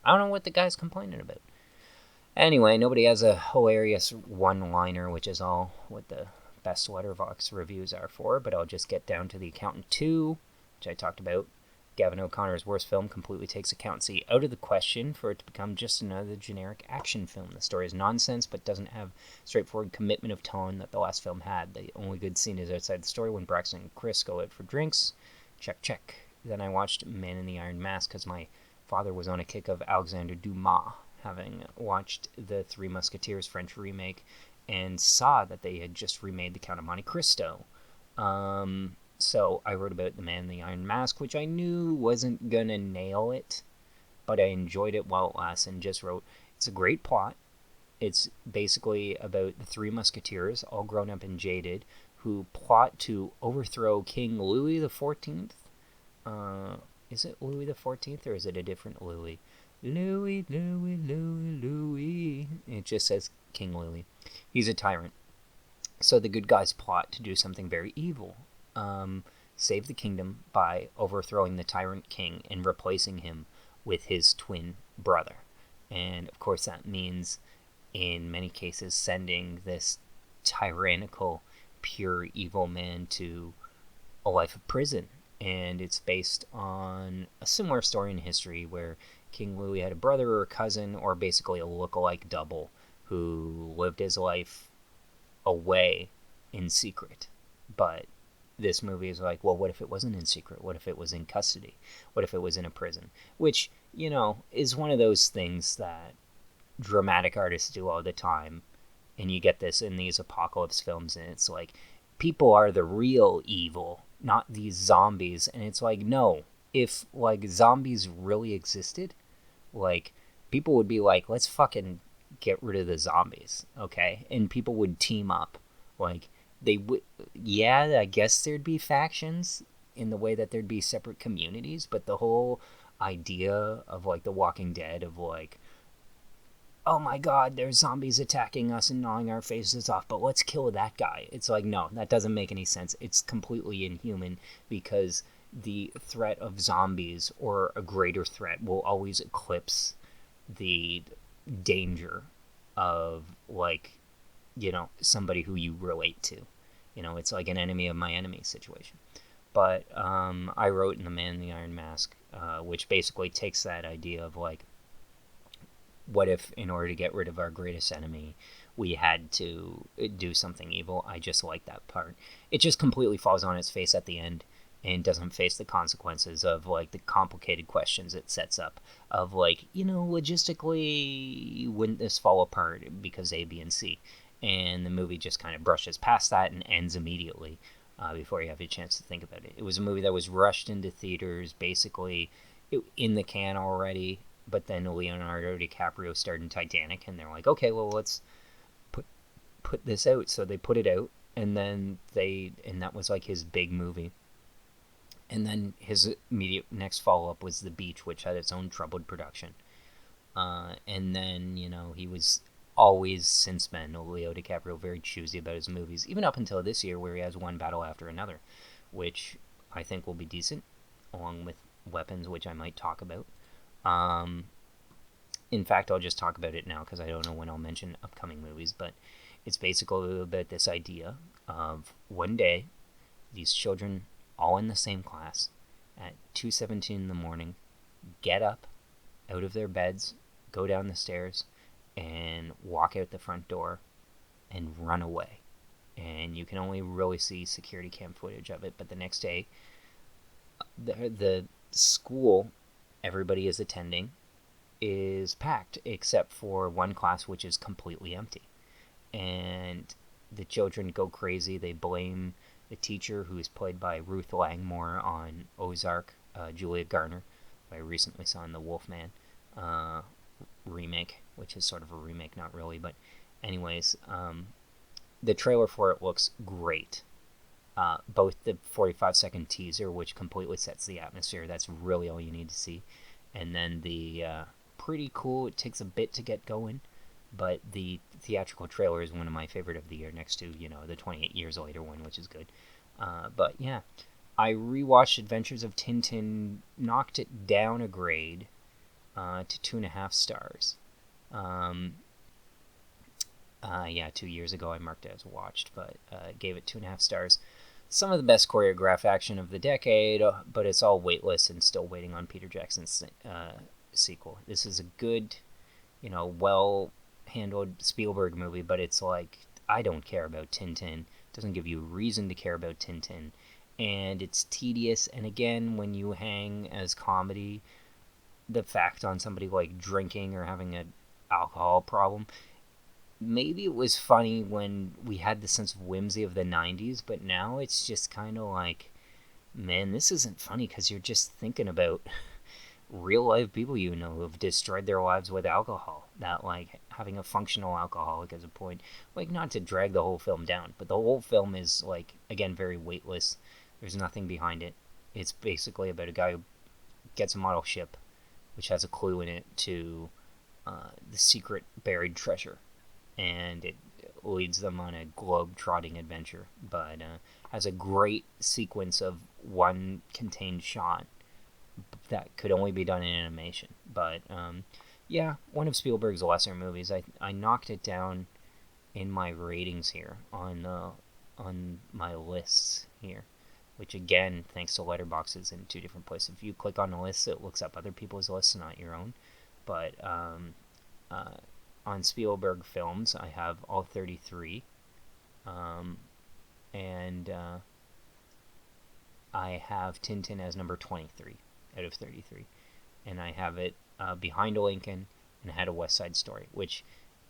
[SPEAKER 1] I don't know what the guy's complaining about. Anyway, nobody has a hilarious one-liner, which is all what the best Letterboxd reviews are for. But I'll just get down to The Accountant 2, which I talked about. Gavin O'Connor's worst film completely takes accountancy out of the question for it to become just another generic action film. The story is nonsense, but doesn't have straightforward commitment of tone that the last film had. The only good scene is outside the story when Braxton and Chris go out for drinks. Check. Then I watched Man in the Iron Mask because my father was on a kick of Alexandre Dumas, having watched the Three Musketeers French remake and saw that they had just remade The Count of Monte Cristo. So I wrote about The Man in the Iron Mask, which I knew wasn't gonna nail it, but I enjoyed it while it lasted, and just wrote, it's a great plot. It's basically about the Three Musketeers, all grown up and jaded, who plot to overthrow King Louis XIV. Is it Louis XIV or is it a different Louis? Louis. It just says King Louis. He's a tyrant. So the good guys plot to do something very evil. Save the kingdom by overthrowing the tyrant king and replacing him with his twin brother. And of course that means, in many cases, sending this tyrannical, pure evil man to a life of prison. And it's based on a similar story in history where King Louis had a brother or a cousin, or basically a look-alike double, who lived his life away in secret. But this movie is like, well, what if it wasn't in secret? What if it was in custody? What if it was in a prison? Which, is one of those things that dramatic artists do all the time. And you get this in these apocalypse films, and it's like, people are the real evil, not these zombies. And it's like, no, if like zombies really existed, like, people would be like, let's fucking get rid of the zombies, okay? And people would team up. Like, they would, yeah, I guess there'd be factions in the way that there'd be separate communities, but the whole idea of like The Walking Dead, of like, oh my god, there's zombies attacking us and gnawing our faces off, but let's kill that guy. It's like, no, that doesn't make any sense. It's completely inhuman, because the threat of zombies, or a greater threat, will always eclipse the danger of, like, somebody who you relate to. It's like an enemy of my enemy situation. But I wrote in The Man in the Iron Mask, which basically takes that idea of like, what if in order to get rid of our greatest enemy, we had to do something evil? I just like that part. It just completely falls on its face at the end and doesn't face the consequences of like the complicated questions it sets up of like, logistically, wouldn't this fall apart because A, B, and C? And the movie just kind of brushes past that and ends immediately before you have a chance to think about it. It was a movie that was rushed into theaters, basically in the can already, but then Leonardo DiCaprio starred in Titanic, and they're like, okay, well, let's put this out. So they put it out, and then and that was like his big movie. And then his immediate next follow up was The Beach, which had its own troubled production. And then, he was always, since then, Leo DiCaprio, very choosy about his movies, even up until this year, where he has one battle after another, which I think will be decent, along with Weapons, which I might talk about. In fact, I'll just talk about it now because I don't know when I'll mention upcoming movies, but it's basically about this idea of one day, these children, all in the same class, at 2:17 in the morning, get up out of their beds, go down the stairs, and walk out the front door and run away. And you can only really see security cam footage of it, but the next day, the school everybody is attending is packed except for one class which is completely empty. And the children go crazy. They blame the teacher, who is played by Ruth Langmore on Ozark, Julia Garner, who I recently saw in the Wolfman remake, which is sort of a remake, not really, but anyways, the trailer for it looks great. Both the 45-second teaser, which completely sets the atmosphere, that's really all you need to see, and then the pretty cool, it takes a bit to get going, but the theatrical trailer is one of my favorite of the year, next to, the 28 Years Later one, which is good. But yeah, I rewatched Adventures of Tintin, knocked it down a grade to 2.5 stars. Yeah, 2 years ago I marked it as watched, but gave it 2.5 stars. Some of the best choreographed action of the decade, but it's all weightless and still waiting on Peter Jackson's sequel. This is a good, well-handled Spielberg movie, but it's like, I don't care about Tintin. It doesn't give you reason to care about Tintin. And it's tedious, and again, when you hang as comedy the fact on somebody like drinking or having an alcohol problem, maybe it was funny when we had the sense of whimsy of the 90s, but now it's just kind of like, man, this isn't funny because you're just thinking about real life people who have destroyed their lives with alcohol. That, like, having a functional alcoholic is a point. Like, not to drag the whole film down, but the whole film is, like, again, very weightless. There's nothing behind it. It's basically about a guy who gets a model ship, which has a clue in it to the secret buried treasure. And it leads them on a globe-trotting adventure, but has a great sequence of one contained shot that could only be done in animation. But yeah, one of Spielberg's lesser movies. I knocked it down in my ratings here on my lists here, which again, thanks to Letterboxd, is in two different places. If you click on the list, it looks up other people's lists, not your own. But on Spielberg films, I have all 33, and I have Tintin as number 23 out of 33, and I have it behind Lincoln and ahead of West Side Story, which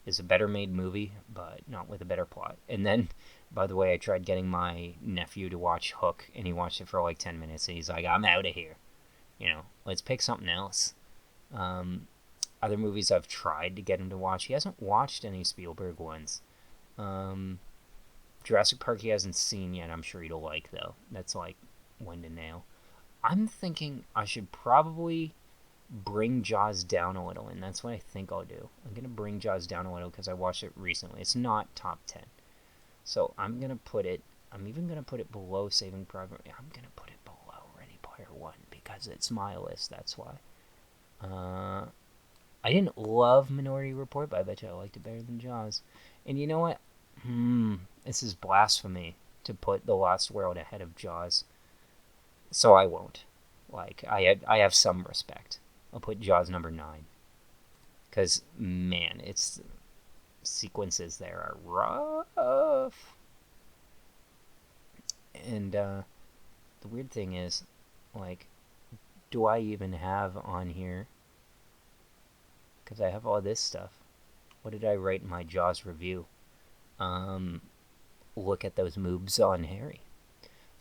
[SPEAKER 1] is a better made movie, but not with a better plot. And then, by the way, I tried getting my nephew to watch Hook, and he watched it for like 10 minutes, and he's like, I'm out of here. Let's pick something else. Other movies I've tried to get him to watch, he hasn't watched any Spielberg ones. Jurassic Park he hasn't seen yet, I'm sure he'll like, though. That's like one to nail. I'm thinking I should probably bring Jaws down a little, and that's what I think I'll do. I'm going to bring Jaws down a little because I watched it recently. It's not top 10. So I'm even going to put it below Saving Private Ryan. I'm going to put it below Ready Player One because it's my list, that's why. I didn't love Minority Report, but I bet you I liked it better than Jaws. And you know what? This is blasphemy. to put The Lost World ahead of Jaws, so I won't. Like, I have some respect. I'll put Jaws number 9. Because, man, its sequences there are rough. And the weird thing is, like, do I even have on here? Because I have all this stuff. What did I write in my Jaws review? Look at those moves on Harry.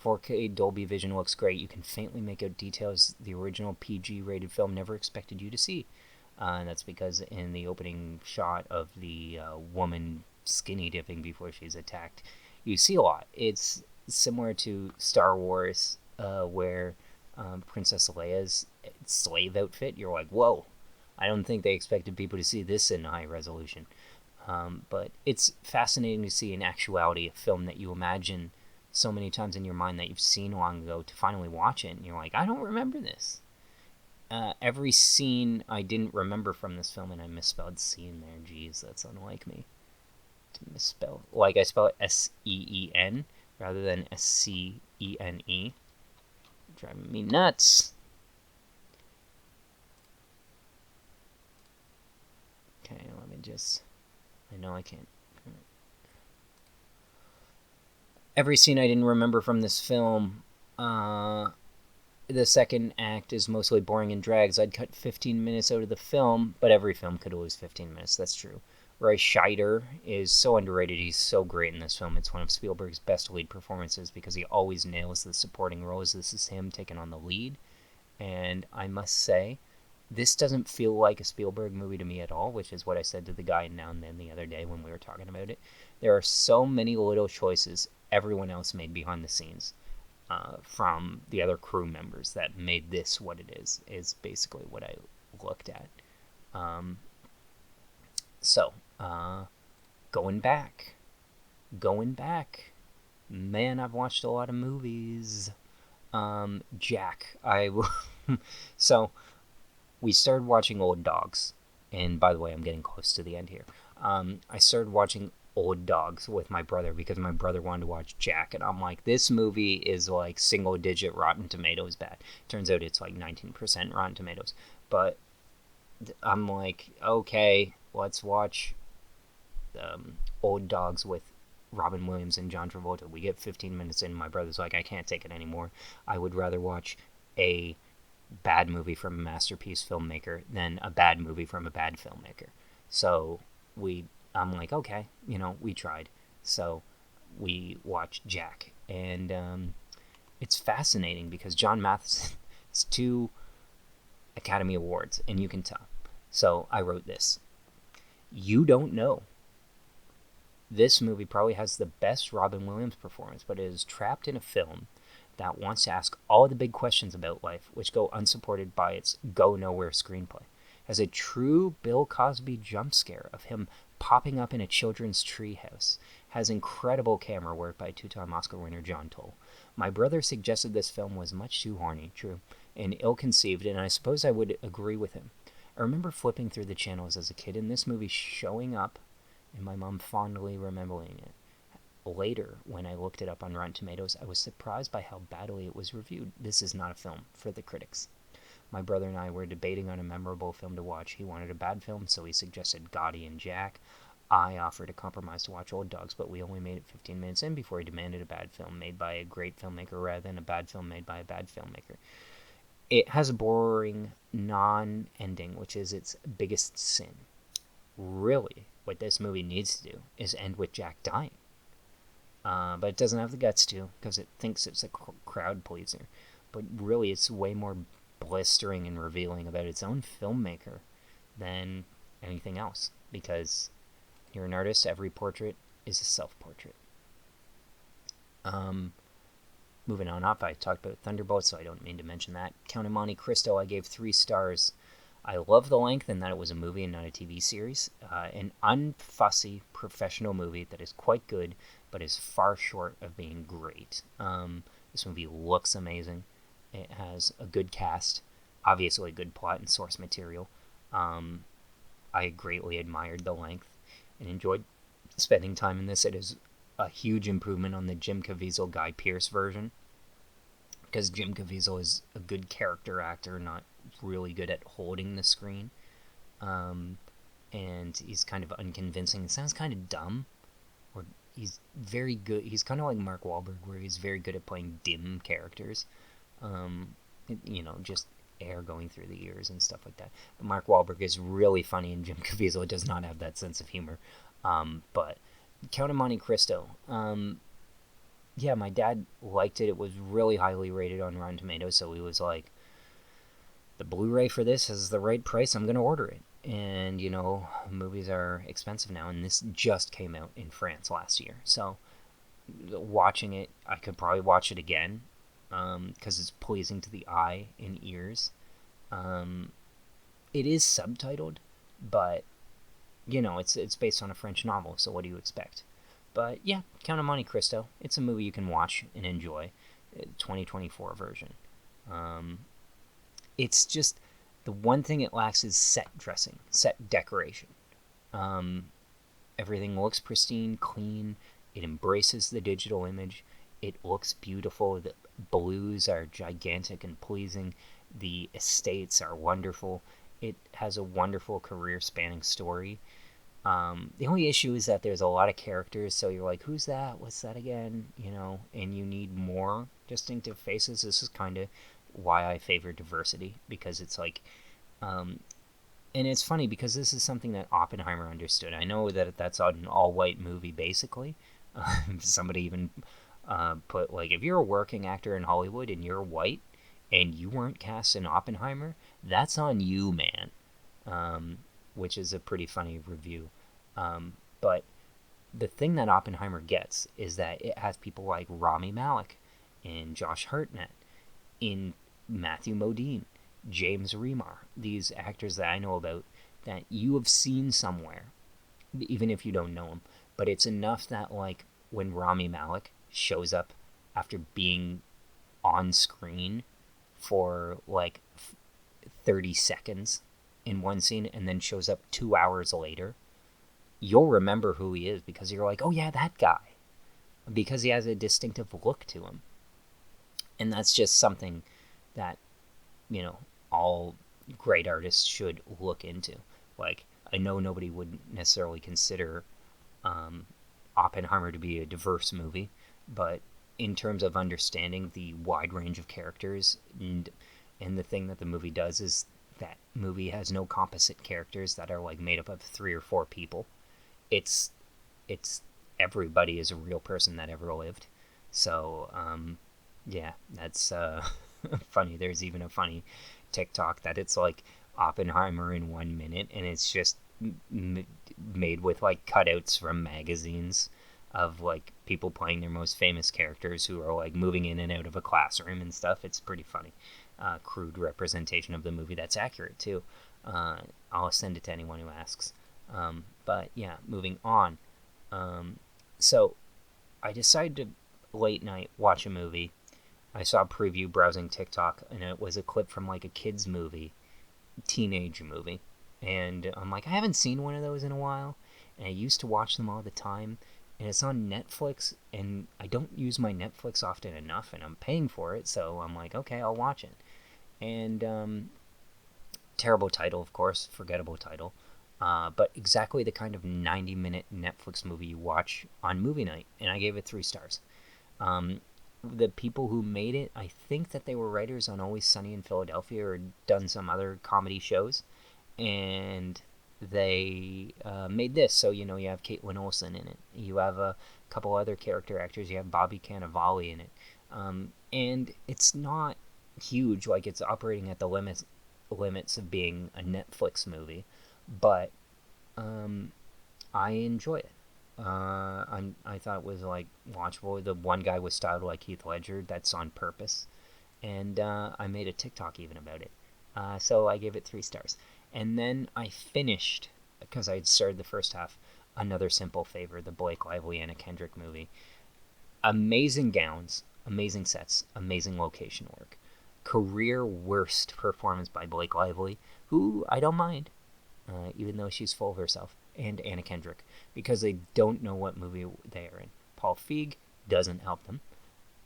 [SPEAKER 1] 4K Dolby Vision looks great. You can faintly make out details the original PG-rated film never expected you to see. And that's because in the opening shot of the woman skinny dipping before she's attacked, you see a lot. It's similar to Star Wars, where Princess Leia's slave outfit, you're like, whoa, I don't think they expected people to see this in high resolution. But it's fascinating to see in actuality a film that you imagine so many times in your mind that you've seen long ago to finally watch it, and you're like, I don't remember this. Every scene I didn't remember from this film, and I misspelled scene there. Jeez, that's unlike me. To misspell. Like, I spell it S-E-E-N rather than S-C-E-N-E. Driving me nuts. Okay, let me just... I know I can't... Every scene I didn't remember from this film... The second act is mostly boring and drags. I'd cut 15 minutes out of the film, but every film could lose 15 minutes, that's true. Roy Scheider is so underrated. He's so great in this film. It's one of Spielberg's best lead performances because he always nails the supporting roles. This is him taking on the lead. And I must say, this doesn't feel like a Spielberg movie to me at all, which is what I said to the guy Now and Then the other day when we were talking about it. There are so many little choices everyone else made behind the scenes. From the other crew members that made this what it is basically what I looked at. Going back. Man, I've watched a lot of movies. Jack. So, we started watching Old Dogs. And by the way, I'm getting close to the end here. I started watching Old Dogs with my brother because my brother wanted to watch Jack, and I'm like, this movie is like single digit Rotten Tomatoes bad. Turns out it's like 19% Rotten Tomatoes, but I'm like, okay, let's watch Old Dogs with Robin Williams and John Travolta. We get 15 minutes in, my brother's like, I can't take it anymore. I would rather watch a bad movie from a masterpiece filmmaker than a bad movie from a bad filmmaker. So I'm like, okay, we tried. So we watched Jack. And it's fascinating because John Matheson has 2 Academy Awards, and you can tell. So I wrote this. You don't know. This movie probably has the best Robin Williams performance, but it is trapped in a film that wants to ask all the big questions about life, which go unsupported by its go-nowhere screenplay. Has a true Bill Cosby jump scare of him popping up in a children's treehouse. Has incredible camera work by 2-time Oscar winner John Toll. My brother suggested this film was much too horny, true, and ill-conceived, and I suppose I would agree with him. I remember flipping through the channels as a kid and this movie showing up, and my mom fondly remembering it. Later, when I looked it up on Rotten Tomatoes, I was surprised by how badly it was reviewed. This is not a film for the critics. My brother and I were debating on a memorable film to watch. He wanted a bad film, so he suggested Gotti and Jack. I offered a compromise to watch Old Dogs, but we only made it 15 minutes in before he demanded a bad film made by a great filmmaker rather than a bad film made by a bad filmmaker. It has a boring non-ending, which is its biggest sin. Really, what this movie needs to do is end with Jack dying. But it doesn't have the guts to, because it thinks it's a crowd pleaser. But really, it's way more blistering and revealing about its own filmmaker than anything else, because you're an artist, every portrait is a self-portrait. Moving on up, I talked about Thunderbolt, so I don't mean to mention that. Count of Monte Cristo, I gave 3 stars. I love the length and that it was a movie and not a TV series. An unfussy professional movie that is quite good, but is far short of being great. This movie looks amazing. It has a good cast, obviously a good plot and source material. I greatly admired the length and enjoyed spending time in this. It is a huge improvement on the Jim Caviezel Guy Pearce version, because Jim Caviezel is a good character actor, not really good at holding the screen. Um, and he's kind of unconvincing. It sounds kind of dumb, or he's very good. He's kind of like Mark Wahlberg, where he's very good at playing dim characters. Um, just air going through the ears and stuff like that. But Mark Wahlberg is really funny, and Jim Caviezel does not have that sense of humor. But Count of Monte Cristo. Yeah, my dad liked it. It was really highly rated on Rotten Tomatoes, so he was like, the Blu-ray for this is the right price. I'm going to order it. And, movies are expensive now, and this just came out in France last year. So, watching it, I could probably watch it again, because it's pleasing to the eye and ears. It is subtitled, but, it's based on a French novel, so what do you expect? But, yeah, Count of Monte Cristo. It's a movie you can watch and enjoy. 2024 version. It's just, the one thing it lacks is set dressing, set decoration. Everything looks pristine, clean. It embraces the digital image. It looks beautiful. The blues are gigantic and pleasing. The estates are wonderful. It has a wonderful career-spanning story. The only issue is that there's a lot of characters, so you're like, who's that? What's that again? And you need more distinctive faces. This is kind of why I favor diversity, because it's like, and it's funny because this is something that Oppenheimer understood. I know that that's an all-white movie, basically. Somebody even put, like, if you're a working actor in Hollywood and you're white and you weren't cast in Oppenheimer, that's on you, man. Which is a pretty funny review. But the thing that Oppenheimer gets is that it has people like Rami Malek and Josh Hartnett, in Matthew Modine, James Remar, these actors that I know about that you have seen somewhere, even if you don't know them. But it's enough that, like, when Rami Malek shows up after being on screen for like 30 seconds in one scene and then shows up 2 hours later, you'll remember who he is, because you're like, oh yeah, that guy, because he has a distinctive look to him. And that's just something that, all great artists should look into. Like, I know nobody would necessarily consider Oppenheimer to be a diverse movie, but in terms of understanding the wide range of characters, and the thing that the movie does is that movie has no composite characters that are like made up of 3 or 4 people. It's everybody is a real person that ever lived. So yeah, that's funny. There's even a funny TikTok that it's like Oppenheimer in 1 minute, and it's just made with like cutouts from magazines of like people playing their most famous characters who are like moving in and out of a classroom and stuff. It's pretty funny. Crude representation of the movie that's accurate too. I'll send it to anyone who asks. But yeah, moving on. So I decided to late night watch a movie. I saw a preview browsing TikTok, and it was a clip from like a kid's movie, teenage movie. And I'm like, I haven't seen one of those in a while, and I used to watch them all the time. And it's on Netflix, and I don't use my Netflix often enough, and I'm paying for it, so I'm like, okay, I'll watch it. And terrible title, of course, forgettable title, but exactly the kind of 90-minute Netflix movie you watch on movie night, and I gave it 3 stars. The people who made it, I think that they were writers on Always Sunny in Philadelphia or done some other comedy shows, and they made this. So, you have Caitlin Olsen in it. You have a couple other character actors. You have Bobby Cannavale in it. And it's not huge, like it's operating at the limits of being a Netflix movie, but I enjoy it. I thought it was like watchable. The one guy was styled like Heath Ledger. That's on purpose, and I made a TikTok even about it. So I gave it 3 stars, and then I finished, because I had started the first half, Another Simple Favor, the Blake Lively Anna Kendrick movie. Amazing gowns, amazing sets, amazing location work. Career worst performance by Blake Lively, who I don't mind, even though she's full of herself, and Anna Kendrick, because they don't know what movie they are in. Paul Feig doesn't help them.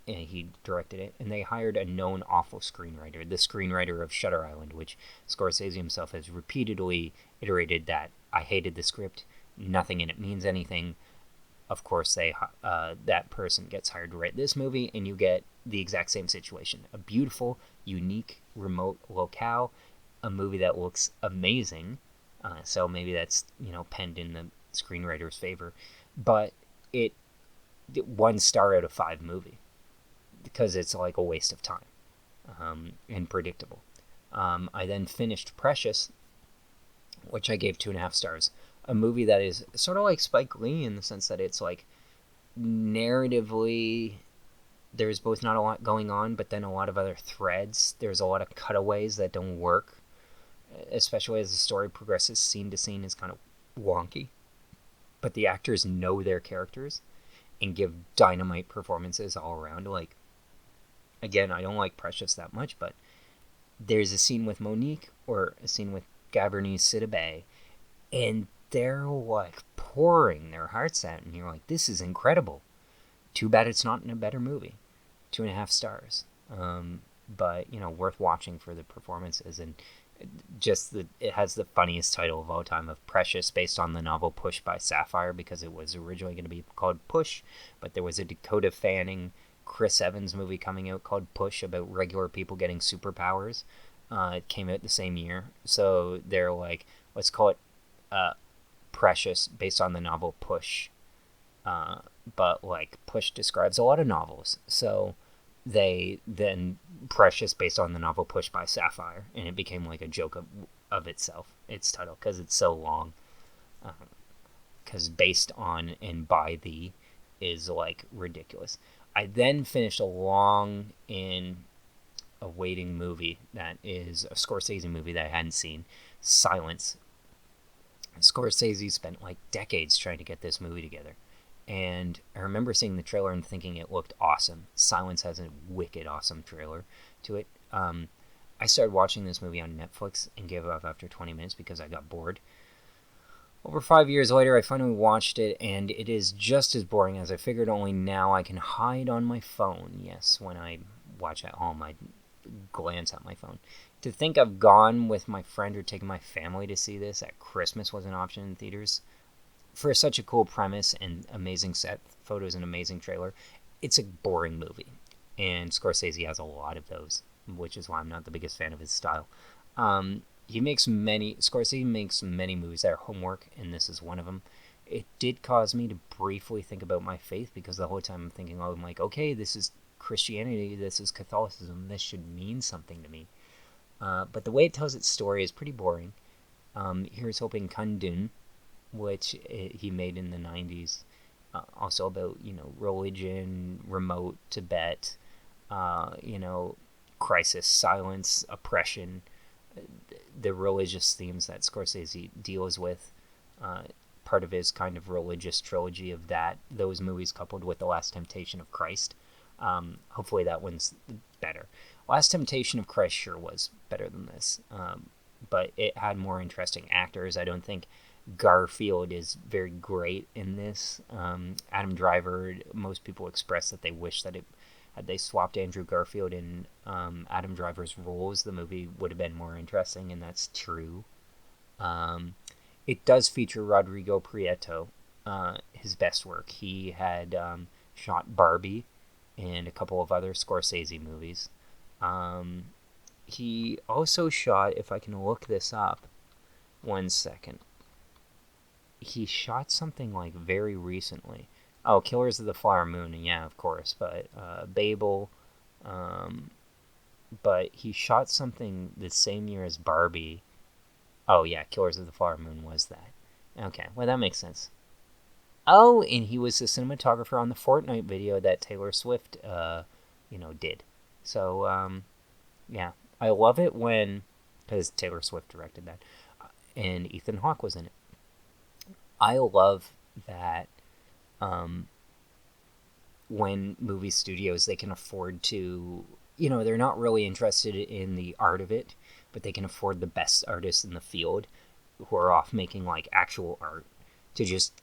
[SPEAKER 1] And he directed it, and they hired a known awful screenwriter, the screenwriter of Shutter Island, which Scorsese himself has repeatedly iterated that I hated the script, nothing in it means anything. Of course, that person gets hired to write this movie, and you get the exact same situation. A beautiful, unique, remote locale, a movie that looks amazing, so maybe that's, penned in the screenwriter's favor, but it 1 star out of 5 movie. Because it's like a waste of time and predictable. I then finished Precious, which I gave 2.5 stars. A movie that is sort of like Spike Lee in the sense that it's like narratively, there's both not a lot going on, but then a lot of other threads. There's a lot of cutaways that don't work, especially as the story progresses. Scene to scene is kind of wonky, but the actors know their characters and give dynamite performances all around. Like, again, I don't like Precious that much, but there's a scene with Monique or a scene with Gavernese Sidibe, and they're like pouring their hearts out, and you're like, this is incredible. Too bad it's not in a better movie. 2.5 stars. But, worth watching for the performances, and it has the funniest title of all time of Precious, based on the novel Push by Sapphire, because it was originally going to be called Push, but there was a Dakota Fanning, Chris Evans movie coming out called Push about regular people getting superpowers. It came out the same year, so they're like, let's call it Precious, based on the novel Push. But like Push describes a lot of novels, so they then Precious based on the novel Push by Sapphire, and it became like a joke of itself, its title, because it's so long. Because based on and by the is like ridiculous. I then finished a long and awaiting movie that is a Scorsese movie that I hadn't seen, Silence. Scorsese spent like decades trying to get this movie together. And I remember seeing the trailer and thinking it looked awesome. Silence has a wicked awesome trailer to it. I started watching this movie on Netflix and gave up after 20 minutes because I got bored. Over 5 years later, I finally watched it, and it is just as boring as I figured, only now I can hide on my phone. Yes, when I watch at home, I glance at my phone. To think I've gone with my friend or taken my family to see this at Christmas was an option in theaters. For such a cool premise and amazing set photos and amazing trailer, it's a boring movie. And Scorsese has a lot of those, which is why I'm not the biggest fan of his style. Scorsese makes many movies that are homework, and this is one of them. It did cause me to briefly think about my faith, because the whole time I'm thinking, I'm like, okay, this is Christianity, this is Catholicism, this should mean something to me. But the way it tells its story is pretty boring. Here's hoping Kundun, which he made in the 90s, also about, religion, remote Tibet, crisis, silence, oppression, the religious themes that Scorsese deals with, part of his kind of religious trilogy of those movies coupled with The Last Temptation of Christ. Hopefully that one's better. Last Temptation of Christ sure was better than this, but it had more interesting actors. I don't think Garfield is very great in this. Adam Driver, most people express that they wish that had they swapped Andrew Garfield in Adam Driver's roles, the movie would have been more interesting, and that's true. It does feature Rodrigo Prieto, his best work. He had shot Barbie and a couple of other Scorsese movies. He also shot, if I can look this up, 1 second. He shot something like very recently. Oh, Killers of the Flower Moon, yeah, of course, but Babel. But he shot something the same year as Barbie. Oh, yeah, Killers of the Flower Moon was that. Okay, well, that makes sense. Oh, and he was the cinematographer on the Fortnite video that Taylor Swift, did. So, yeah, I love it because Taylor Swift directed that, and Ethan Hawke was in it. I love that when movie studios, they can afford to, they're not really interested in the art of it, but they can afford the best artists in the field who are off making like actual art to just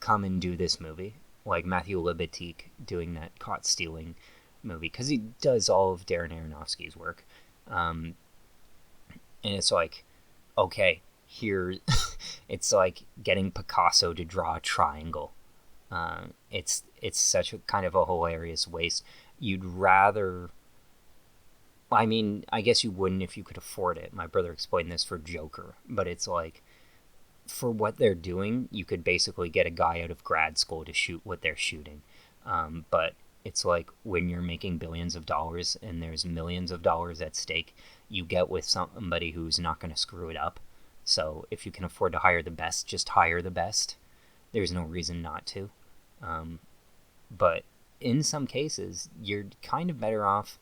[SPEAKER 1] come and do this movie. like Matthew Libatique doing that Caught Stealing movie, because he does all of Darren Aronofsky's work. And it's like, okay, here, it's like getting Picasso to draw a triangle. It's such a kind of a hilarious waste. You'd rather... I mean, I guess you wouldn't if you could afford it. My brother explained this for Joker, but it's like, for what they're doing, you could basically get a guy out of grad school to shoot what they're shooting. But it's like, when you're making billions of dollars and there's millions of dollars at stake, you get with somebody who's not going to screw it up. So if you can afford to hire the best, just hire the best. There's no reason not to. But in some cases, you're kind of better off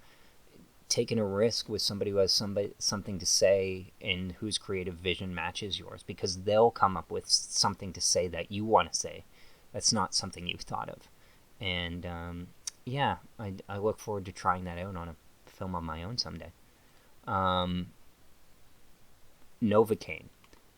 [SPEAKER 1] taking a risk with somebody who has something to say and whose creative vision matches yours, because they'll come up with something to say that you want to say that's not something you've thought of. And yeah, I look forward to trying that out on a film on my own someday. Novocaine.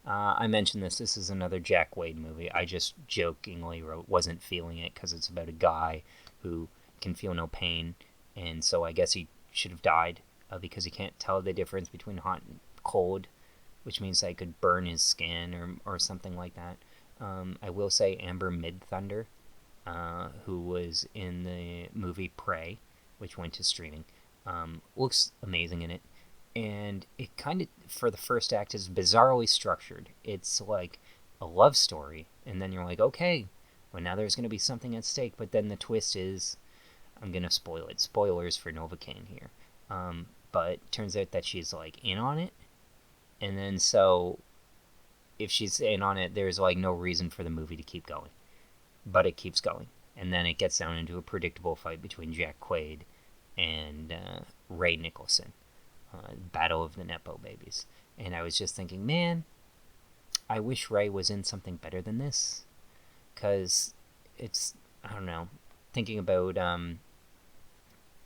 [SPEAKER 1] I mentioned this. This is another Jack Wade movie. I just jokingly wrote wasn't feeling it because it's about a guy who can feel no pain, and so I guess he should have died because he can't tell the difference between hot and cold, which means that he could burn his skin or something like that. I will say Amber Midthunder, who was in the movie Prey, which went to streaming, looks amazing in it. And it kind of, for the first act, is bizarrely structured. It's like a love story, and then you're like, okay, well, now there's going to be something at stake, but then the twist is, I'm going to spoil it. Spoilers for Novocaine here. But it turns out that she's, like, in on it, and then so, if she's in on it, there's, like, no reason for the movie to keep going. But it keeps going. And then it gets down into a predictable fight between Jack Quaid and Ray Nicholson. Battle of the Nepo Babies. And I was just thinking, man, I wish Ray was in something better than this. Because it's, I don't know, thinking about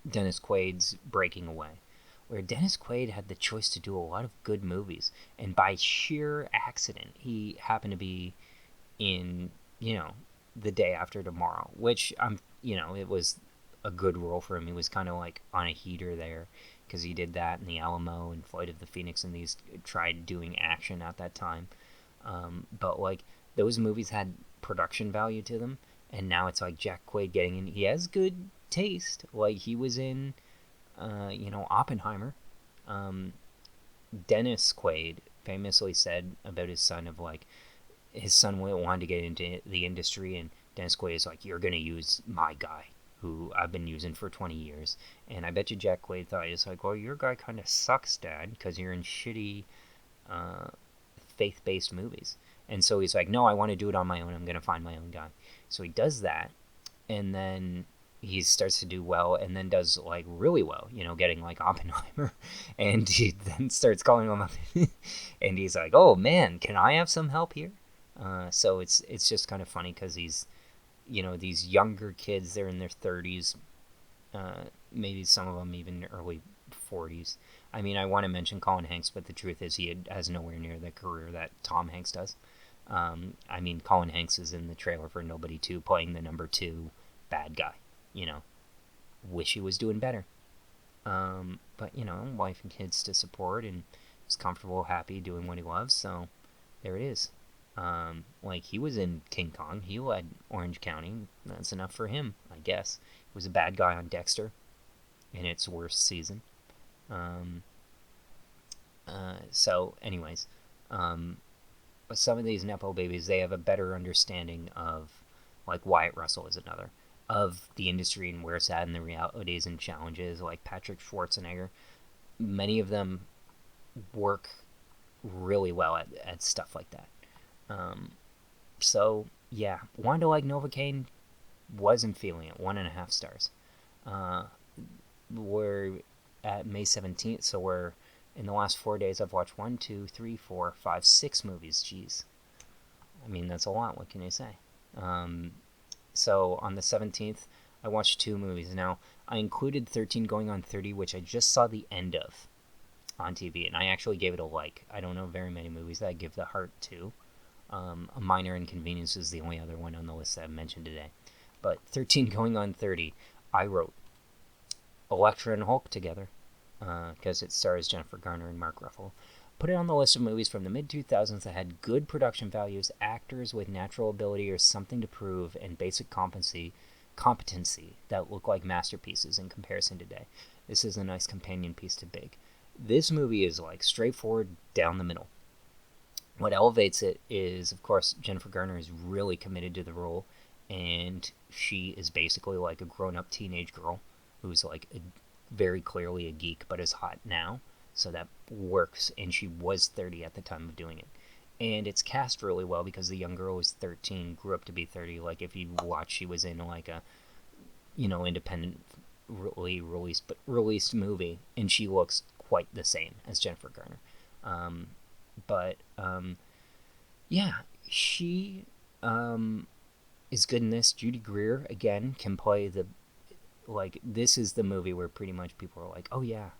[SPEAKER 1] Dennis Quaid's Breaking Away, where Dennis Quaid had the choice to do a lot of good movies, and by sheer accident, he happened to be in, The Day After Tomorrow, which, it was a good role for him. He was kind of like on a heater there, because he did that in The Alamo and Flight of the Phoenix, and these tried doing action at that time. But, like, those movies had production value to them, and now it's like Jack Quaid getting in. He has good taste. Like, he was in, Oppenheimer. Dennis Quaid famously said about his son his son wanted to get into the industry, and Dennis Quaid is like, you're going to use my guy, who I've been using for 20 years. And I bet you Jack Quaid thought, he's like, well, your guy kind of sucks, Dad, because you're in shitty faith-based movies. And so he's like, no, I want to do it on my own. I'm going to find my own guy. So he does that, and then he starts to do well, and then does, like, really well, getting, like, Oppenheimer. And he then starts calling him up, and he's like, oh, man, can I have some help here? So it's just kind of funny, because he's, these younger kids, they're in their 30s, maybe some of them even early 40s. I mean, I want to mention Colin Hanks, but the truth is he has nowhere near the career that Tom Hanks does. I mean, Colin Hanks is in the trailer for Nobody 2 playing the number 2 bad guy. Wish he was doing better. But, wife and kids to support, and he's comfortable, happy, doing what he loves, so there it is. Like, he was in King Kong. He led Orange County. That's enough for him, I guess. He was a bad guy on Dexter in its worst season. So, anyways, but some of these Nepo babies, they have a better understanding of, like, Wyatt Russell is another, of the industry and where it's at and the realities and challenges, like Patrick Schwarzenegger. Many of them work really well at stuff like that. So, yeah, wanted to like Novocaine, wasn't feeling it, 1.5 stars. We're at May 17th, so we're, in the last 4 days, I've watched 1, 2, 3, 4, 5, 6 movies, jeez. I mean, that's a lot, what can you say? So, on the 17th, I watched 2 movies. Now, I included 13 Going on 30, which I just saw the end of on TV, and I actually gave it a like. I don't know very many movies that I give the heart to. A Minor Inconvenience is the only other one on the list that I've mentioned today. But 13 going on 30, I wrote Elektra and Hulk together, because it stars Jennifer Garner and Mark Ruffalo. Put it on the list of movies from the mid-2000s that had good production values, actors with natural ability or something to prove, and basic competency that look like masterpieces in comparison today. This is a nice companion piece to Big. This movie is like straightforward down the middle. What elevates it is, of course, Jennifer Garner is really committed to the role, and she is basically like a grown-up teenage girl who's like very clearly a geek but is hot now, so that works. And she was 30 at the time of doing it, and it's cast really well because the young girl was 13, grew up to be 30. Like, if you watch, she was in like a independently released movie, and she looks quite the same as Jennifer Garner. Yeah, she is good in this. Judy Greer again can play the, like, this is the movie where pretty much people are like, oh yeah,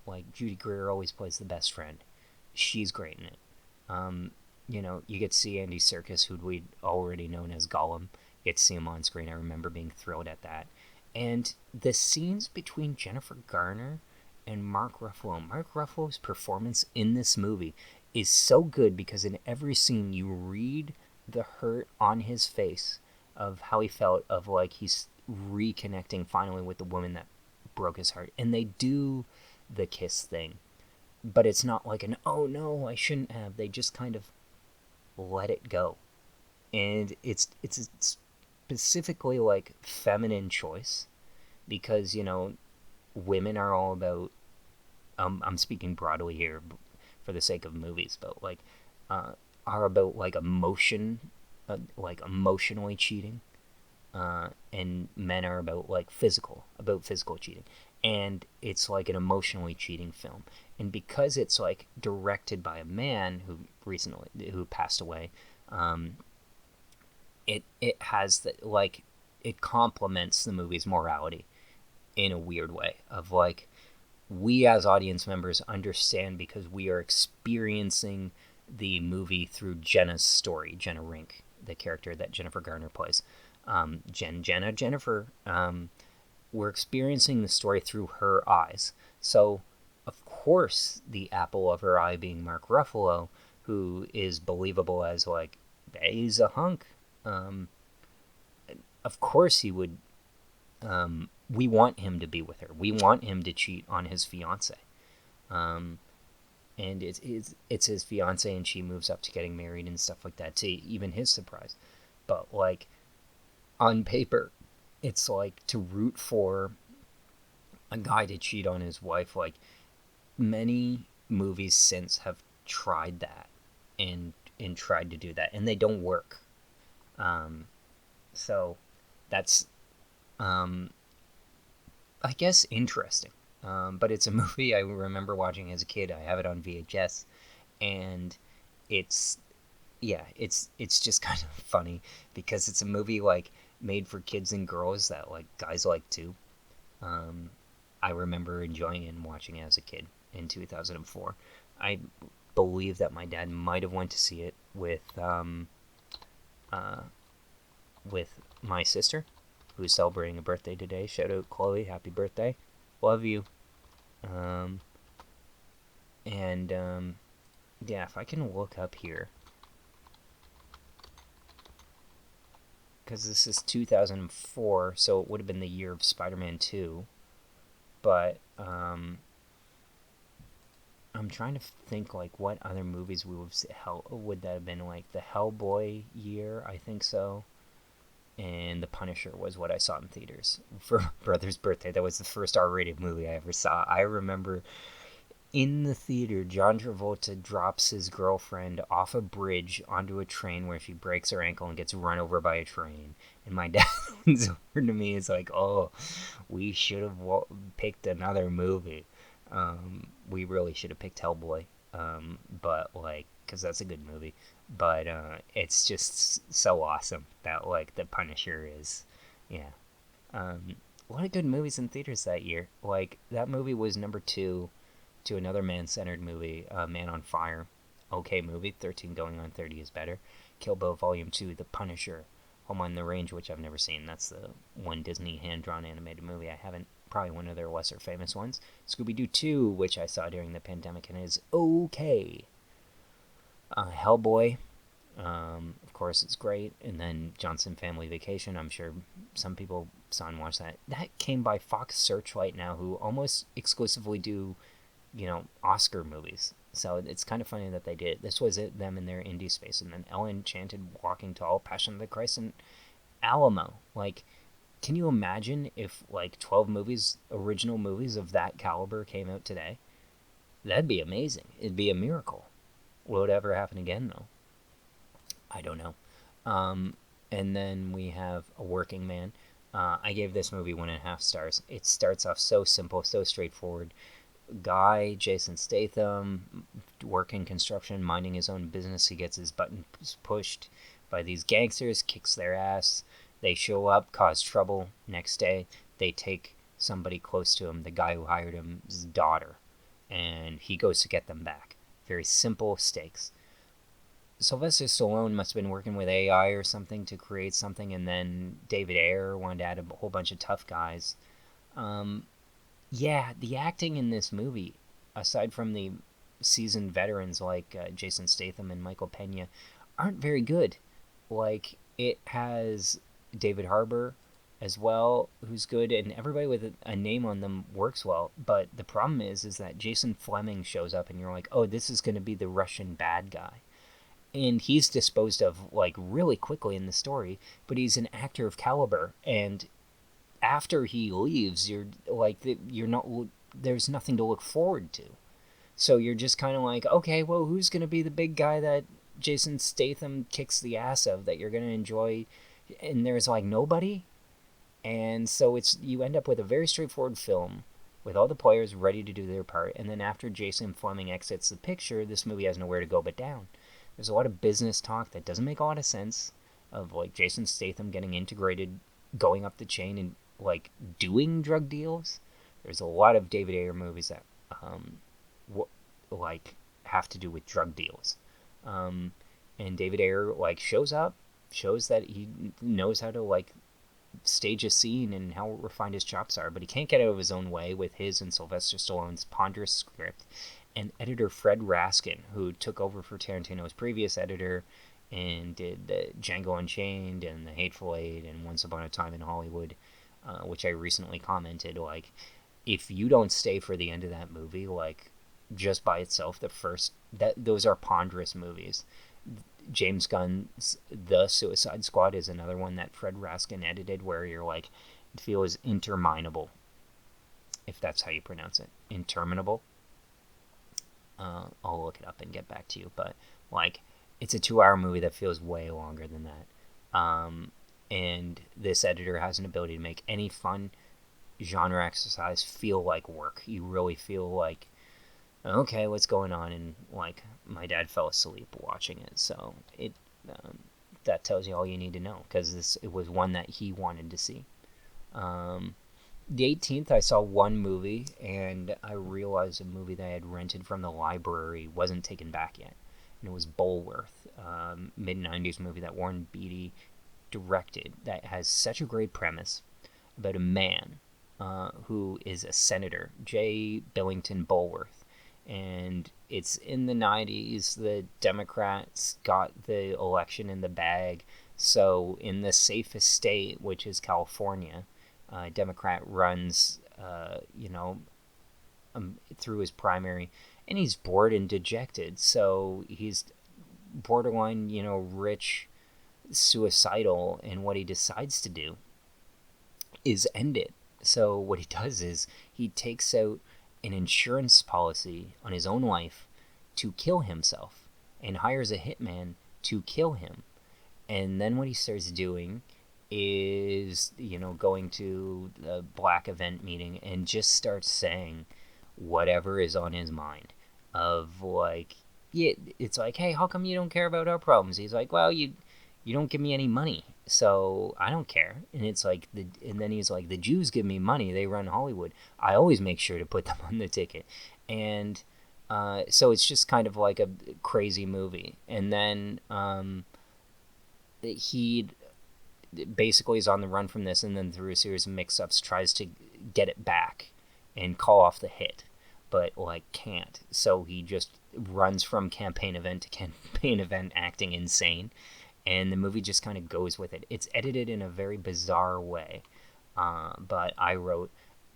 [SPEAKER 1] like Judy Greer always plays the best friend. She's great in it. You get to see Andy Serkis, who we'd already known as Gollum. You get to see him on screen. I remember being thrilled at that. And the scenes between Jennifer Garner and Mark Ruffalo's performance in this movie is so good because in every scene you read the hurt on his face of how he felt, of like he's reconnecting finally with the woman that broke his heart. And they do the kiss thing, but it's not like an, oh no, I shouldn't have. They just kind of let it go. And it's specifically like feminine choice, because women are all about, I'm speaking broadly here for the sake of movies, but like are about like emotion, like emotionally cheating, and men are about like physical cheating. And it's like an emotionally cheating film. And because it's like directed by a man who passed away, it has that, like, it complements the movie's morality in a weird way, of like, we as audience members understand because we are experiencing the movie through Jenna's story, Jenna Rink, the character that Jennifer Garner plays. Jennifer, we're experiencing the story through her eyes. So, of course, the apple of her eye being Mark Ruffalo, who is believable as, like, he's a hunk. Of course he would, we want him to be with her. We want him to cheat on his fiancée. And it's his fiancée, and she moves up to getting married and stuff like that, to even his surprise. But, like, on paper, it's like to root for a guy to cheat on his wife. Like, many movies since have tried that and tried to do that, and they don't work. So that's, I guess, interesting. But it's a movie I remember watching as a kid. I have it on VHS, and it's just kind of funny because it's a movie like made for kids and girls that like guys like too. I remember enjoying it and watching it as a kid in 2004. I believe that my dad might have went to see it with my sister, who's celebrating a birthday today. Shout out Chloe, happy birthday, love you. Yeah, if I can look up here, because this is 2004, so it would have been the year of Spider-Man 2. But I'm trying to think like what other movies would that have been, like the Hellboy year, I think so. And The Punisher was what I saw in theaters for brother's birthday. That was the first R-rated movie I ever saw. I remember in the theater, John Travolta drops his girlfriend off a bridge onto a train where she breaks her ankle and gets run over by a train. And my dad comes over to me and is like, oh, we should have picked another movie. We really should have picked Hellboy. But, like, because that's a good movie. But it's just so awesome that, like, The Punisher is, yeah. A lot of good movies in theaters that year. Like, that movie was number 2 to another man-centered movie, Man on Fire. Okay movie, 13 going on 30 is better. Kill Bill Volume 2, The Punisher, Home on the Range, which I've never seen. That's the one Disney hand-drawn animated movie I haven't. Probably one of their lesser famous ones. Scooby-Doo 2, which I saw during the pandemic and is okay. Hellboy, of course, it's great. And then Johnson Family Vacation. I'm sure some people saw and watched that. That came by Fox Searchlight now, who almost exclusively do, Oscar movies. So it's kind of funny that they did. This was it, them in their indie space. And then Ellen Enchanted, Walking Tall, Passion of the Christ, and Alamo. Like, can you imagine if, 12 movies, original movies of that caliber came out today? That'd be amazing. It'd be a miracle. Will it ever happen again, though? I don't know. And then we have A Working Man. I gave this movie 1.5 stars. It starts off so simple, so straightforward. Guy, Jason Statham, working construction, minding his own business. He gets his buttons pushed by these gangsters, kicks their ass. They show up, cause trouble. Next day, they take somebody close to him, the guy who hired him's daughter, and he goes to get them back. Very simple stakes. Sylvester Stallone must have been working with AI or something to create something, and then David Ayer wanted to add a whole bunch of tough guys. Yeah, the acting in this movie, aside from the seasoned veterans like Jason Statham and Michael Pena, aren't very good. It has David Harbour as well, who's good, and everybody with a name on them works well. But the problem is that Jason Fleming shows up, and you're like, oh, this is going to be the Russian bad guy. And he's disposed of, really quickly in the story, but he's an actor of caliber, and after he leaves, you're not, there's nothing to look forward to. So you're just kind of like, okay, well, who's going to be the big guy that Jason Statham kicks the ass of that you're going to enjoy? And there's nobody. And so you end up with a very straightforward film with all the players ready to do their part. And then after Jason Fleming exits the picture, this movie has nowhere to go but down. There's a lot of business talk that doesn't make a lot of sense, of Jason Statham getting integrated, going up the chain and doing drug deals. There's a lot of David Ayer movies that have to do with drug deals. And David Ayer shows up, shows that he knows how to stage a scene and how refined his chops are, but he can't get out of his own way with his and Sylvester Stallone's ponderous script. And editor Fred Raskin, who took over for Tarantino's previous editor and did the Django Unchained and The Hateful Eight and Once Upon a Time in Hollywood, which I recently commented, if you don't stay for the end of that movie, just by itself, those are ponderous movies. James Gunn's The Suicide Squad is another one that Fred Raskin edited, where you're it feels interminable, if that's how you pronounce it. Interminable. I'll look it up and get back to you, but it's a 2-hour movie that feels way longer than that. And this editor has an ability to make any fun genre exercise feel like work. You really feel okay, what's going on? And my dad fell asleep watching it, so that tells you all you need to know, because it was one that he wanted to see. The 18th, I saw one movie, and I realized a movie that I had rented from the library wasn't taken back yet. And it was Bulworth, mid-90s movie that Warren Beatty directed, that has such a great premise about a man who is a senator, J. Billington Bulworth. And it's in the 90s, the Democrats got the election in the bag, so in the safest state, which is California, Democrat runs, through his primary, and he's bored and dejected. So he's borderline, rich, suicidal, and what he decides to do is end it. So what he does is he takes out an insurance policy on his own life to kill himself and hires a hitman to kill him. And then what he starts doing is, going to the black event meeting and just starts saying whatever is on his mind. Of it's hey, how come you don't care about our problems? He's well, you don't give me any money, so I don't care. And it's and then he's the Jews give me money, they run Hollywood, I always make sure to put them on the ticket. And so it's just kind of a crazy movie. And then he basically is on the run from this, and then through a series of mix-ups tries to get it back and call off the hit, but like can't. So he just runs from campaign event to campaign event, acting insane, and the movie just kind of goes with it. It's edited in a very bizarre way, but I wrote,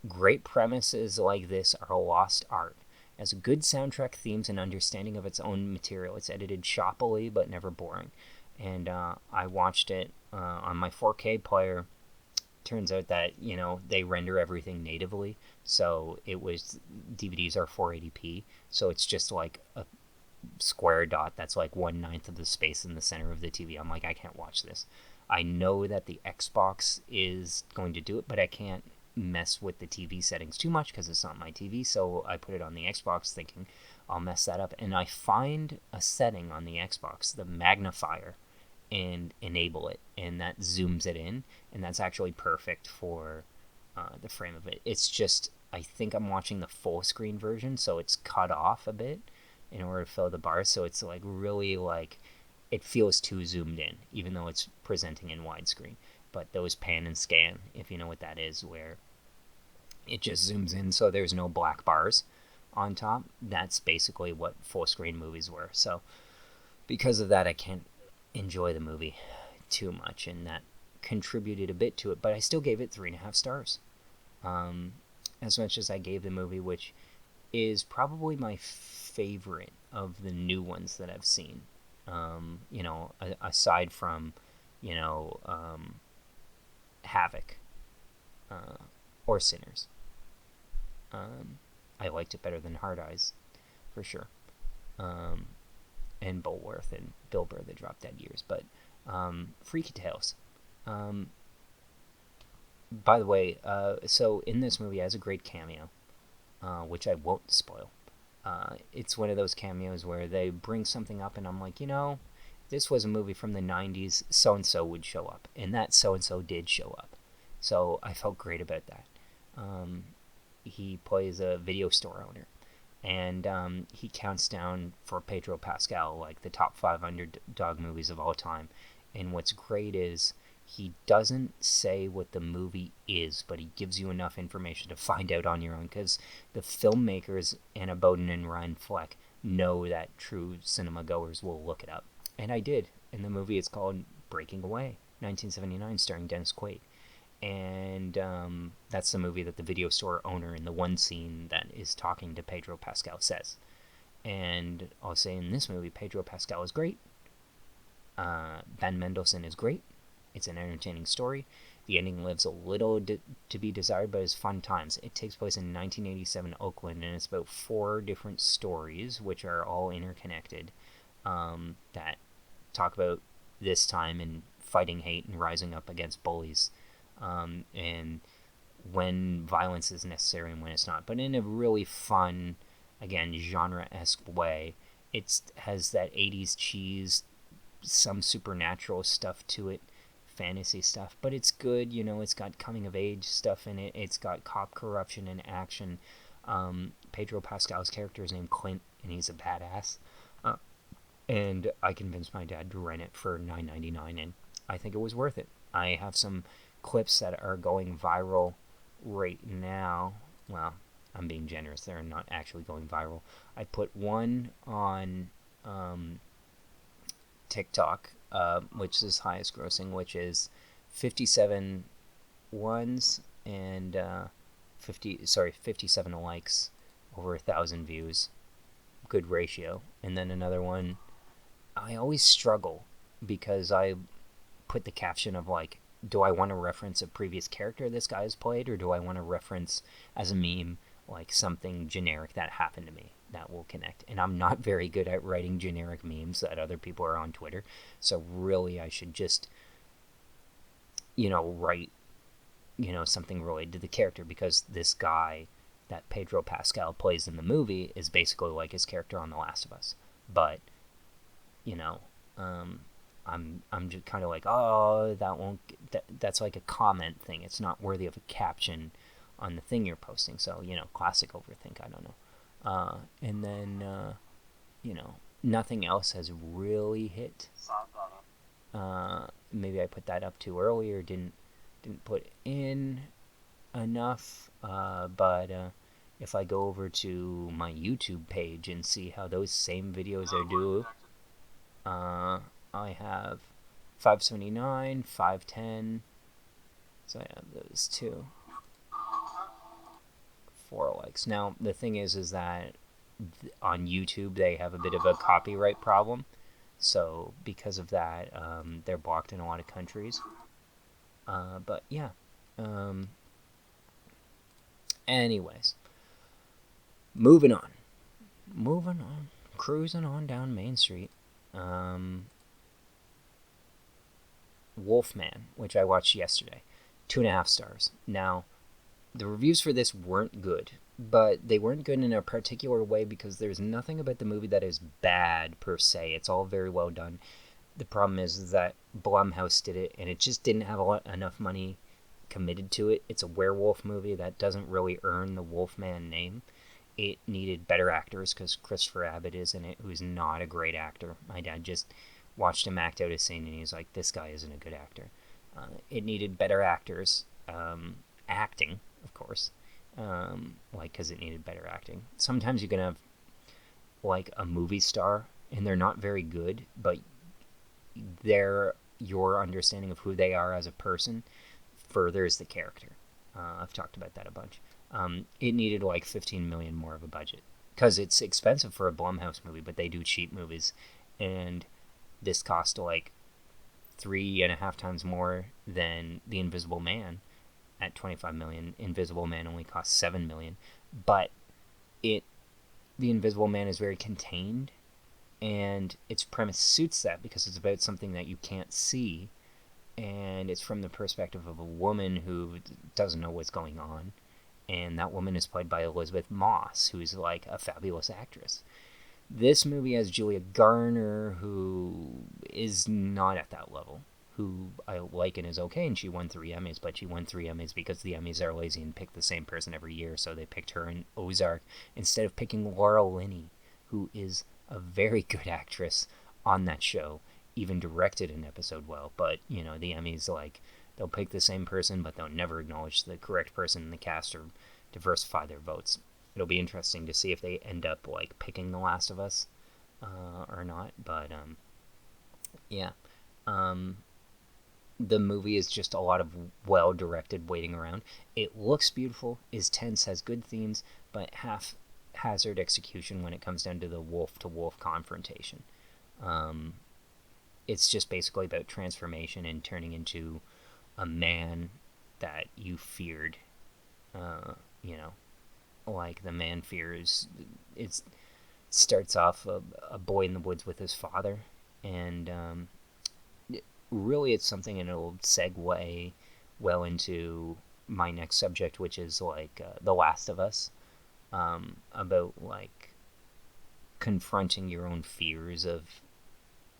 [SPEAKER 1] great premises like this are a lost art. It has good soundtrack themes and understanding of its own material. It's edited shoppily but never boring. And I watched it on my 4K player. Turns out that they render everything natively, so it was DVDs are 480p, so it's just like a square dot that's like 1/9 of the space in the center of the TV. I'm like, I can't watch this. I know that the Xbox is going to do it, but I can't mess with the TV settings too much because it's not my TV, so I put it on the Xbox thinking I'll mess that up, and I find a setting on the Xbox, the magnifier, and enable it, and that zooms it in, and that's actually perfect for the frame of it. It's just, I think I'm watching the full screen version, so it's cut off a bit in order to fill the bars, so it's like really like it feels too zoomed in, even though it's presenting in widescreen. But those pan and scan, if you know what that is, where it just zooms in so there's no black bars on top, that's basically what full screen movies were. So because of that, I can't enjoy the movie too much, and that contributed a bit to it, but I still gave it 3.5 stars. As much as I gave the movie, which is probably my favorite of the new ones that I've seen. Aside from, Havoc or Sinners. I liked it better than Hard Eyes, for sure. And Bulworth and Bill Burr, the Drop Dead Years. But Freaky Tales. By the way, so in this movie, it has a great cameo, which I won't spoil. It's one of those cameos where they bring something up, and I'm like, this was a movie from the 90s, so-and-so would show up. And that so-and-so did show up. So I felt great about that. He plays a video store owner. And he counts down for Pedro Pascal, like the top 5 underdog movies of all time. And what's great is he doesn't say what the movie is, but he gives you enough information to find out on your own, because the filmmakers, Anna Boden and Ryan Fleck, know that true cinema goers will look it up. And I did. And the movie is called Breaking Away, 1979, starring Dennis Quaid. And that's the movie that the video store owner in the one scene that is talking to Pedro Pascal says. And I'll say in this movie, Pedro Pascal is great. Ben Mendelsohn is great. It's an entertaining story. The ending leaves a little to be desired, but it's fun times. It takes place in 1987 Oakland, and it's about 4 different stories, which are all interconnected, that talk about this time and fighting hate and rising up against bullies. And when violence is necessary and when it's not, but in a really fun, again, genre-esque way. It has that 80s cheese, some supernatural stuff to it, fantasy stuff, but it's good. It's got coming-of-age stuff in it. It's got cop corruption and action. Pedro Pascal's character is named Clint, and he's a badass. And I convinced my dad to rent it for $9.99, and I think it was worth it. I have some clips that are going viral right now. Well, I'm being generous. They're not actually going viral. I put one on TikTok, which is highest grossing, which is 57 ones and 57 likes, over 1,000 views. Good ratio. And then another one, I always struggle because I put the caption of like, do I want to reference a previous character this guy has played, or do I want to reference as a meme like something generic that happened to me that will connect? And I'm not very good at writing generic memes that other people are on Twitter, so really I should just write something related to the character, because this guy that Pedro Pascal plays in the movie is basically like his character on The Last of Us. But I'm just kind of like, oh, that's like a comment thing. It's not worthy of a caption on the thing you're posting. So, classic overthink, I don't know. And then, nothing else has really hit. Maybe I put that up too early or didn't put in enough. But if I go over to my YouTube page and see how those same videos are due, I have 579, 510. So I have those two. 4 likes. Now the thing is that on YouTube they have a bit of a copyright problem. So because of that, they're blocked in a lot of countries. But yeah. Anyways, moving on. Cruising on down Main Street. Wolfman, which I watched yesterday. 2.5 stars. Now, the reviews for this weren't good, but they weren't good in a particular way because there's nothing about the movie that is bad per se. It's all very well done. The problem is that Blumhouse did it, and it just didn't have enough money committed to it. It's a werewolf movie that doesn't really earn the Wolfman name. It needed better actors because Christopher Abbott is in it, who's not a great actor. My dad just watched him act out a scene, and he's like, this guy isn't a good actor. It needed better actors. Acting, of course. Because it needed better acting. Sometimes you can have, a movie star, and they're not very good, but your understanding of who they are as a person furthers the character. I've talked about that a bunch. It needed 15 million more of a budget because it's expensive for a Blumhouse movie, but they do cheap movies, and this cost 3.5 times more than The Invisible Man at 25 million. Invisible Man only cost 7 million, but The Invisible Man is very contained, and its premise suits that because it's about something that you can't see, and it's from the perspective of a woman who doesn't know what's going on, and that woman is played by Elizabeth Moss, who's a fabulous actress. This movie has Julia Garner, who is not at that level, who I like and is okay, and she won 3 Emmys, but she won 3 Emmys because the Emmys are lazy and pick the same person every year, so they picked her in Ozark instead of picking Laura Linney, who is a very good actress on that show, even directed an episode well, but, the Emmys, they'll pick the same person, but they'll never acknowledge the correct person in the cast or diversify their votes. It'll be interesting to see if they end up, picking The Last of Us or not, but, yeah. The movie is just a lot of well-directed waiting around. It looks beautiful, is tense, has good themes, but haphazard execution when it comes down to the wolf-to-wolf confrontation. It's just basically about transformation and turning into a man that you feared. The man fears. It starts off a boy in the woods with his father, and really it's something, and it'll segue well into my next subject, which is The Last of Us, about confronting your own fears of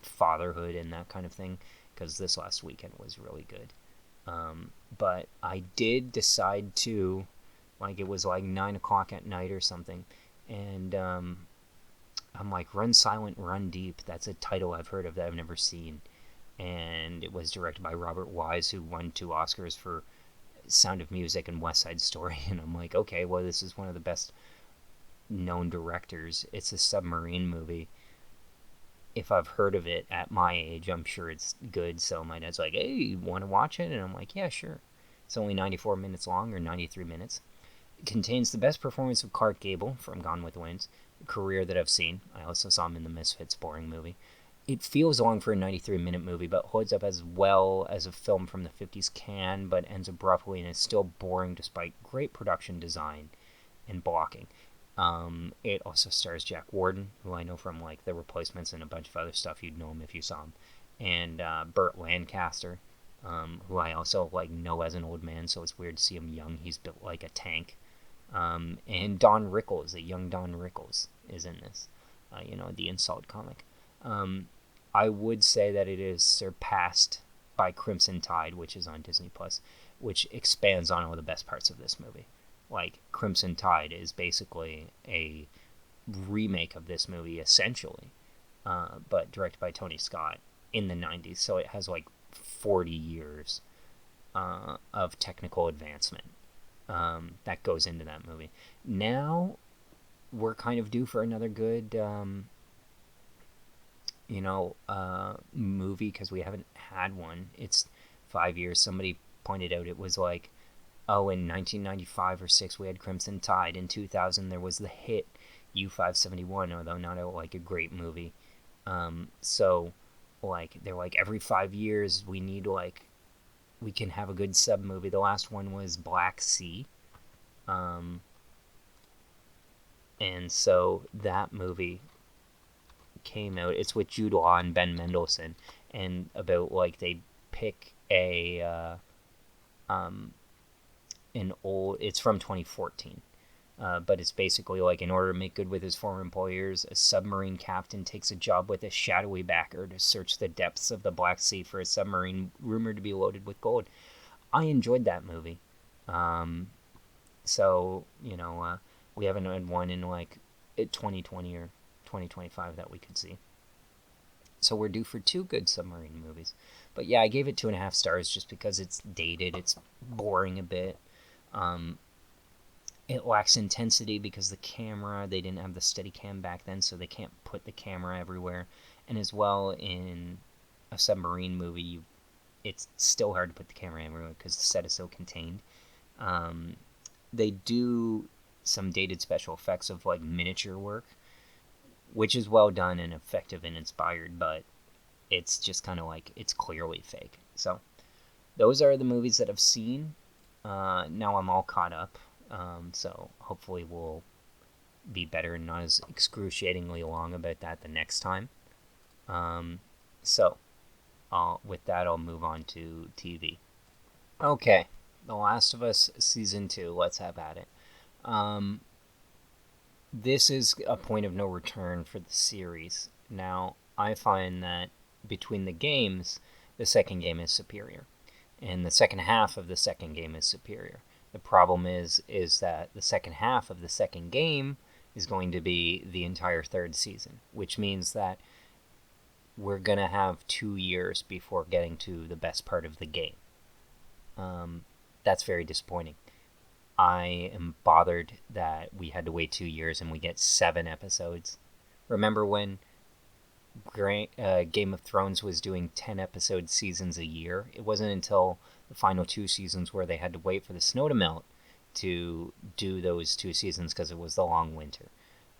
[SPEAKER 1] fatherhood and that kind of thing, because this last weekend was really good. But I did decide to, it was 9 o'clock at night or something, and I'm Run Silent, Run Deep. That's a title I've heard of that I've never seen, and it was directed by Robert Wise, who won 2 Oscars for Sound of Music and West Side Story, and I'm okay, well, this is one of the best known directors. It's a submarine movie. If I've heard of it at my age, I'm sure it's good. So my dad's like, hey, you want to watch it? And I'm like, yeah, sure. It's only 94 minutes long, or 93 minutes. It contains the best performance of Clark Gable from Gone with the Wind, a career that I've seen. I also saw him in the Misfits boring movie. It feels long for a 93-minute movie, but holds up as well as a film from the 50s can, but ends abruptly and is still boring despite great production design and blocking. It also stars Jack Warden, who I know from The Replacements and a bunch of other stuff. You'd know him if you saw him, and Burt Lancaster, who I also know as an old man, so it's weird to see him young. He's built like a tank. And Don Rickles, a young Don Rickles, is in this. The Insult comic. I would say that it is surpassed by Crimson Tide, which is on Disney Plus, which expands on all the best parts of this movie. Crimson Tide is basically a remake of this movie, essentially, but directed by Tony Scott. in the 90s, so it has like 40 years of technical advancement that goes into that movie. Now we're kind of due for another good, movie, because we haven't had one. It's 5 years. Somebody pointed out it was like, oh, in 1995 or 6 we had Crimson Tide. In 2000 there was the hit U-571, although not like a great movie. So like they're like every 5 years we need like we can have a good sub movie. The last one was Black Sea. And so that movie came out. It's with Jude Law and Ben Mendelsohn, and about like they pick an old. It's from 2014. But it's basically like, in order to make good with his former employers, a submarine captain takes a job with a shadowy backer to search the depths of the Black Sea for a submarine rumored to be loaded with gold. I enjoyed that movie. So, we haven't had one in like 2020 or 2025 that we could see. So we're due for 2 good submarine movies. But yeah, I gave it 2.5 stars just because it's dated, it's boring a bit. It lacks intensity because the camera, they didn't have the Steadicam back then, so they can't put the camera everywhere. And as well, in a submarine movie, it's still hard to put the camera everywhere because the set is so contained. They do some dated special effects of like miniature work, which is well done and effective and inspired, but it's just kind of like, it's clearly fake. So those are the movies that I've seen. Now I'm all caught up. So hopefully we'll be better and not as excruciatingly long about that the next time. So with that, I'll move on to TV. Okay, The Last of Us Season 2. Let's have at it. This is a point of no return for the series. Now, I find that between the games, the second game is superior, and the second half of the second game is superior. The problem is that the second half of the second game is going to be the entire third season, which means that we're going to have 2 years before getting to the best part of the game. That's very disappointing. I am bothered that we had to wait 2 years and we get 7 episodes. Remember when Game of Thrones was doing 10-episode seasons a year? It wasn't until the final 2 seasons where they had to wait for the snow to melt to do those 2 seasons because it was the long winter.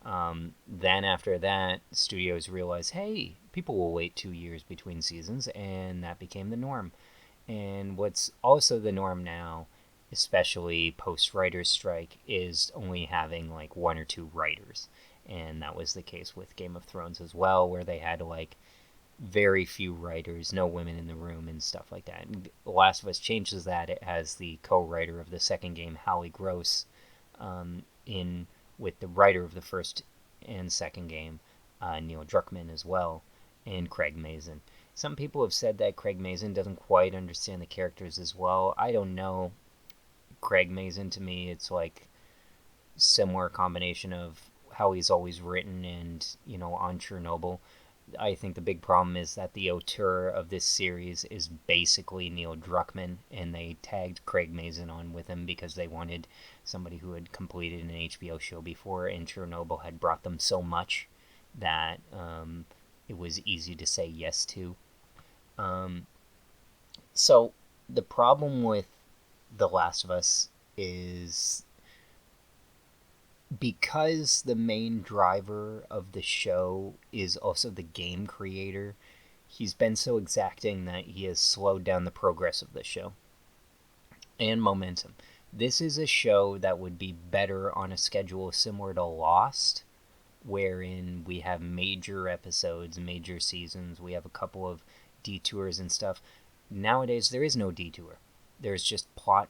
[SPEAKER 1] Then after that, studios realized, hey, people will wait 2 years between seasons, and that became the norm. And what's also the norm now, especially post-writer's strike, is only having like 1 or 2 writers. And that was the case with Game of Thrones as well, where they had like very few writers, no women in the room and stuff like that. And The Last of Us changes that. It has the co-writer of the second game, Hallie Gross, in with the writer of the first and second game, Neil Druckmann, as well, and Craig Mazin. Some people have said that Craig Mazin doesn't quite understand the characters as well. I don't know. Craig Mazin, to me, it's like similar combination of how he's always written and, on Chernobyl. I think the big problem is that the auteur of this series is basically Neil Druckmann, and they tagged Craig Mazin on with him because they wanted somebody who had completed an HBO show before, and Chernobyl had brought them so much that it was easy to say yes to. So the problem with The Last of Us is, because the main driver of the show is also the game creator, he's been so exacting that he has slowed down the progress of the show and momentum. This is a show that would be better on a schedule similar to Lost, wherein we have major episodes, major seasons, we have a couple of detours and stuff. Nowadays, there is no detour. There's just plot.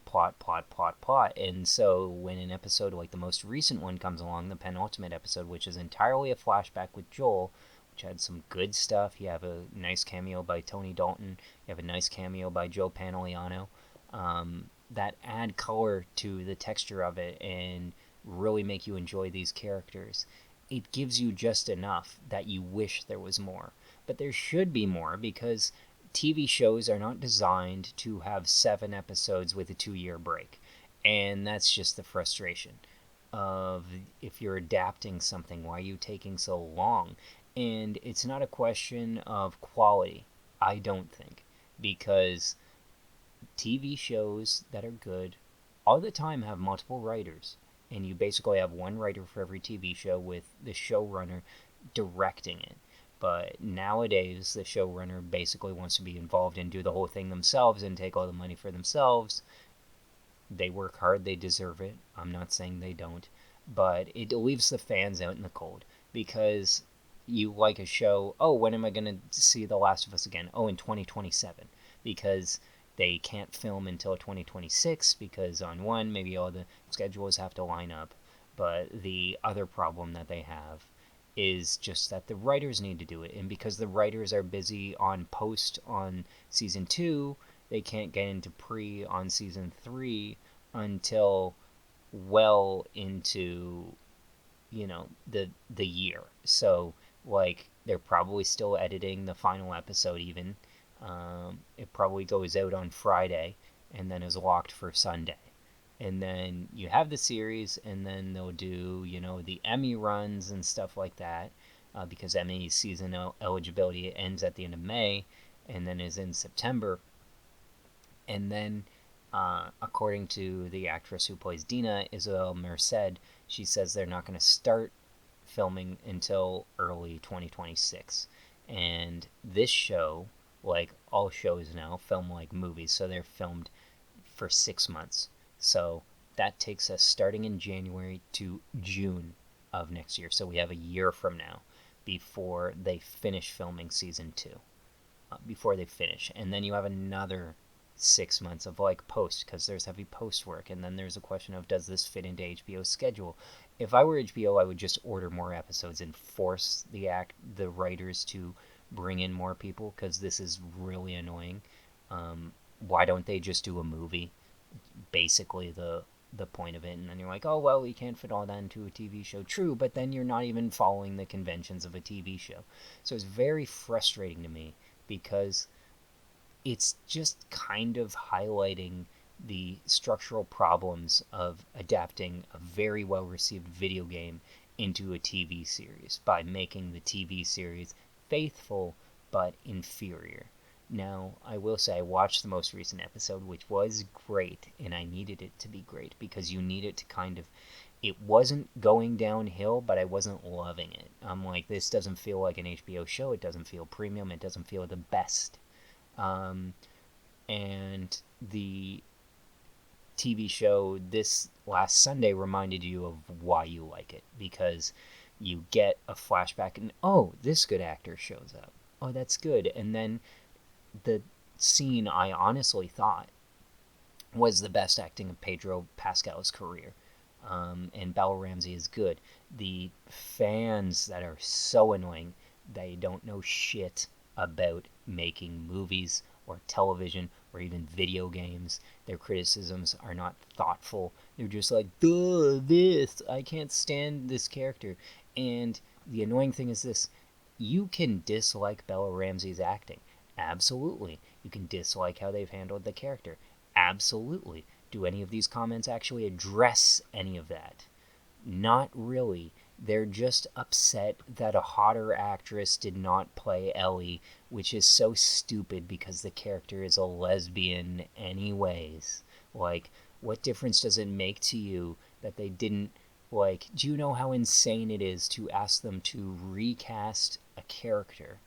[SPEAKER 1] And so when an episode like the most recent one comes along, the penultimate episode, which is entirely a flashback with Joel, which had some good stuff. You have a nice cameo by Tony Dalton. You have a nice cameo by Joe Pantoliano. That add color to the texture of it and really make you enjoy these characters. It gives you just enough that you wish there was more. but there should be more because TV shows are not designed to have 7 episodes with a 2-year break. And that's just the frustration of, if you're adapting something, why are you taking so long? And it's not a question of quality, I don't think, because TV shows that are good all the time have multiple writers, and you basically have one writer for every TV show with the showrunner directing it. But nowadays, the showrunner basically wants to be involved and do the whole thing themselves and take all the money for themselves. They work hard, they deserve it. I'm not saying they don't. But it leaves the fans out in the cold because you like a show, oh, when am I going to see The Last of Us again? Oh, in 2027. Because they can't film until 2026 because, on one, maybe all the schedules have to line up. But the other problem that they have is just that the writers need to do it. And because the writers are busy on post on season 2, they can't get into pre on season 3 until well into, the year. So, like, they're probably still editing the final episode even. It probably goes out on Friday and then is locked for Sunday. And then you have the series, and then they'll do, the Emmy runs and stuff like that, because Emmy season eligibility ends at the end of May and then is in September. And then, according to the actress who plays Dina, Isabel Merced, she says they're not going to start filming until early 2026. And this show, like all shows now, film like movies, so they're filmed for 6 months. So that takes us starting in January to June of next year. So we have a year from now before they finish filming season 2. Before they finish. And then you have another 6 months of like post, because there's heavy post work. And then there's a question of, does this fit into HBO's schedule? If I were HBO, I would just order more episodes and force the writers to bring in more people, because this is really annoying. Why don't they just do a movie? Basically the point of it. And then you're like, oh, well, we can't fit all that into a TV show. True, but then you're not even following the conventions of a TV show. So it's very frustrating to me because it's just kind of highlighting the structural problems of adapting a very well received video game into a TV series by making the TV series faithful but inferior. Now, I will say I watched the most recent episode, which was great, and I needed it to be great because you need it to kind of... It wasn't going downhill, but I wasn't loving it. I'm like, this doesn't feel like an HBO show. It doesn't feel premium. It doesn't feel the best. And the TV show this last Sunday reminded you of why you like it, because you get a flashback and, oh, this good actor shows up. Oh, that's good. And then the scene I honestly thought was the best acting of Pedro Pascal's career. And Bella Ramsey is good. The fans that are so annoying, they don't know shit about making movies or television or even video games. Their criticisms are not thoughtful. They're just like, duh, this, I can't stand this character. And the annoying thing is this: you can dislike Bella Ramsey's acting. Absolutely. You can dislike how they've handled the character. Absolutely. Do any of these comments actually address any of that? Not really. They're just upset that a hotter actress did not play Ellie, which is so stupid because the character is a lesbian anyways. Like, what difference does it make to you that they didn't... Like, do you know how insane it is to ask them to recast a character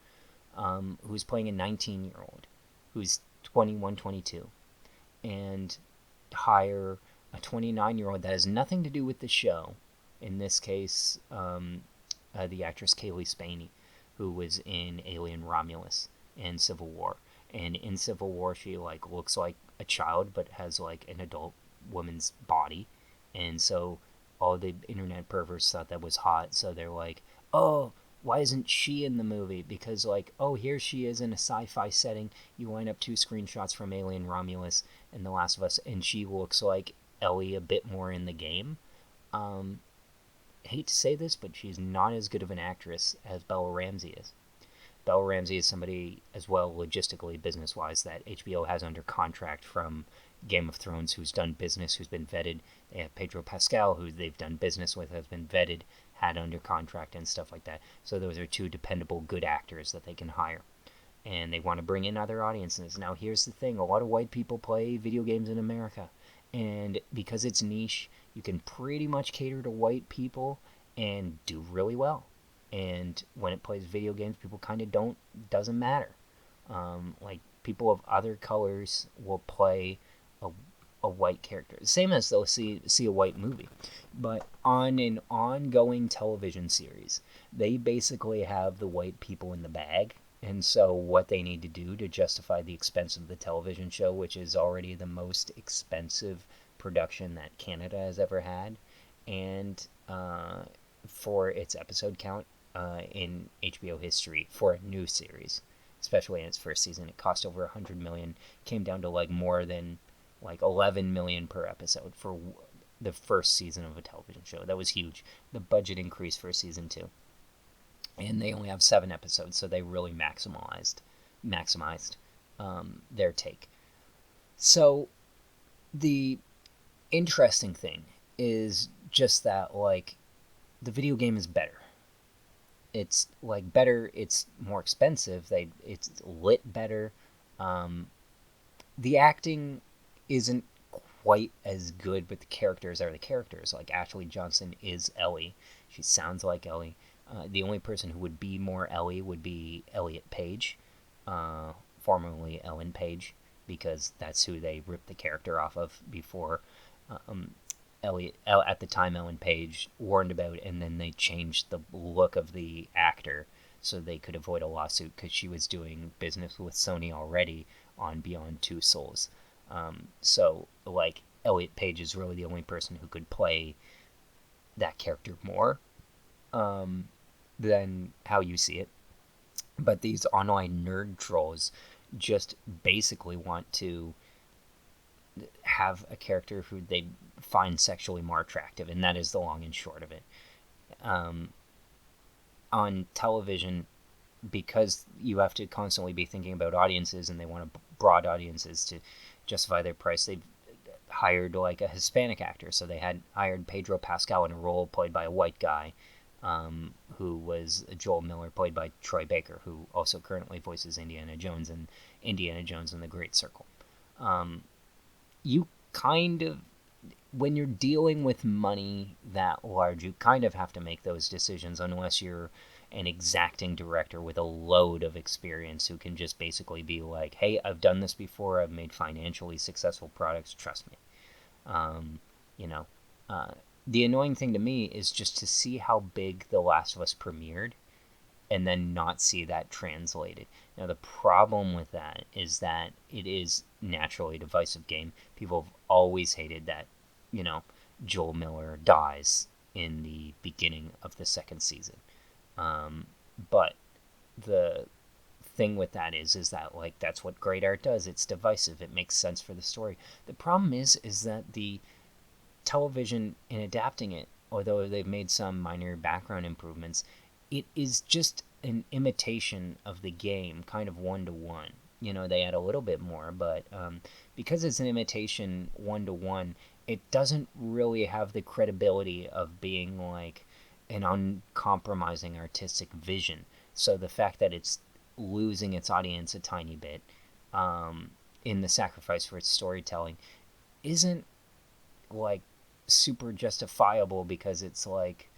[SPEAKER 1] who's playing a 19-year-old, who's 21, 22, and hire a 29-year-old that has nothing to do with the show, in this case, the actress Kaylee Spaney, who was in Alien Romulus and Civil War. And in Civil War, she, like, looks like a child, but has, like, an adult woman's body. And so all the internet perverts thought that was hot, so they're like, oh, why isn't she in the movie? Because, like, oh, here she is in a sci-fi setting. You line up 2 screenshots from Alien Romulus and The Last of Us, and she looks like Ellie a bit more in the game. Hate to say this, but she's not as good of an actress as Bella Ramsey is. Bella Ramsey is somebody as well, logistically, business-wise, that HBO has under contract from Game of Thrones, who's done business, who's been vetted. They have Pedro Pascal, who they've done business with, has been vetted, had under contract, and stuff like that. So those are two dependable, good actors that they can hire. And they want to bring in other audiences. Now, here's the thing. A lot of white people play video games in America. And because it's niche, you can pretty much cater to white people and do really well. And when it plays video games, people kind of don't, doesn't matter. Like, people of other colors will play a, a white character. Same as they'll see a white movie. But on an ongoing television series, they basically have the white people in the bag. And so what they need to do to justify the expense of the television show, which is already the most expensive production that Canada has ever had, and for its episode count in HBO history for a new series, especially in its first season, it cost over $100 million, came down to like more than like $11 million per episode for the first season of a television show. That was huge. The budget increased for season 2, and they only have 7 episodes, so they really maximized their take. So the interesting thing is just that, like, the video game is better. It's like better. It's more expensive. It's lit better. The acting isn't quite as good, but the characters are the characters. Like, Ashley Johnson is Ellie. She sounds like Ellie. The only person who would be more Ellie would be Elliot Page, formerly Ellen Page, because that's who they ripped the character off of before. At the time, Ellen Page warned about it, and then they changed the look of the actor so they could avoid a lawsuit, because she was doing business with Sony already on Beyond Two Souls. So, like, Elliot Page is really the only person who could play that character more than how you see it. But these online nerd trolls just basically want to have a character who they find sexually more attractive, and that is the long and short of it. On television, because you have to constantly be thinking about audiences, and they want broad audiences to justify their price, they've hired like a Hispanic actor. So they had hired Pedro Pascal in a role played by a white guy, who was Joel Miller, played by Troy Baker, who also currently voices Indiana Jones and the Great Circle. You kind of, when you're dealing with money that large, you kind of have to make those decisions, unless you're an exacting director with a load of experience who can just basically be like, hey, I've done this before, I've made financially successful products, trust me. You know, the annoying thing to me is just to see how big The Last of Us premiered and then not see that translated. Now, the problem with that is that it is naturally a divisive game. People have always hated that, Joel Miller dies in the beginning of the second season. But the thing with that is that, like, that's what great art does. It's divisive. It makes sense for the story. The problem is that the television, in adapting it, although they've made some minor background improvements, it is just an imitation of the game, kind of 1-to-1. They add a little bit more, but because it's an imitation 1-to-1, it doesn't really have the credibility of being like an uncompromising artistic vision. So the fact that it's losing its audience a tiny bit in the sacrifice for its storytelling isn't like super justifiable, because it's like,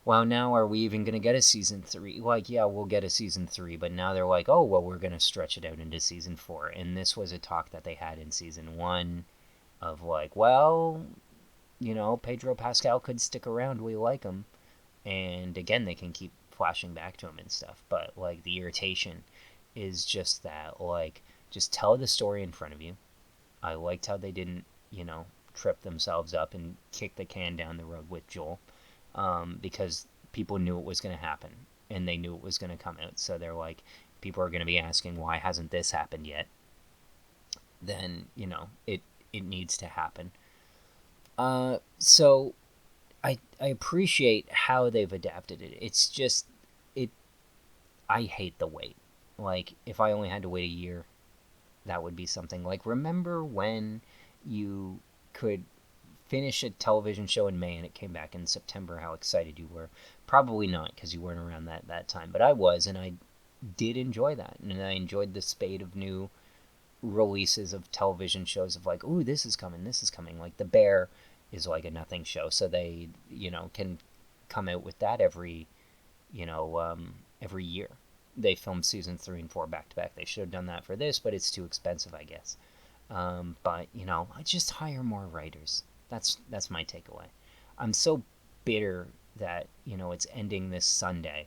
[SPEAKER 1] well, now are we even going to get a season 3? Like, yeah, we'll get a season 3, but now they're like, oh, well, we're going to stretch it out into season 4. And this was a talk that they had in season 1 of like, well, Pedro Pascal could stick around, we like him. And again, they can keep flashing back to him and stuff, but like, the irritation is just that, like, just tell the story in front of you. I liked how they didn't, trip themselves up and kick the can down the road with Joel, because people knew it was going to happen, and they knew it was going to come out. So they're like, people are going to be asking, why hasn't this happened yet? Then, it needs to happen. So I appreciate how they've adapted it. It's just, I hate the wait. Like, if I only had to wait a year, that would be something. Like, remember when you could finish a television show in May and it came back in September, how excited you were? Probably not, because you weren't around that time. But I was, and I did enjoy that. And I enjoyed the spate of new releases of television shows of like, ooh, this is coming, this is coming. Like, The Bear is like a nothing show, so they, can come out with that every year. They filmed season 3 and 4 back to back. They should have done that for this, but it's too expensive, I guess. But I just hire more writers. That's my takeaway. I'm so bitter that it's ending this Sunday,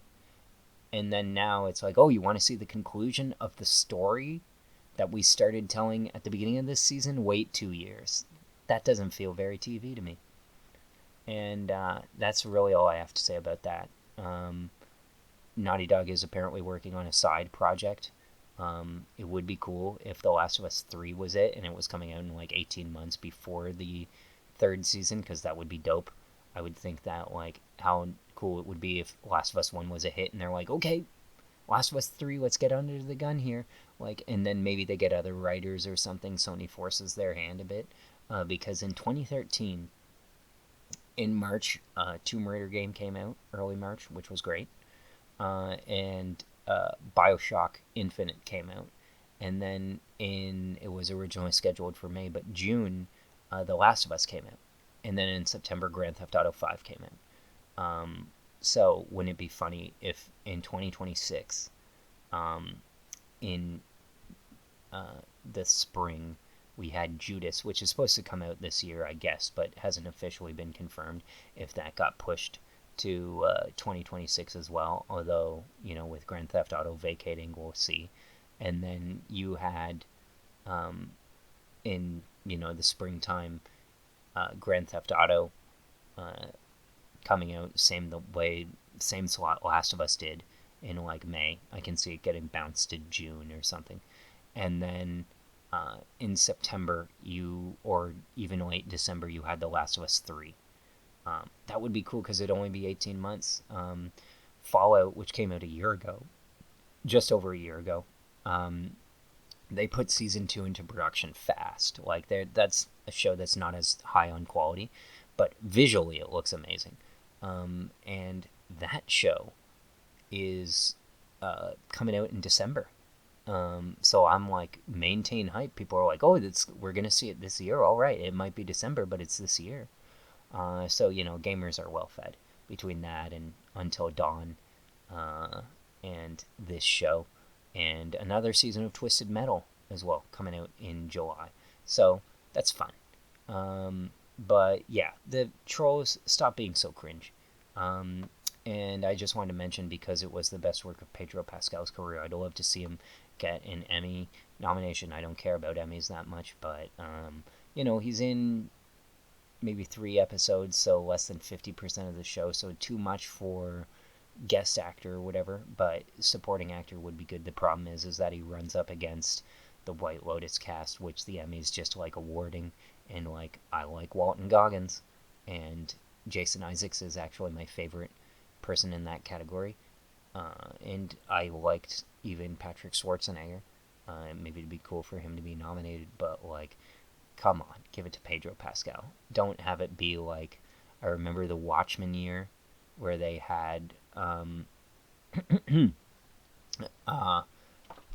[SPEAKER 1] and then now it's like, oh, you want to see the conclusion of the story that we started telling at the beginning of this season? Wait 2 years. That doesn't feel very TV to me. And that's really all I have to say about that. Naughty Dog is apparently working on a side project. It would be cool if The Last of Us 3 was it, and it was coming out in like 18 months before the third season, because that would be dope. I would think that, like, how cool it would be if Last of Us 1 was a hit, and they're like, okay, Last of Us 3, let's get under the gun here. Like, and then maybe they get other writers or something. Sony forces their hand a bit. Because in 2013, in March, Tomb Raider game came out, early March, which was great. And Bioshock Infinite came out. And then it was originally scheduled for May, but June, The Last of Us came out. And then in September, Grand Theft Auto 5 came out. So wouldn't it be funny if in 2026, in the spring, we had Judas, which is supposed to come out this year, I guess, but hasn't officially been confirmed, if that got pushed to 2026 as well, although, with Grand Theft Auto vacating, we'll see. And then you had, in, the springtime, Grand Theft Auto coming out same slot Last of Us did in like May. I can see it getting bounced to June or something. And then in September, or even late December, you had The Last of Us 3. That would be cool because it'd only be 18 months. Fallout, which came out a year ago, just over a year ago, they put season 2 into production fast. Like, that's a show that's not as high on quality, but visually it looks amazing. And that show is coming out in December. So I'm like, maintain hype. People are like, oh, we're going to see it this year. All right, it might be December, but it's this year. So, gamers are well fed between that and Until Dawn, and this show, and another season of Twisted Metal as well, coming out in July. So that's fun. But yeah, the trolls, stop being so cringe. And I just wanted to mention, because it was the best work of Pedro Pascal's career, I'd love to see him get an Emmy nomination. I don't care about Emmys that much, but he's in maybe 3 episodes, so less than 50% of the show, so too much for guest actor or whatever, but supporting actor would be good. The problem is that he runs up against the White Lotus cast, which the Emmys just like awarding, and like, I like Walton Goggins, and Jason Isaacs is actually my favorite person in that category, and I liked even Patrick Schwarzenegger. Maybe it'd be cool for him to be nominated, but like, come on, give it to Pedro Pascal. Don't have it be like, I remember the Watchmen year where they had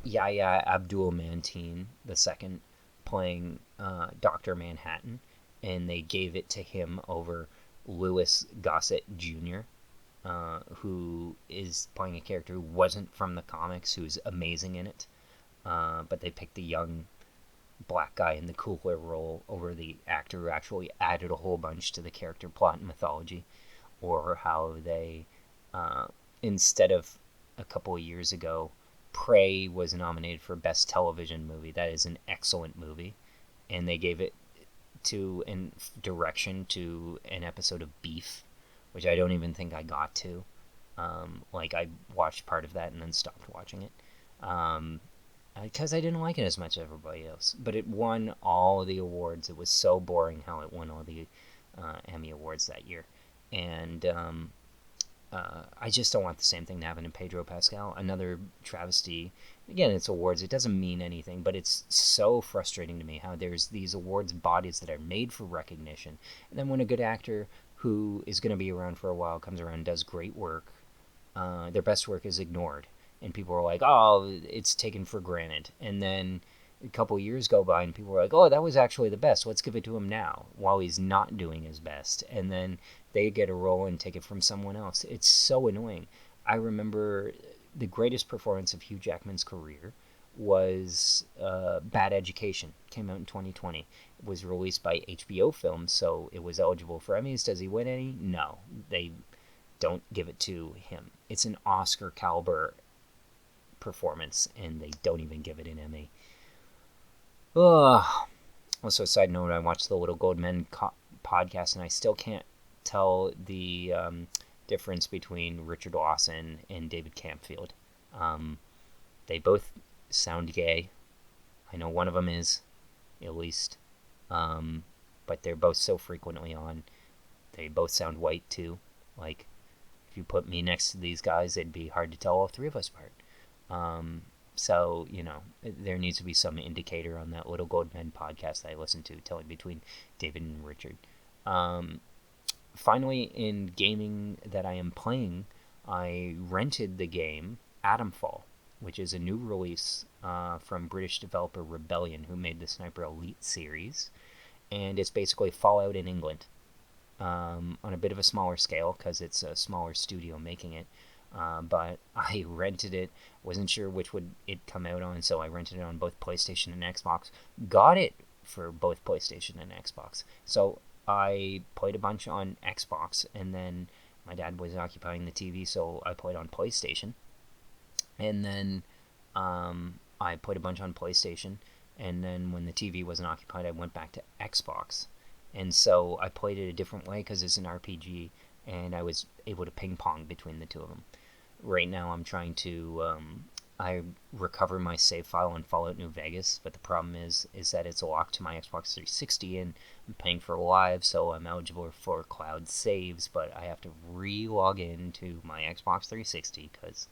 [SPEAKER 1] Yahya Abdul-Mateen II playing Dr. Manhattan, and they gave it to him over Louis Gossett Jr., who is playing a character who wasn't from the comics, who's amazing in it. But they picked the young black guy in the cooler role over the actor who actually added a whole bunch to the character plot and mythology. Or how they, instead of a couple of years ago, Prey was nominated for Best Television Movie. That is an excellent movie. And they gave it in direction to an episode of Beef, which I don't even think I got to. Like, I watched part of that and then stopped watching it. Because I didn't like it as much as everybody else. But it won all the awards. It was so boring how it won all the Emmy Awards that year. And I just don't want the same thing to happen to Pedro Pascal. Another travesty. Again, it's awards. It doesn't mean anything, but it's so frustrating to me how there's these awards bodies that are made for recognition, and then when a good actor who is going to be around for a while comes around and does great work, their best work is ignored, and people are like, "Oh, it's taken for granted." And then a couple years go by, and people are like, "Oh, that was actually the best. Let's give it to him now," while he's not doing his best. And then they get a role and take it from someone else. It's so annoying. I remember the greatest performance of Hugh Jackman's career was Bad Education. Came out in 2020. It was released by HBO Films, so it was eligible for Emmys. Does he win any? No. They don't give it to him. It's an Oscar caliber performance, and they don't even give it an Emmy. Ugh. Also, side note, I watched the Little Gold Men podcast, and I still can't tell the difference between Richard Lawson and David Campfield. They both sound gay. I know one of them is, at least. But they're both so frequently on. They both sound white, too. Like, if you put me next to these guys, it'd be hard to tell all three of us apart. So, there needs to be some indicator on that Little Gold Men podcast that I listen to, telling between David and Richard. Finally, in gaming that I am playing, I rented the game Atomfall, which is a new release from British developer Rebellion, who made the Sniper Elite series. And it's basically Fallout in England, on a bit of a smaller scale, because it's a smaller studio making it. But I rented it, wasn't sure which would it come out on, so I rented it on both PlayStation and Xbox. Got it for both PlayStation and Xbox. So I played a bunch on Xbox, and then my dad was occupying the TV, so I played on PlayStation. And then I played a bunch on PlayStation, and then when the TV wasn't occupied, I went back to Xbox. And so I played it a different way because it's an RPG, and I was able to ping pong between the two of them. Right now I'm trying to I recover my save file on Fallout New Vegas, but the problem is that it's locked to my Xbox 360, and I'm paying for Live, so I'm eligible for cloud saves, but I have to re-log in to my Xbox 360 because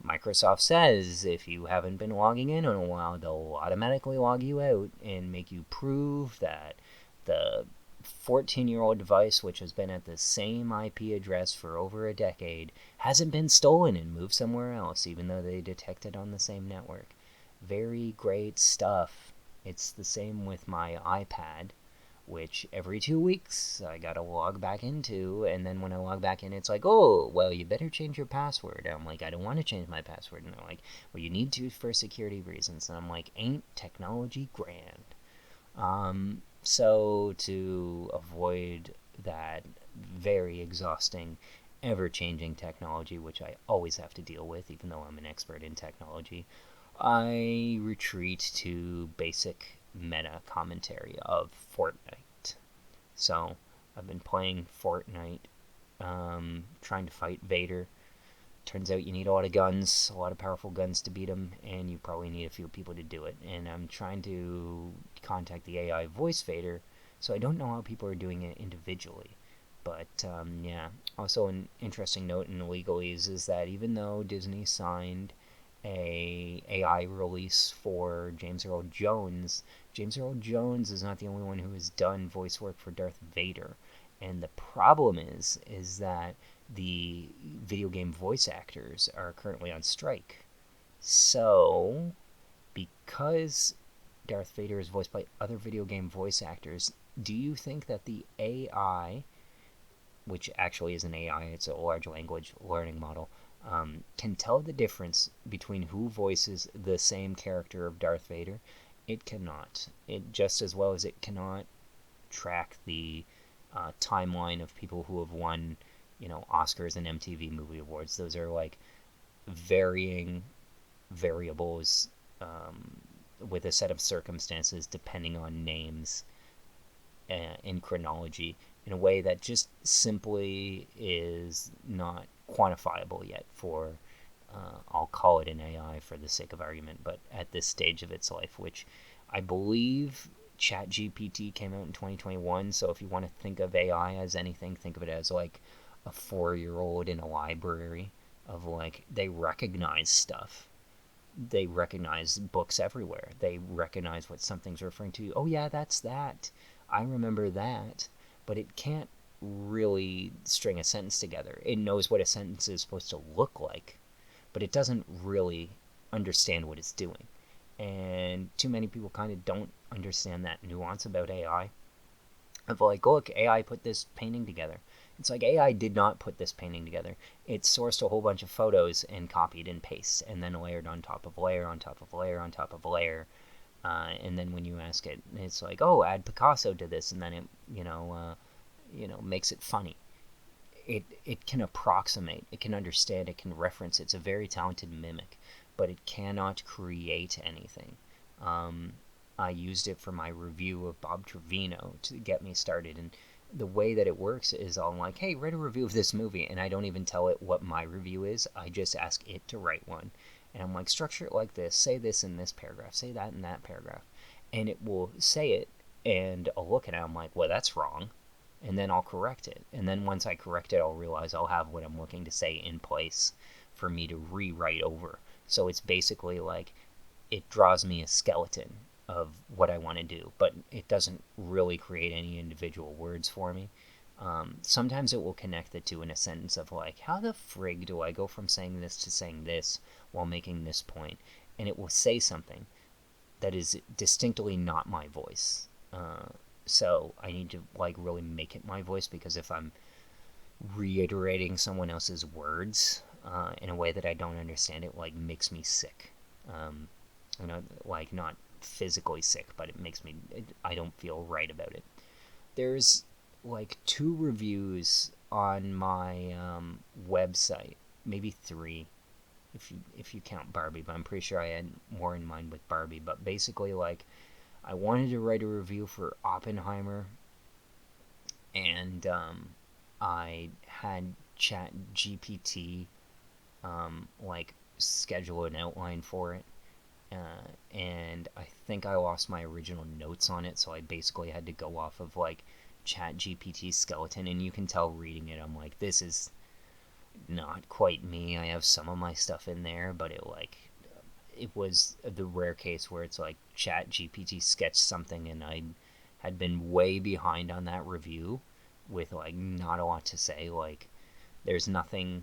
[SPEAKER 1] Microsoft says if you haven't been logging in a while, they'll automatically log you out and make you prove that the 14-year-old device, which has been at the same IP address for over a decade, hasn't been stolen and moved somewhere else, even though they detect it on the same network. Very great stuff. It's the same with my iPad, which every 2 weeks I gotta log back into, and then when I log back in, it's like, oh, well, you better change your password. And I'm like, I don't want to change my password. And they're like, well, you need to for security reasons. And I'm like, ain't technology grand? So to avoid that very exhausting, ever-changing technology, which I always have to deal with, even though I'm an expert in technology, I retreat to basic meta commentary of Fortnite. So I've been playing Fortnite, trying to fight Vader. Turns out you need a lot of guns, a lot of powerful guns to beat him, and you probably need a few people to do it. And I'm trying to contact the AI voice Vader, so I don't know how people are doing it individually. But, yeah. Also, an interesting note in the legalese is that even though Disney signed a AI release for James Earl Jones is not the only one who has done voice work for Darth Vader. And the problem is that the video game voice actors are currently on strike. So, because Darth Vader is voiced by other video game voice actors, do you think that the AI, which actually is an AI, it's a large language learning model, can tell the difference between who voices the same character of Darth Vader? It cannot. It just as well as it cannot track the timeline of people who have won, Oscars and MTV Movie Awards. Those are like varying variables with a set of circumstances depending on names in chronology in a way that just simply is not quantifiable yet for, I'll call it an AI for the sake of argument, but at this stage of its life, which I believe ChatGPT came out in 2021, so if you want to think of AI as anything, think of it as like a 4-year-old in a library of like they recognize stuff. They recognize books everywhere. They recognize what something's referring to. Oh yeah, that's that. I remember that. But it can't really string a sentence together. It knows what a sentence is supposed to look like, but it doesn't really understand what it's doing. And too many people kind of don't understand that nuance about AI. Of like, look, AI put this painting together. It's like AI did not put this painting together. It sourced a whole bunch of photos and copied and pasted, and then layered on top of layer on top of layer on top of layer. And then when you ask it, it's like, oh, add Picasso to this, and then it, makes it funny. It can approximate, it can understand, it can reference. It's a very talented mimic, but it cannot create anything. Um, I used it for my review of Bob Trevino to get me started, and the way that it works is I'm like, hey, write a review of this movie, and I don't even tell it what my review is. I just ask it to write one, and I'm like, structure it like this, say this in this paragraph, say that in that paragraph, and it will say it, and I'll look at it, I'm like, well, that's wrong, and then I'll correct it. And then once I correct it, I'll realize I'll have what I'm looking to say in place for me to rewrite over. So it's basically like it draws me a skeleton of what I want to do, but it doesn't really create any individual words for me. Sometimes it will connect the two in a sentence of like, how the frig do I go from saying this to saying this while making this point? And it will say something that is distinctly not my voice. So I need to like really make it my voice, because if I'm reiterating someone else's words in a way that I don't understand, it like makes me sick. Um, like not physically sick, but it makes me. I don't feel right about it. There's like 2 reviews on my website, maybe 3 if you count Barbie, but I'm pretty sure I had more in mind with Barbie. But basically, like, I wanted to write a review for Oppenheimer, and I had Chat GPT like schedule an outline for it, and I think I lost my original notes on it, so I basically had to go off of like Chat GPT's skeleton, and you can tell reading it, I'm like, this is not quite me. I have some of my stuff in there, but it was the rare case where it's like Chat GPT sketched something and I had been way behind on that review with like not a lot to say. Like, there's nothing.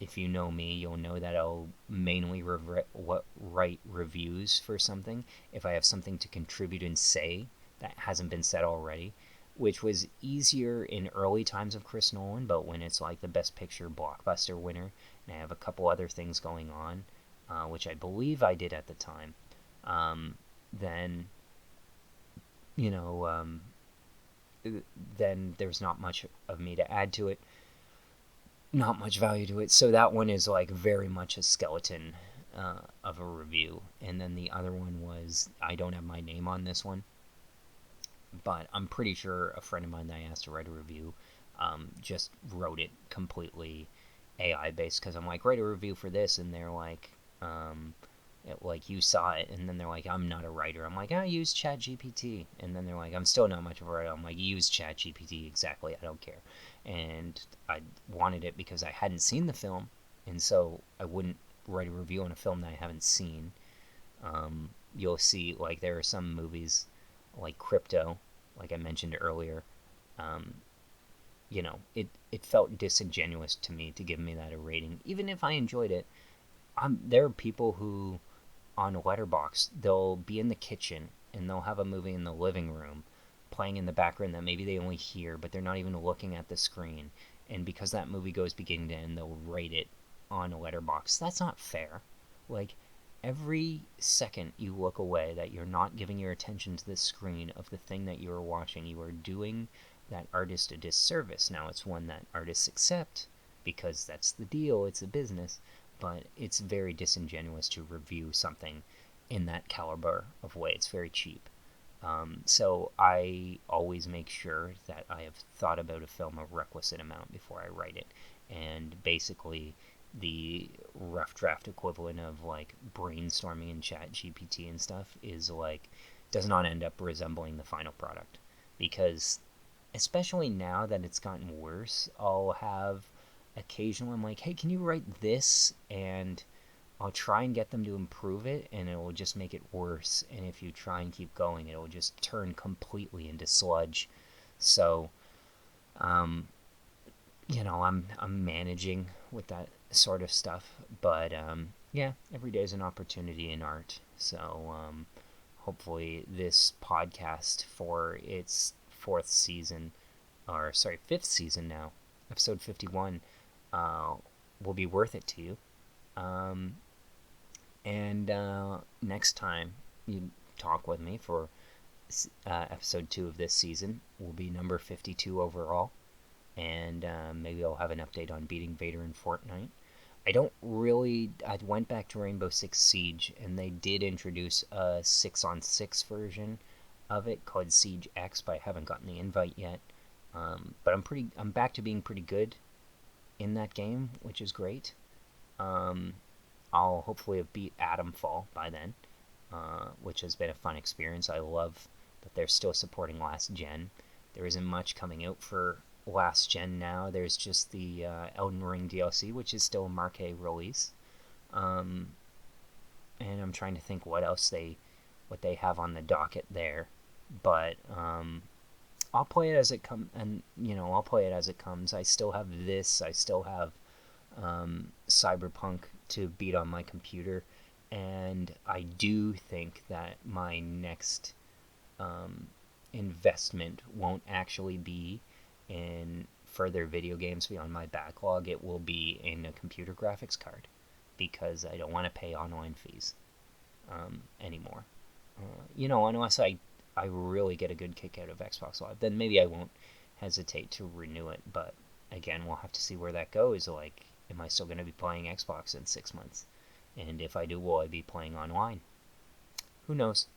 [SPEAKER 1] If you know me, you'll know that I'll mainly write reviews for something if I have something to contribute and say that hasn't been said already, which was easier in early times of Chris Nolan, but when it's like the Best Picture blockbuster winner, and I have a couple other things going on, which I believe I did at the time, then, you know, then there's not much of me to add to it, not much value to it. So that one is like very much a skeleton of a review. And then the other one was, I don't have my name on this one, but I'm pretty sure a friend of mine that I asked to write a review just wrote it completely AI based, because I'm like, write a review for this, and they're like, you saw it, and then they're like, I'm not a writer. I'm like, I use Chat GPT, and then they're like, I'm still not much of a writer. I'm like, use Chat GPT, exactly, I don't care. And I wanted it because I hadn't seen the film, and so I wouldn't write a review on a film that I haven't seen. You'll see, like, there are some movies like Crypto, like I mentioned earlier. um, it felt disingenuous to me to give me that a rating, even if I enjoyed it. There are people who on Letterboxd, they'll be in the kitchen and they'll have a movie in the living room playing in the background that maybe they only hear, but they're not even looking at the screen. And because that movie goes beginning to end, they'll rate it on a Letterboxd. That's not fair. Like, every second you look away that you're not giving your attention to the screen of the thing that you are watching, you are doing that artist a disservice. Now, it's one that artists accept because that's the deal, it's a business, but it's very disingenuous to review something in that caliber of way. It's very cheap. So I always make sure that I have thought about a film a requisite amount before I write it. And basically, the rough draft equivalent of like brainstorming in Chat GPT and stuff is like, does not end up resembling the final product, because especially now that it's gotten worse, I'll have occasionally, I'm like, hey, can you write this? And I'll try and get them to improve it, and it will just make it worse. And if you try and keep going, it will just turn completely into sludge. So, um, I'm managing with that sort of stuff. But yeah, every day is an opportunity in art. So hopefully, this podcast for its fifth season now, episode 51, uh, will be worth it to you. Um, and next time you talk with me for episode 2 of this season will be number 52 overall. And maybe I'll have an update on beating Vader in Fortnite. I went back to Rainbow Six Siege, and they did introduce a 6-on-6 version of it called Siege X, but I haven't gotten the invite yet. But I'm back to being pretty good in that game, which is great. I'll hopefully have beat Atomfall by then, which has been a fun experience. I love that they're still supporting last gen. There isn't much coming out for last gen now. There's just the Elden Ring DLC, which is still a Marquee release. Um, and I'm trying to think what they have on the docket there. But I'll play it as it comes, and I'll play it as it comes. I still have this. I still have Cyberpunk to beat on my computer, and I do think that my next investment won't actually be in further video games beyond my backlog. It will be in a computer graphics card, because I don't want to pay online fees anymore. Unless I really get a good kick out of Xbox Live, then maybe I won't hesitate to renew it. But again, we'll have to see where that goes. Like, am I still going to be playing Xbox in 6 months? And if I do, will I be playing online? Who knows?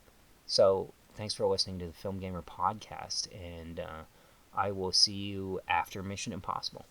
[SPEAKER 1] So, thanks for listening to the FilmGamer podcast, and I will see you after Mission Impossible.